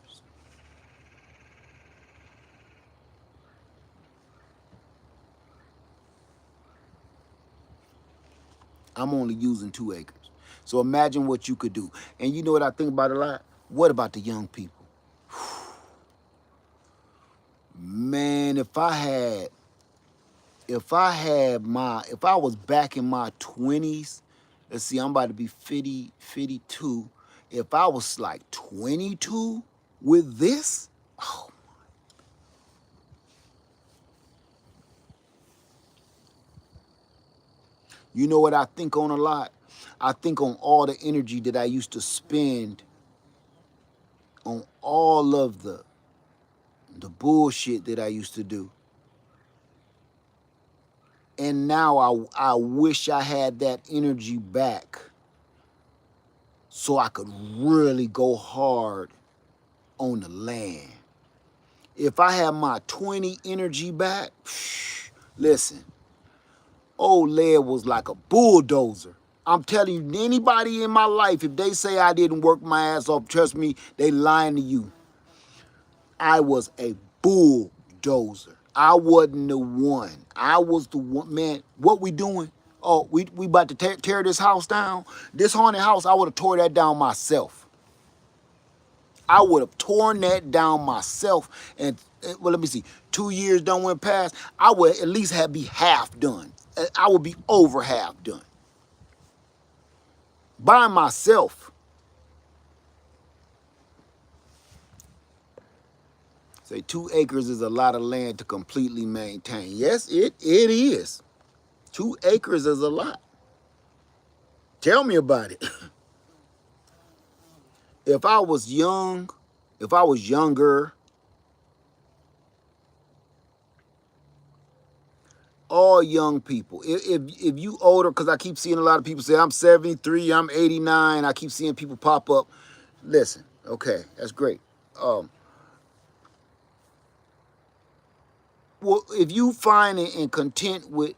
I'm only using 2 acres. So imagine what you could do. And you know what I think about a lot? What about the young people? Man, if I was back in my 20s, let's see, I'm about to be 50, 52. If I was like 22 with this, oh, you know what I think on a lot? I think on all the energy that I used to spend on all of the bullshit that I used to do. And now I wish I had that energy back so I could really go hard on the land. If I had my 20 energy back, listen, old Led was like a bulldozer. I'm telling you, anybody in my life, if they say I didn't work my ass off, trust me, they lying to you. I was a bulldozer. I wasn't the one. I was the one. Man, what we doing? Oh, we about to tear this house down. This haunted house, I would have tore that down myself. I would have torn that down myself. And well, let me see. 2 years done went past. I would at least be half done. I would be over half done by myself. Say 2 acres is a lot of land to completely maintain. Yes, it is. 2 acres is a lot. Tell me about it. If I was young, if I was younger, all young people. If you older, because I keep seeing a lot of people say I'm 73, I'm 89. I keep seeing people pop up. Listen, okay, that's great. Um, well, if you find it and content with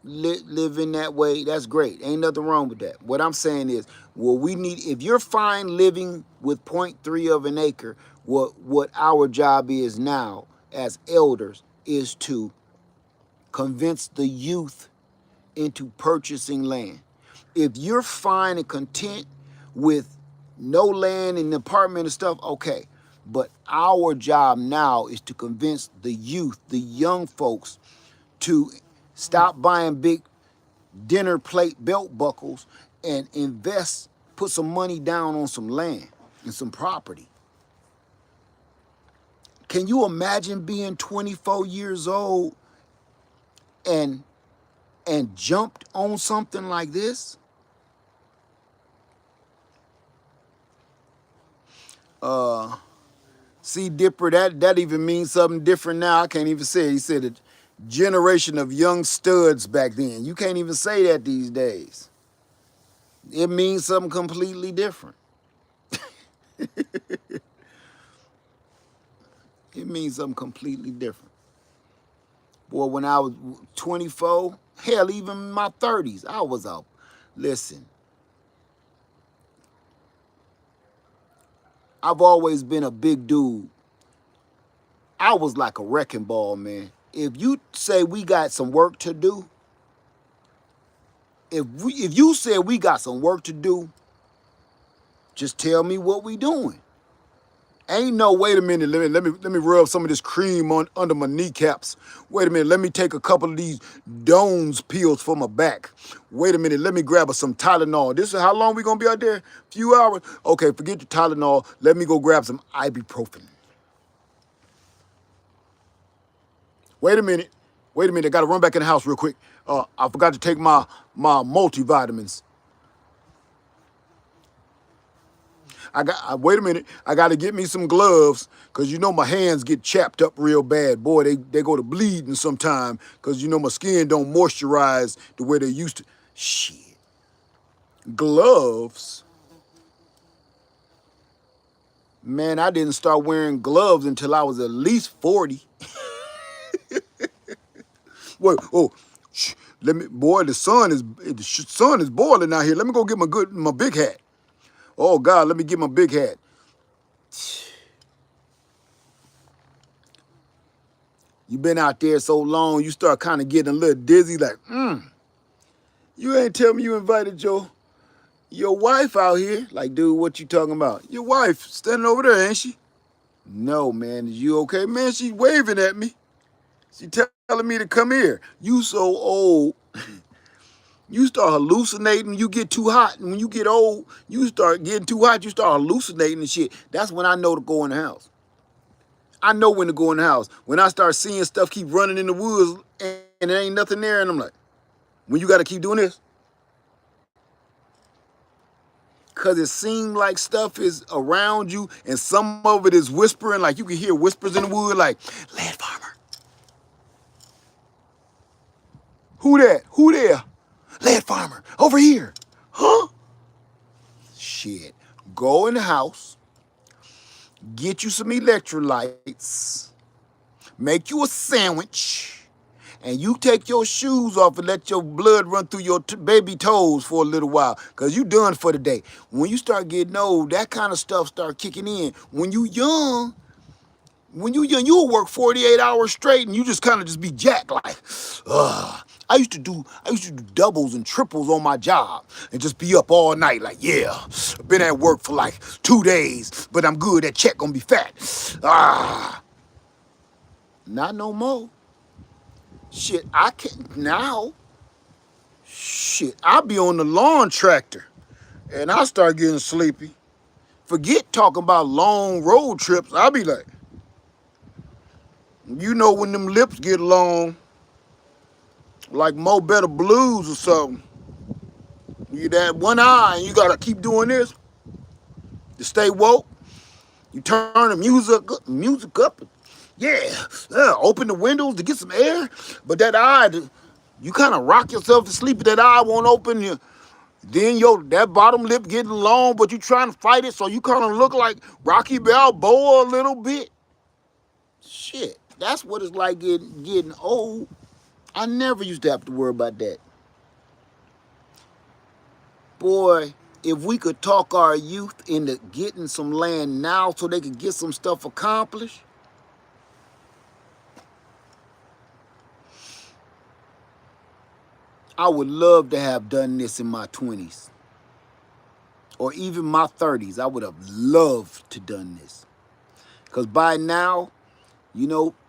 living that way, that's great. Ain't nothing wrong with that. What I'm saying is, well, we need. If you're fine living with .3 of an acre, what our job is now as elders is to convince the youth into purchasing land. If you're fine and content with no land and apartment and stuff, okay. But our job now is to convince the youth, the young folks, to stop buying big dinner plate belt buckles and invest, put some money down on some land and some property. Can you imagine being 24 years old and jumped on something like this? See, Dipper, that even means something different now. I can't even say it. He said a generation of young studs back then. You can't even say that these days. It means something completely different. It means something completely different. Boy, when I was 24, hell, even in my 30s, I was out. Listen, I've always been a big dude. I was like a wrecking ball, man. If you say we got some work to do, if you said we got some work to do, just tell me what we doing. Ain't no, wait a minute, let me rub some of this cream on under my kneecaps. Wait a minute, let me take a couple of these Dones pills for my back. Wait a minute, let me grab some Tylenol. This is how long we gonna be out there? A few hours? Okay, forget the Tylenol. Let me go grab some ibuprofen. Wait a minute. Wait a minute. I got to run back in the house real quick. I forgot to take my multivitamins. Wait a minute. I got to get me some gloves because you know my hands get chapped up real bad. Boy, they go to bleeding sometime because you know my skin don't moisturize the way they used to. Shit. Gloves? Man, I didn't start wearing gloves until I was at least 40. Wait, oh, shh, let me, boy, the sun is boiling out here. Let me go get my big hat. Oh God, let me get my big hat. You been out there so long, you start kind of getting a little dizzy, like, you ain't tell me you invited your wife out here. Like, dude, what you talking about? Your wife standing over there, ain't she? No, man, is you okay? Man, she waving at me. She telling me to come here. You so old. You start hallucinating, you get too hot. And when you get old, you start getting too hot, you start hallucinating and shit. That's when I know to go in the house. I know when to go in the house. When I start seeing stuff keep running in the woods and there ain't nothing there, and I'm like, when you got to keep doing this? Because it seems like stuff is around you and some of it is whispering, like you can hear whispers in the wood, like, land farmer. Who that? Who there? Land farmer, over here. Huh? Shit. Go in the house, get you some electrolytes, make you a sandwich, and you take your shoes off and let your blood run through your baby toes for a little while, because you done for the day. When you start getting old, that kind of stuff start kicking in. You'll work 48 hours straight and you just kind of just be jacked like, ugh. I used to do doubles and triples on my job and just be up all night like, yeah, I've been at work for like 2 days, but I'm good. That check gonna be fat. Ah, not no more. Shit, I can't now. Shit, I be on the lawn tractor and I start getting sleepy. Forget talking about long road trips. I be like, You know when them lips get long, like Mo Better Blues or something. You that one eye, and you gotta keep doing this to stay woke. You turn the music up. Yeah, open the windows to get some air. But that eye, you kind of rock yourself to sleep. That eye won't open. Then that bottom lip getting long, but you trying to fight it, so you kind of look like Rocky Balboa a little bit. Shit, that's what it's like getting old. I never used to have to worry about that. Boy, if we could talk our youth into getting some land now so they could get some stuff accomplished. I would love to have done this in my 20s or even my 30s. I would have loved to done this. Because by now,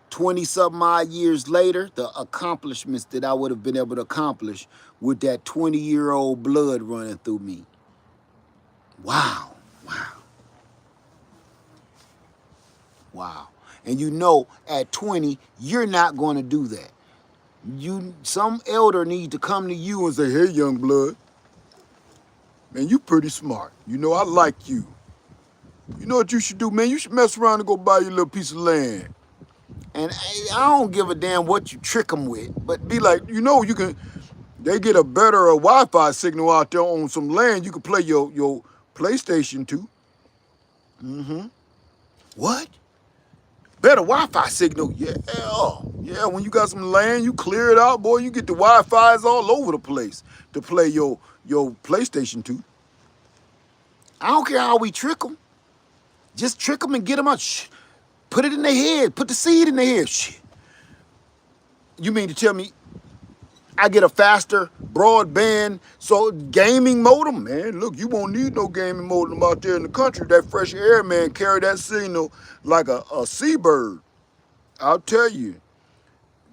20 something odd years later, the accomplishments that I would have been able to accomplish with that 20-year-old blood running through me. Wow, wow, wow. And at 20, you're not going to do that. Some elder needs to come to you and say, hey, young blood, man, you pretty smart. I like you. You know what you should do, man? You should mess around and go buy your little piece of land. And I don't give a damn what you trick them with, but be like, you can. They get a better Wi-Fi signal out there on some land. You can play your PlayStation to. Mm-hmm. What? Better Wi-Fi signal? Yeah, yeah. When you got some land, you clear it out, boy. You get the Wi-Fi's all over the place to play your PlayStation to. I don't care how we trick them. Just trick them and get them out. Shh. Put it in their head. Put the seed in their head. Shit. You mean to tell me I get a faster broadband gaming modem? Man, look, you won't need no gaming modem out there in the country. That fresh air, man, carry that signal like a seabird. I'll tell you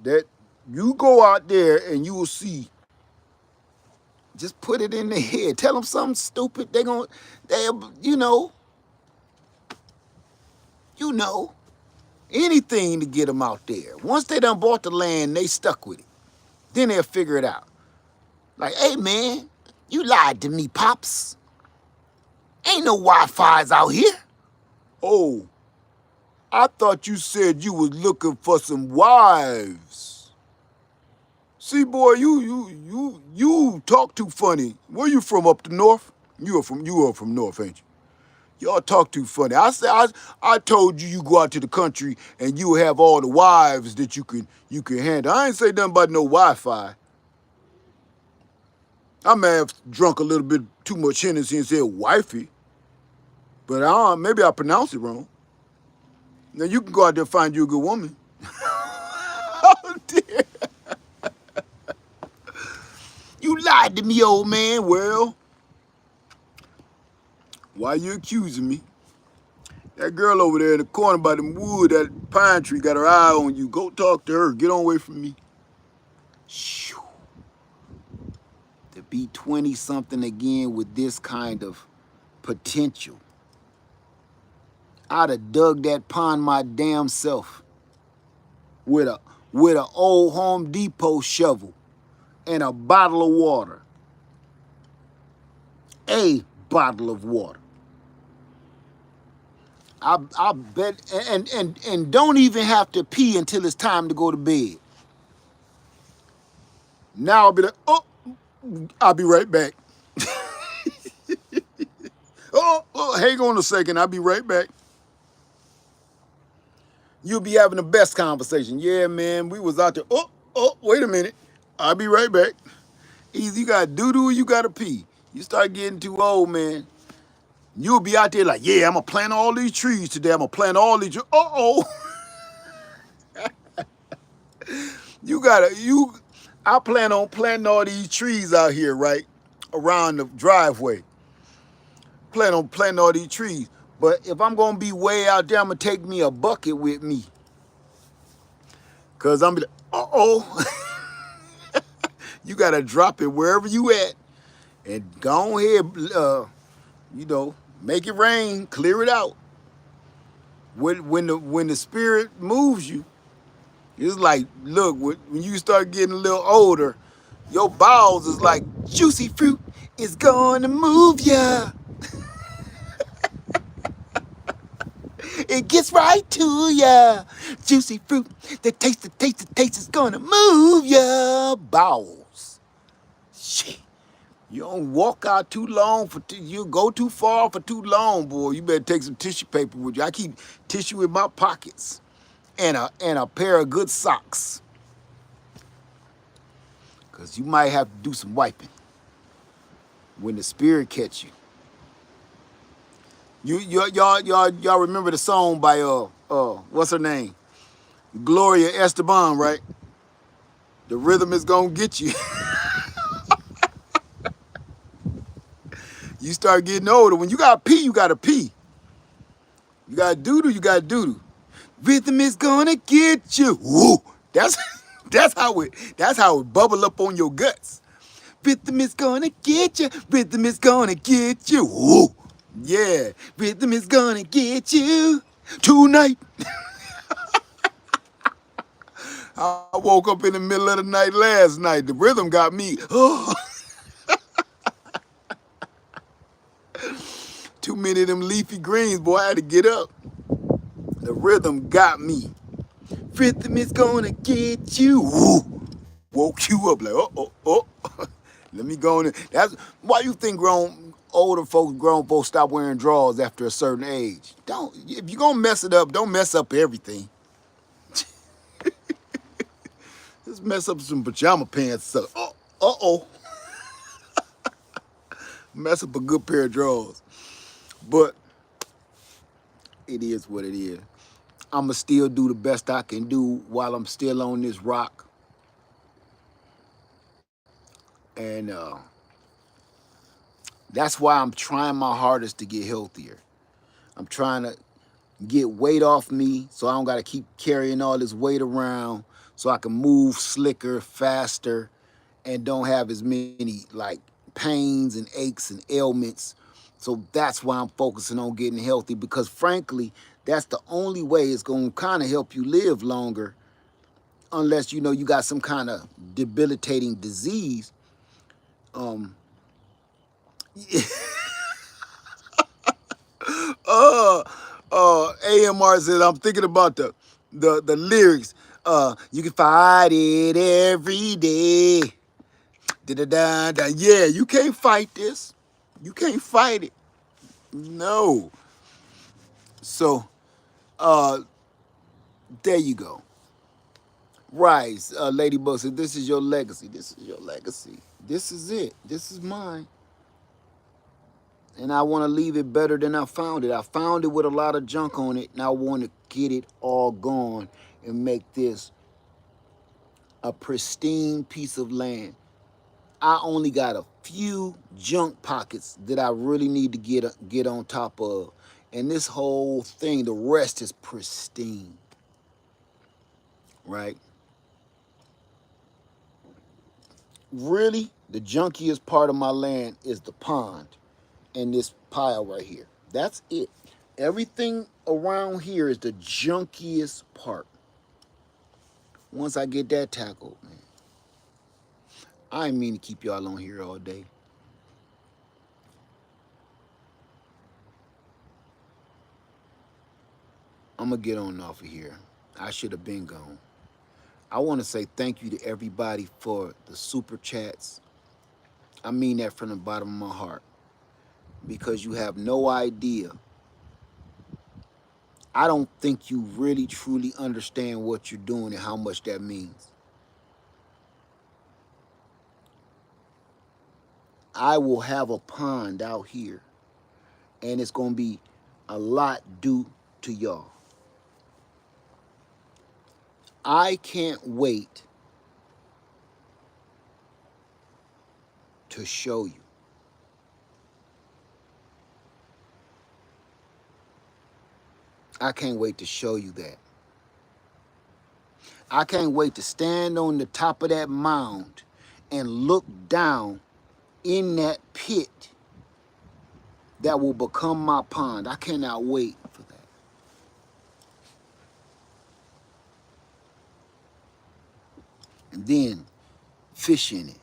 that you go out there and you will see. Just put it in their head. Tell them something stupid. Anything to get them out there. Once they done bought the land, they stuck with it. Then they'll figure it out. Like, hey, man, you lied to me, Pops. Ain't no Wi-Fi's out here. Oh, I thought you said you was looking for some wives. See, boy, you talk too funny. Where you from, up the north? You are from north, ain't you? Y'all talk too funny. I told you go out to the country and you have all the wives that you can handle. I ain't say nothing about no Wi-Fi. I may have drunk a little bit too much Hennessy and said wifey, but maybe I pronounced it wrong. Now you can go out there and find you a good woman. Oh dear. You lied to me, old man. Well, why you accusing me? That girl over there in the corner by the wood, that pine tree, got her eye on you. Go talk to her. Get on away from me. Shoo. To be 20-something again with this kind of potential. I'd have dug that pond my damn self with a old Home Depot shovel and a bottle of water. A bottle of water. I bet, and don't even have to pee until it's time to go to bed. Now I'll be like, oh, I'll be right back. oh, hang on a second, I'll be right back. You'll be having the best conversation. Yeah, man, we was out there. Oh, wait a minute. I'll be right back. Either you got doo-doo or you got to pee. You start getting too old, man. You'll be out there like, yeah, I'm going to plant all these trees today. I'm going to plant all these trees. Uh-oh. I plan on planting all these trees out here, right? Around the driveway. Plan on planting all these trees. But if I'm going to be way out there, I'm going to take me a bucket with me. Because I'm going to be like, uh-oh. You got to drop it wherever you at. And go ahead, make it rain, clear it out. When the spirit moves you, It's like, look, when you start getting a little older, your bowels is like juicy fruit is gonna move ya. It gets right to ya. Juicy fruit, the taste is gonna move ya bowels. Shit. You don't walk out too long you go too far for too long, boy. You better take some tissue paper with you. I keep tissue in my pockets and a pair of good socks. Cause you might have to do some wiping when the spirit catch you. Y'all remember the song by what's her name? Gloria Esteban, right? The rhythm is gonna get you. You start getting older. When you gotta pee, you gotta pee. You gotta doodle, you gotta doodle. Rhythm is gonna get you. Woo! That's that's how it bubble up on your guts. Rhythm is gonna get you. Rhythm is gonna get you. Woo! Yeah, rhythm is gonna get you tonight. I woke up in the middle of the night last night. The rhythm got me. Oh, too many of them leafy greens, boy. I had to get up. The rhythm got me. Rhythm is gonna get you. Woo! Woke you up like, oh. Let me go on. That's why you think grown folks stop wearing drawers after a certain age. Don't. If you're gonna mess it up, don't mess up everything. Just mess up some pajama pants. So, oh. Mess up a good pair of drawers. But it is what it is. I'ma still do the best I can do while I'm still on this rock. And that's why I'm trying my hardest to get healthier. I'm trying to get weight off me so I don't got to keep carrying all this weight around, so I can move slicker, faster, and don't have as many like pains and aches and ailments. So that's why I'm focusing on getting healthy, because frankly, that's the only way it's going to kind of help you live longer, unless you know you got some kind of debilitating disease. Um, uh, AMR said, I'm thinking about the lyrics. You can fight it every day. Da-da-da-da. Yeah, you can't fight this. You can't fight it. No. So, uh, there you go. Right. Ladybug said, this is your legacy. This is your legacy. This is it. This is mine. And I want to leave it better than I found it. I found it with a lot of junk on it, and I want to get it all gone and make this a pristine piece of land. I only got a few junk pockets that I really need to get on top of. And this whole thing, the rest is pristine, right? Really, the junkiest part of my land is the pond and this pile right here. That's it. Everything around here is the junkiest part. Once I get that tackled, man. I ain't mean to keep y'all on here all day. I'm going to get on off of here. I should have been gone. I want to say thank you to everybody for the super chats. I mean that from the bottom of my heart, because you have no idea. I don't think you really truly understand what you're doing and how much that means. I will have a pond out here, and it's going to be a lot due to y'all. I can't wait to show you. I can't wait to show you that. I can't wait to stand on the top of that mound and look down in that pit that will become my pond. I cannot wait for that. and then fish in it.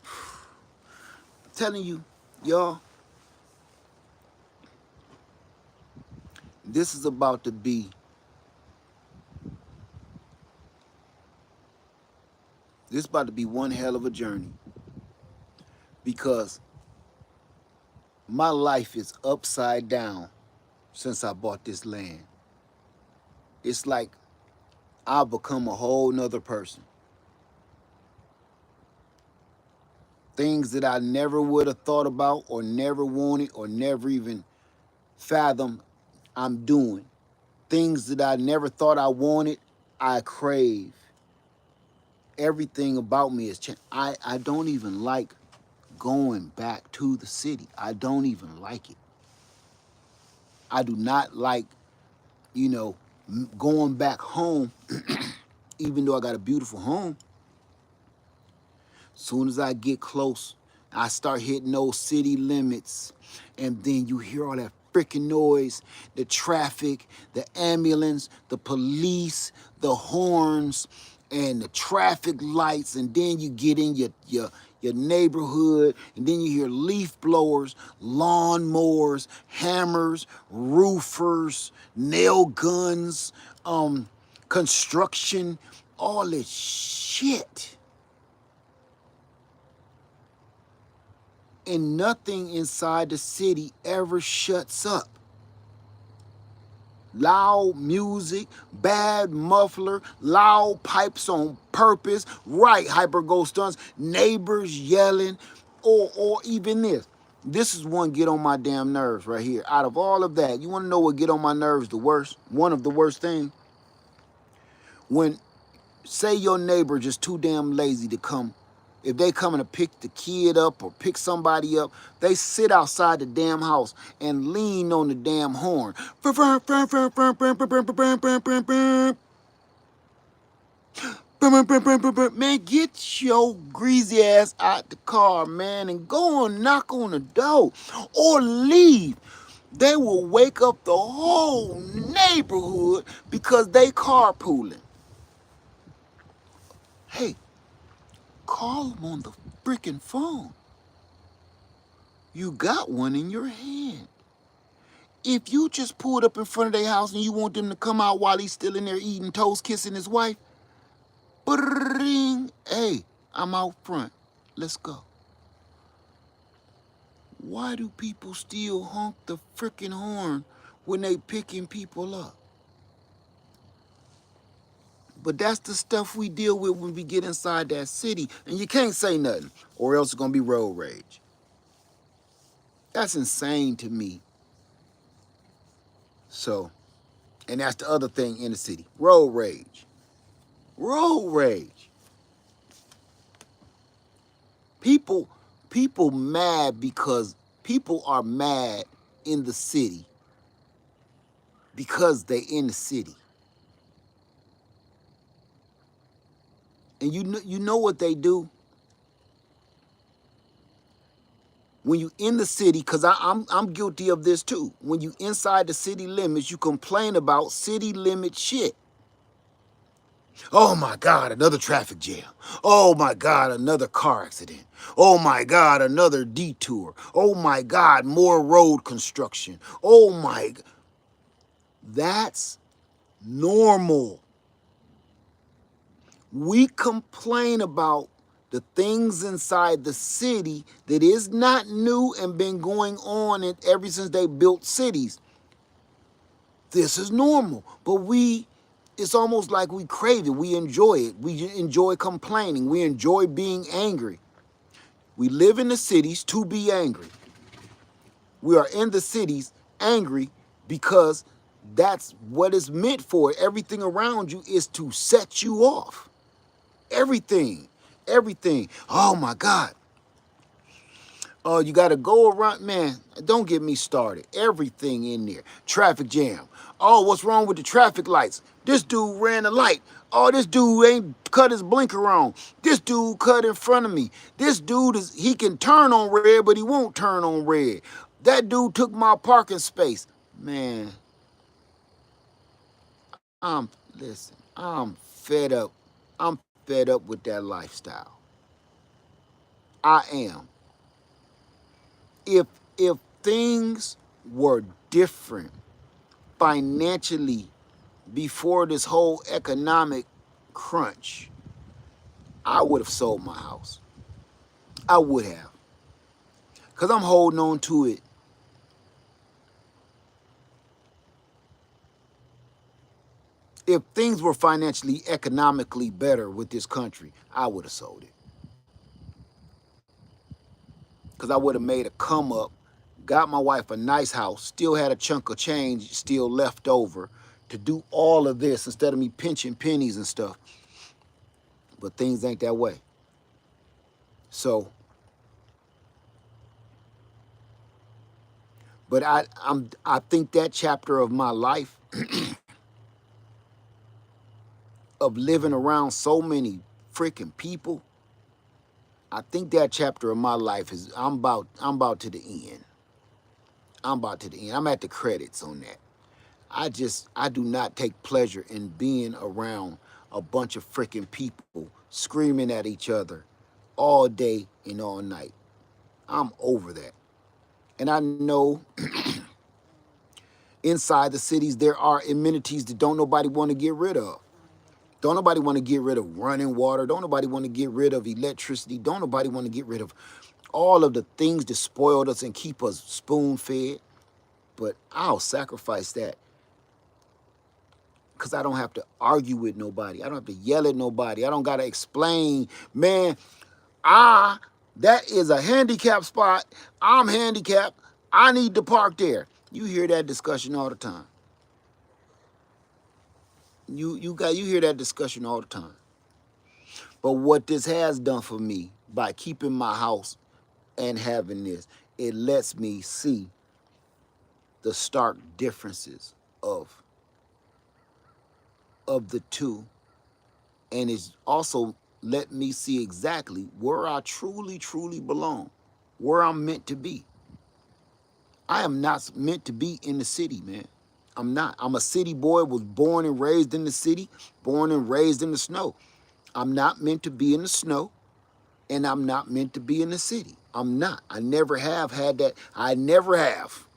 I'm telling you, y'all, this is about to be, this is about to be one hell of a journey, because my life is upside down since I bought this land. It's like I've become a whole nother person. Things that I never would have thought about or never wanted or never even fathomed, I'm doing. Things that I never thought I wanted, I crave. Everything about me has changed. I don't even like going back to the city. I don't even like it. I do not like, you know, going back home, even though I got a beautiful home. Soon as I get close, I start hitting those city limits, and then you hear all that freaking noise, the traffic, the ambulance, the police, the horns, and the traffic lights, and then you get in your neighborhood, and then you hear leaf blowers, lawn mowers, hammers, roofers, nail guns, construction, all this shit. And nothing inside the city ever shuts up. Loud music, bad muffler, loud pipes on purpose, right, hyper ghost stunts, neighbors yelling, or even this. This is one get on my damn nerves right here. Out of all of that, you want to know what get on my nerves the worst? One of the worst things? When, say your neighbor just too damn lazy to come. If they coming to pick the kid up or pick somebody up, they sit outside the damn house and lean on the damn horn. Man, get your greasy ass out the car, man, and go and knock on the door or leave. They will wake up the whole neighborhood because they carpooling. Hey, call them on the freaking phone. You got one in your hand. If you just pulled up in front of their house and you want them to come out while he's still in there eating toast, kissing his wife, bring, hey, I'm out front. Let's go. Why do people still honk the freaking horn when they picking people up? But that's the stuff we deal with when we get inside that city, and you can't say nothing, or else it's gonna be road rage. That's insane to me. So, and that's the other thing in the city, road rage. Road rage. People mad because people are mad in the city because they in the city. And you know what they do? When you in the city, because I'm guilty of this too. When you inside the city limits, you complain about city limit shit. Oh my God, another traffic jam. Oh my God, another car accident. Oh my God, another detour. Oh my God, more road construction. Oh my, that's normal. We complain about the things inside the city that is not new and been going on ever since they built cities. This is normal, but it's almost like we crave it. We enjoy it. We enjoy complaining. We enjoy being angry. We live in the cities to be angry. We are in the cities angry because that's what it's meant for. Everything around you is to set you off. Everything. Everything. Oh my God. Oh, you got to go around, man. Don't get me started. Everything in there. Traffic jam. Oh, what's wrong with the traffic lights? This dude ran a light. Oh, this dude ain't cut his blinker on. This dude cut in front of me. This dude he can turn on red, but he won't turn on red. That dude took my parking space. Man, listen, I'm fed up. I'm fed up with that lifestyle. I am. If if things were different financially before this whole economic crunch, I would have sold my house. I would have. Because I'm holding on to it. If things were financially, economically better with this country, I would have sold it. Because I would have made a come up, got my wife a nice house, still had a chunk of change still left over to do all of this instead of me pinching pennies and stuff. But things ain't that way. So, but I think that chapter of my life of living around so many freaking people, I think that chapter of my life is I'm about to the end. I'm about to the end. I'm at the credits on that. I do not take pleasure in being around a bunch of freaking people screaming at each other all day and all night. I'm over that. And I know inside the cities there are amenities that don't nobody want to get rid of. Don't nobody want to get rid of running water. Don't nobody want to get rid of electricity. Don't nobody want to get rid of all of the things that spoiled us and keep us spoon-fed. But I'll sacrifice that because I don't have to argue with nobody. I don't have to yell at nobody. I don't got to explain, man, that is a handicap spot. I'm handicapped. I need to park there. You hear that discussion all the time. You hear that discussion all the time. But what this has done for me by keeping my house and having this, it lets me see the stark differences of the two, and it's also let me see exactly where I truly belong, where I'm meant to be. I am not meant to be in the city, man. I'm not. I'm a city boy, was born and raised in the city, born and raised in the snow. I'm not meant to be in the snow, and I'm not meant to be in the city. I'm not. I never have had that. I never have.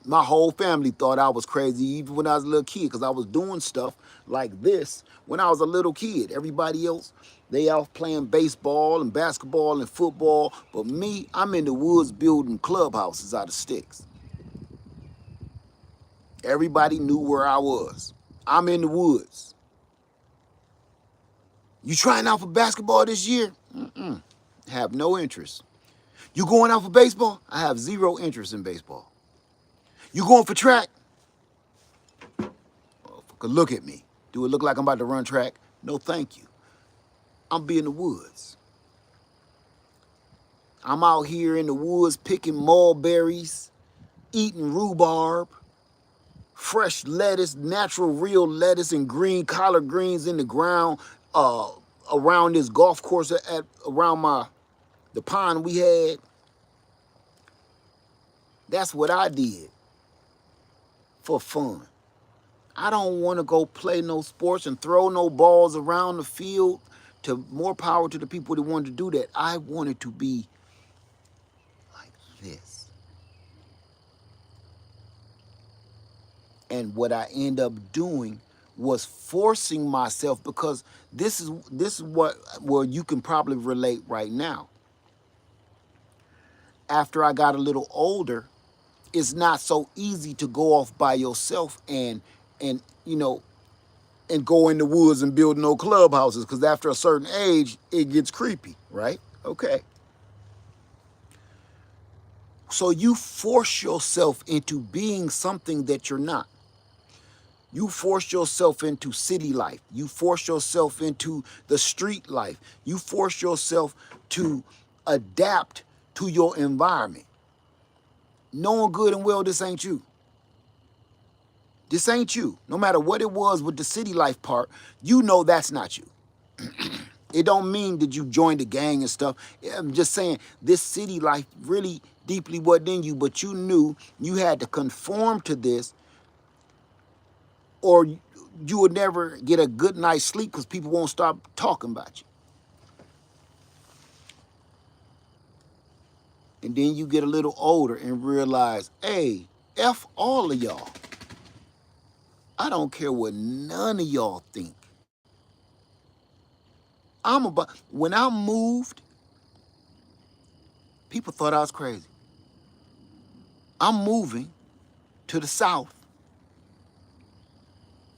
My whole family thought I was crazy even when I was a little kid because I was doing stuff like this when I was a little kid. Everybody else, they out playing baseball and basketball and football. But me, I'm in the woods building clubhouses out of sticks. Everybody knew where I was. I'm in the woods. You trying out for basketball this year? Mm-mm. Have no interest. You going out for baseball? I have zero interest in baseball. You going for track? Look at me. Do it look like I'm about to run track? No, thank you. I'm be in the woods. I'm out here in the woods picking mulberries, eating rhubarb, fresh lettuce, natural real lettuce and green collard greens in the ground around this golf course around the pond we had. That's what I did for fun. I don't want to go play no sports and throw no balls around the field. To more power to the people that wanted to do that. I wanted to be like this. And what I end up doing was forcing myself, because this is what where you can probably relate right now. After I got a little older, it's not so easy to go off by yourself and and go in the woods and build no clubhouses, because after a certain age, it gets creepy, right? Okay. So you force yourself into being something that you're not. You force yourself into city life. You force yourself into the street life. You force yourself to adapt to your environment. Knowing good and well this ain't you. This ain't you. No matter what it was with the city life part, you know that's not you. It don't mean that you joined a gang and stuff. I'm just saying this city life really deeply wasn't in you, but you knew you had to conform to this, or you will never get a good night's sleep because people won't stop talking about you. And then you get a little older and realize, hey, F all of y'all. I don't care what none of y'all think. When I moved, people thought I was crazy. I'm moving to the south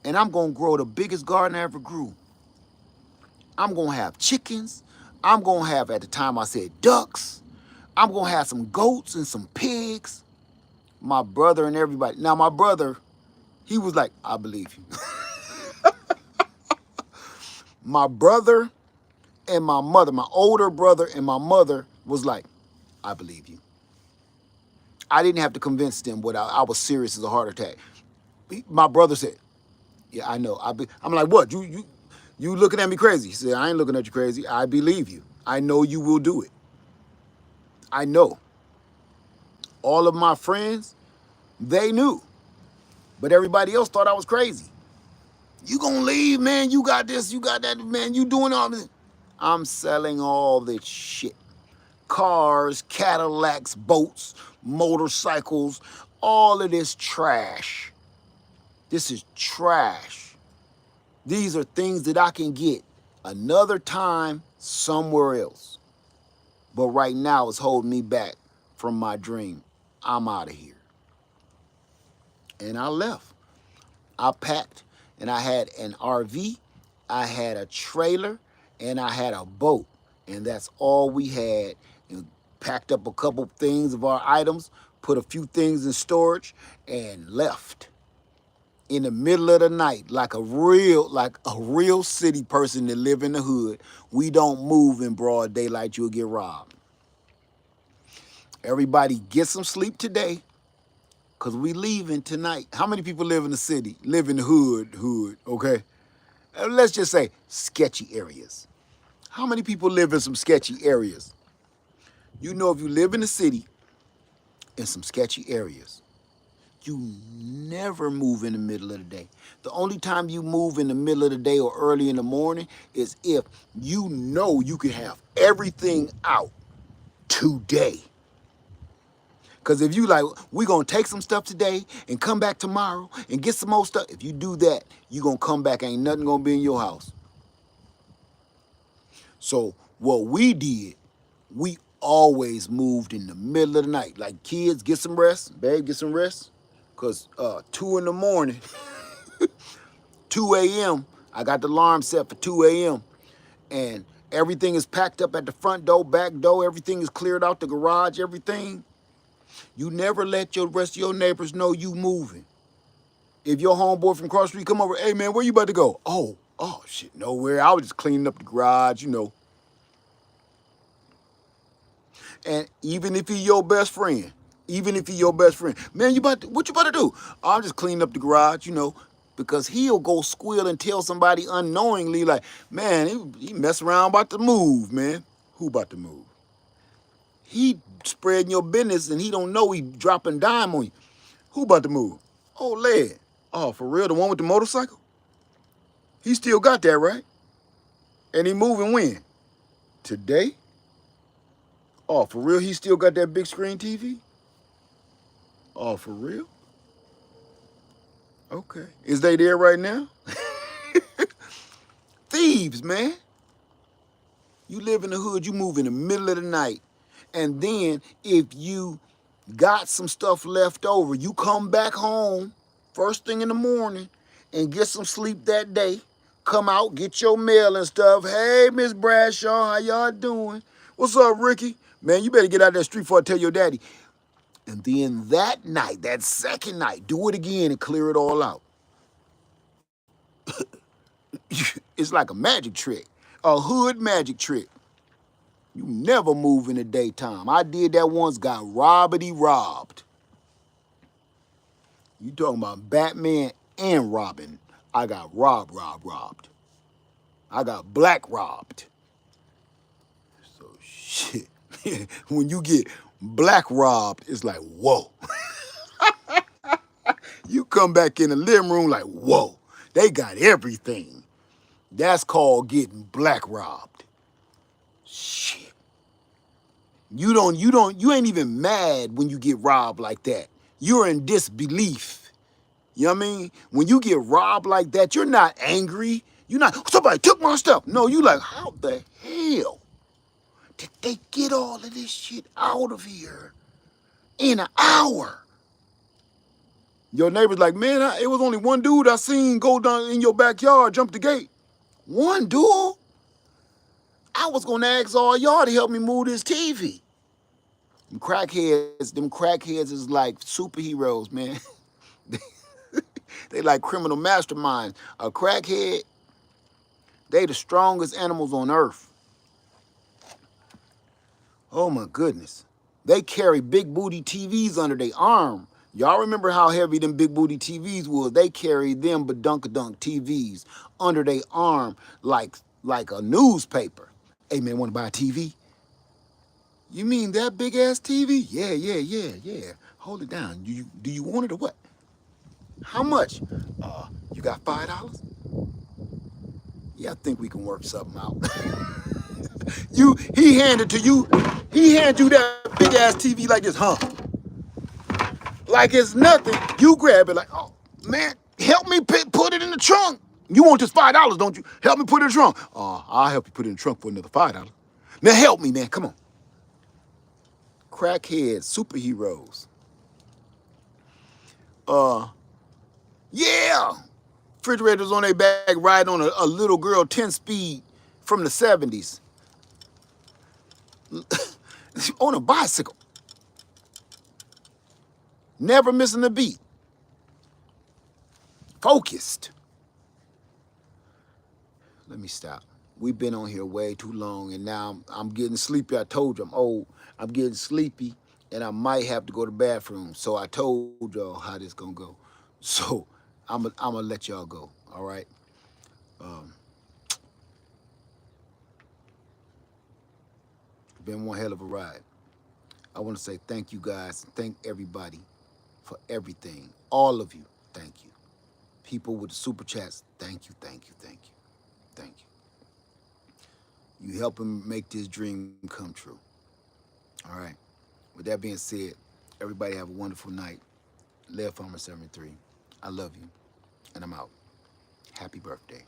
and I'm gonna grow the biggest garden I ever grew. I'm gonna have chickens. I'm gonna have, at the time I said, ducks. I'm gonna have some goats and some pigs. My brother and everybody. Now my brother, he was like, I believe you. My brother and my mother, my older brother and my mother was like, I believe you. I didn't have to convince them what I was serious as a heart attack. My brother said, yeah, I know. I'm like, what? You looking at me crazy? He said, I ain't looking at you crazy. I believe you. I know you will do it. I know. All of my friends, they knew. But everybody else thought I was crazy. You gonna leave, man? You got this, you got that, man. You doing all this. I'm selling all this shit. Cars, Cadillacs, boats, motorcycles, all of this trash. This is trash. These are things that I can get another time somewhere else. But right now it's holding me back from my dream. I'm out of here. And I left. I packed and I had an RV, I had a trailer, and I had a boat. And that's all we had. And packed up a couple things of our items, put a few things in storage, and left. In the middle of the night, like a real city person that live in the hood. We don't move in broad daylight, you'll get robbed. Everybody get some sleep today, because we leaving tonight. How many people live in the city? Live in the hood, okay? Let's just say sketchy areas. How many people live in some sketchy areas? You know, if you live in the city in some sketchy areas, you never move in the middle of the day. The only time you move in the middle of the day or early in the morning is if you know you can have everything out today. Because if you like, we're going to take some stuff today and come back tomorrow and get some more stuff. If you do that, you're going to come back. Ain't nothing going to be in your house. So what we did, we always moved in the middle of the night. Like, kids, get some rest. Babe, get some rest. Because 2 in the morning, 2 a.m., I got the alarm set for 2 a.m. And everything is packed up at the front door, back door. Everything is cleared out, the garage, everything. You never let your rest of your neighbors know you moving. If your homeboy from cross street come over, hey man, where you about to go? Oh shit, nowhere. I was just cleaning up the garage, you know. And even if he's your best friend, man, what you about to do? Oh, I'm just cleaning up the garage, you know, because he'll go squeal and tell somebody unknowingly, like, man, he mess around about to move, man. Who about to move? He spreading your business and he don't know he dropping dime on you. Who about to move? Oh, lad. Oh, for real? The one with the motorcycle? He still got that, right? And he moving when? Today? Oh, for real? He still got that big screen TV? Oh, for real? Okay. Is they there right now? Thieves, man. You live in the hood, you move in the middle of the night. And then if you got some stuff left over, you come back home first thing in the morning and get some sleep that day. Come out, get your mail and stuff. Hey, Miss Bradshaw, how y'all doing? What's up, Ricky? Man, you better get out that street before I tell your daddy. And then that night, that second night, do it again and clear it all out. It's like a magic trick, a hood magic trick. You never move in the daytime. I did that once, got robbed. You talking about Batman and Robin. I got robbed. I got black robbed. So shit. When you get black robbed, it's like, whoa. You come back in the living room like, whoa. They got everything. That's called getting black robbed. Shit. You ain't even mad when you get robbed like that. You're in disbelief. You know what I mean? When you get robbed like that, you're not angry. You're not, somebody took my stuff. No, you like, how the hell did they get all of this shit out of here in an hour? Your neighbor's like, man, it was only one dude I seen go down in your backyard, jump the gate. One dude? I was gonna ask all y'all to help me move this TV. Them crackheads is like superheroes, man. They like criminal masterminds. A crackhead, they the strongest animals on earth. Oh my goodness. They carry big booty TVs under their arm. Y'all remember how heavy them big booty TVs was? They carried them badunkadunk TVs under their arm like a newspaper. Hey man, wanna buy a TV? You mean that big ass TV? Yeah. Hold it down. Do you want it or what? How much? You got $5? Yeah, I think we can work something out. He handed to you, he handed you that big ass TV like this, huh? Like it's nothing. You grab it like, oh man, help me put it in the trunk. You want this $5, don't you? Help me put it in the trunk. I'll help you put it in the trunk for another $5. Man, help me, man. Come on. Crackheads, superheroes. Yeah. Refrigerators on their back riding on a little girl 10-speed from the 70s. On a bicycle. Never missing a beat. Focused. Let me stop. We've been on here way too long, and now I'm getting sleepy. I told you I'm old. I'm getting sleepy, and I might have to go to the bathroom. So I told y'all how this gonna go. So I'm gonna let y'all go. All right. Been one hell of a ride. I want to say thank you guys. Thank everybody for everything. All of you, thank you. People with the super chats, thank you. Thank you. You helping make this dream come true. All right. With that being said, everybody have a wonderful night. Live Farmer 73. I love you, and I'm out. Happy birthday.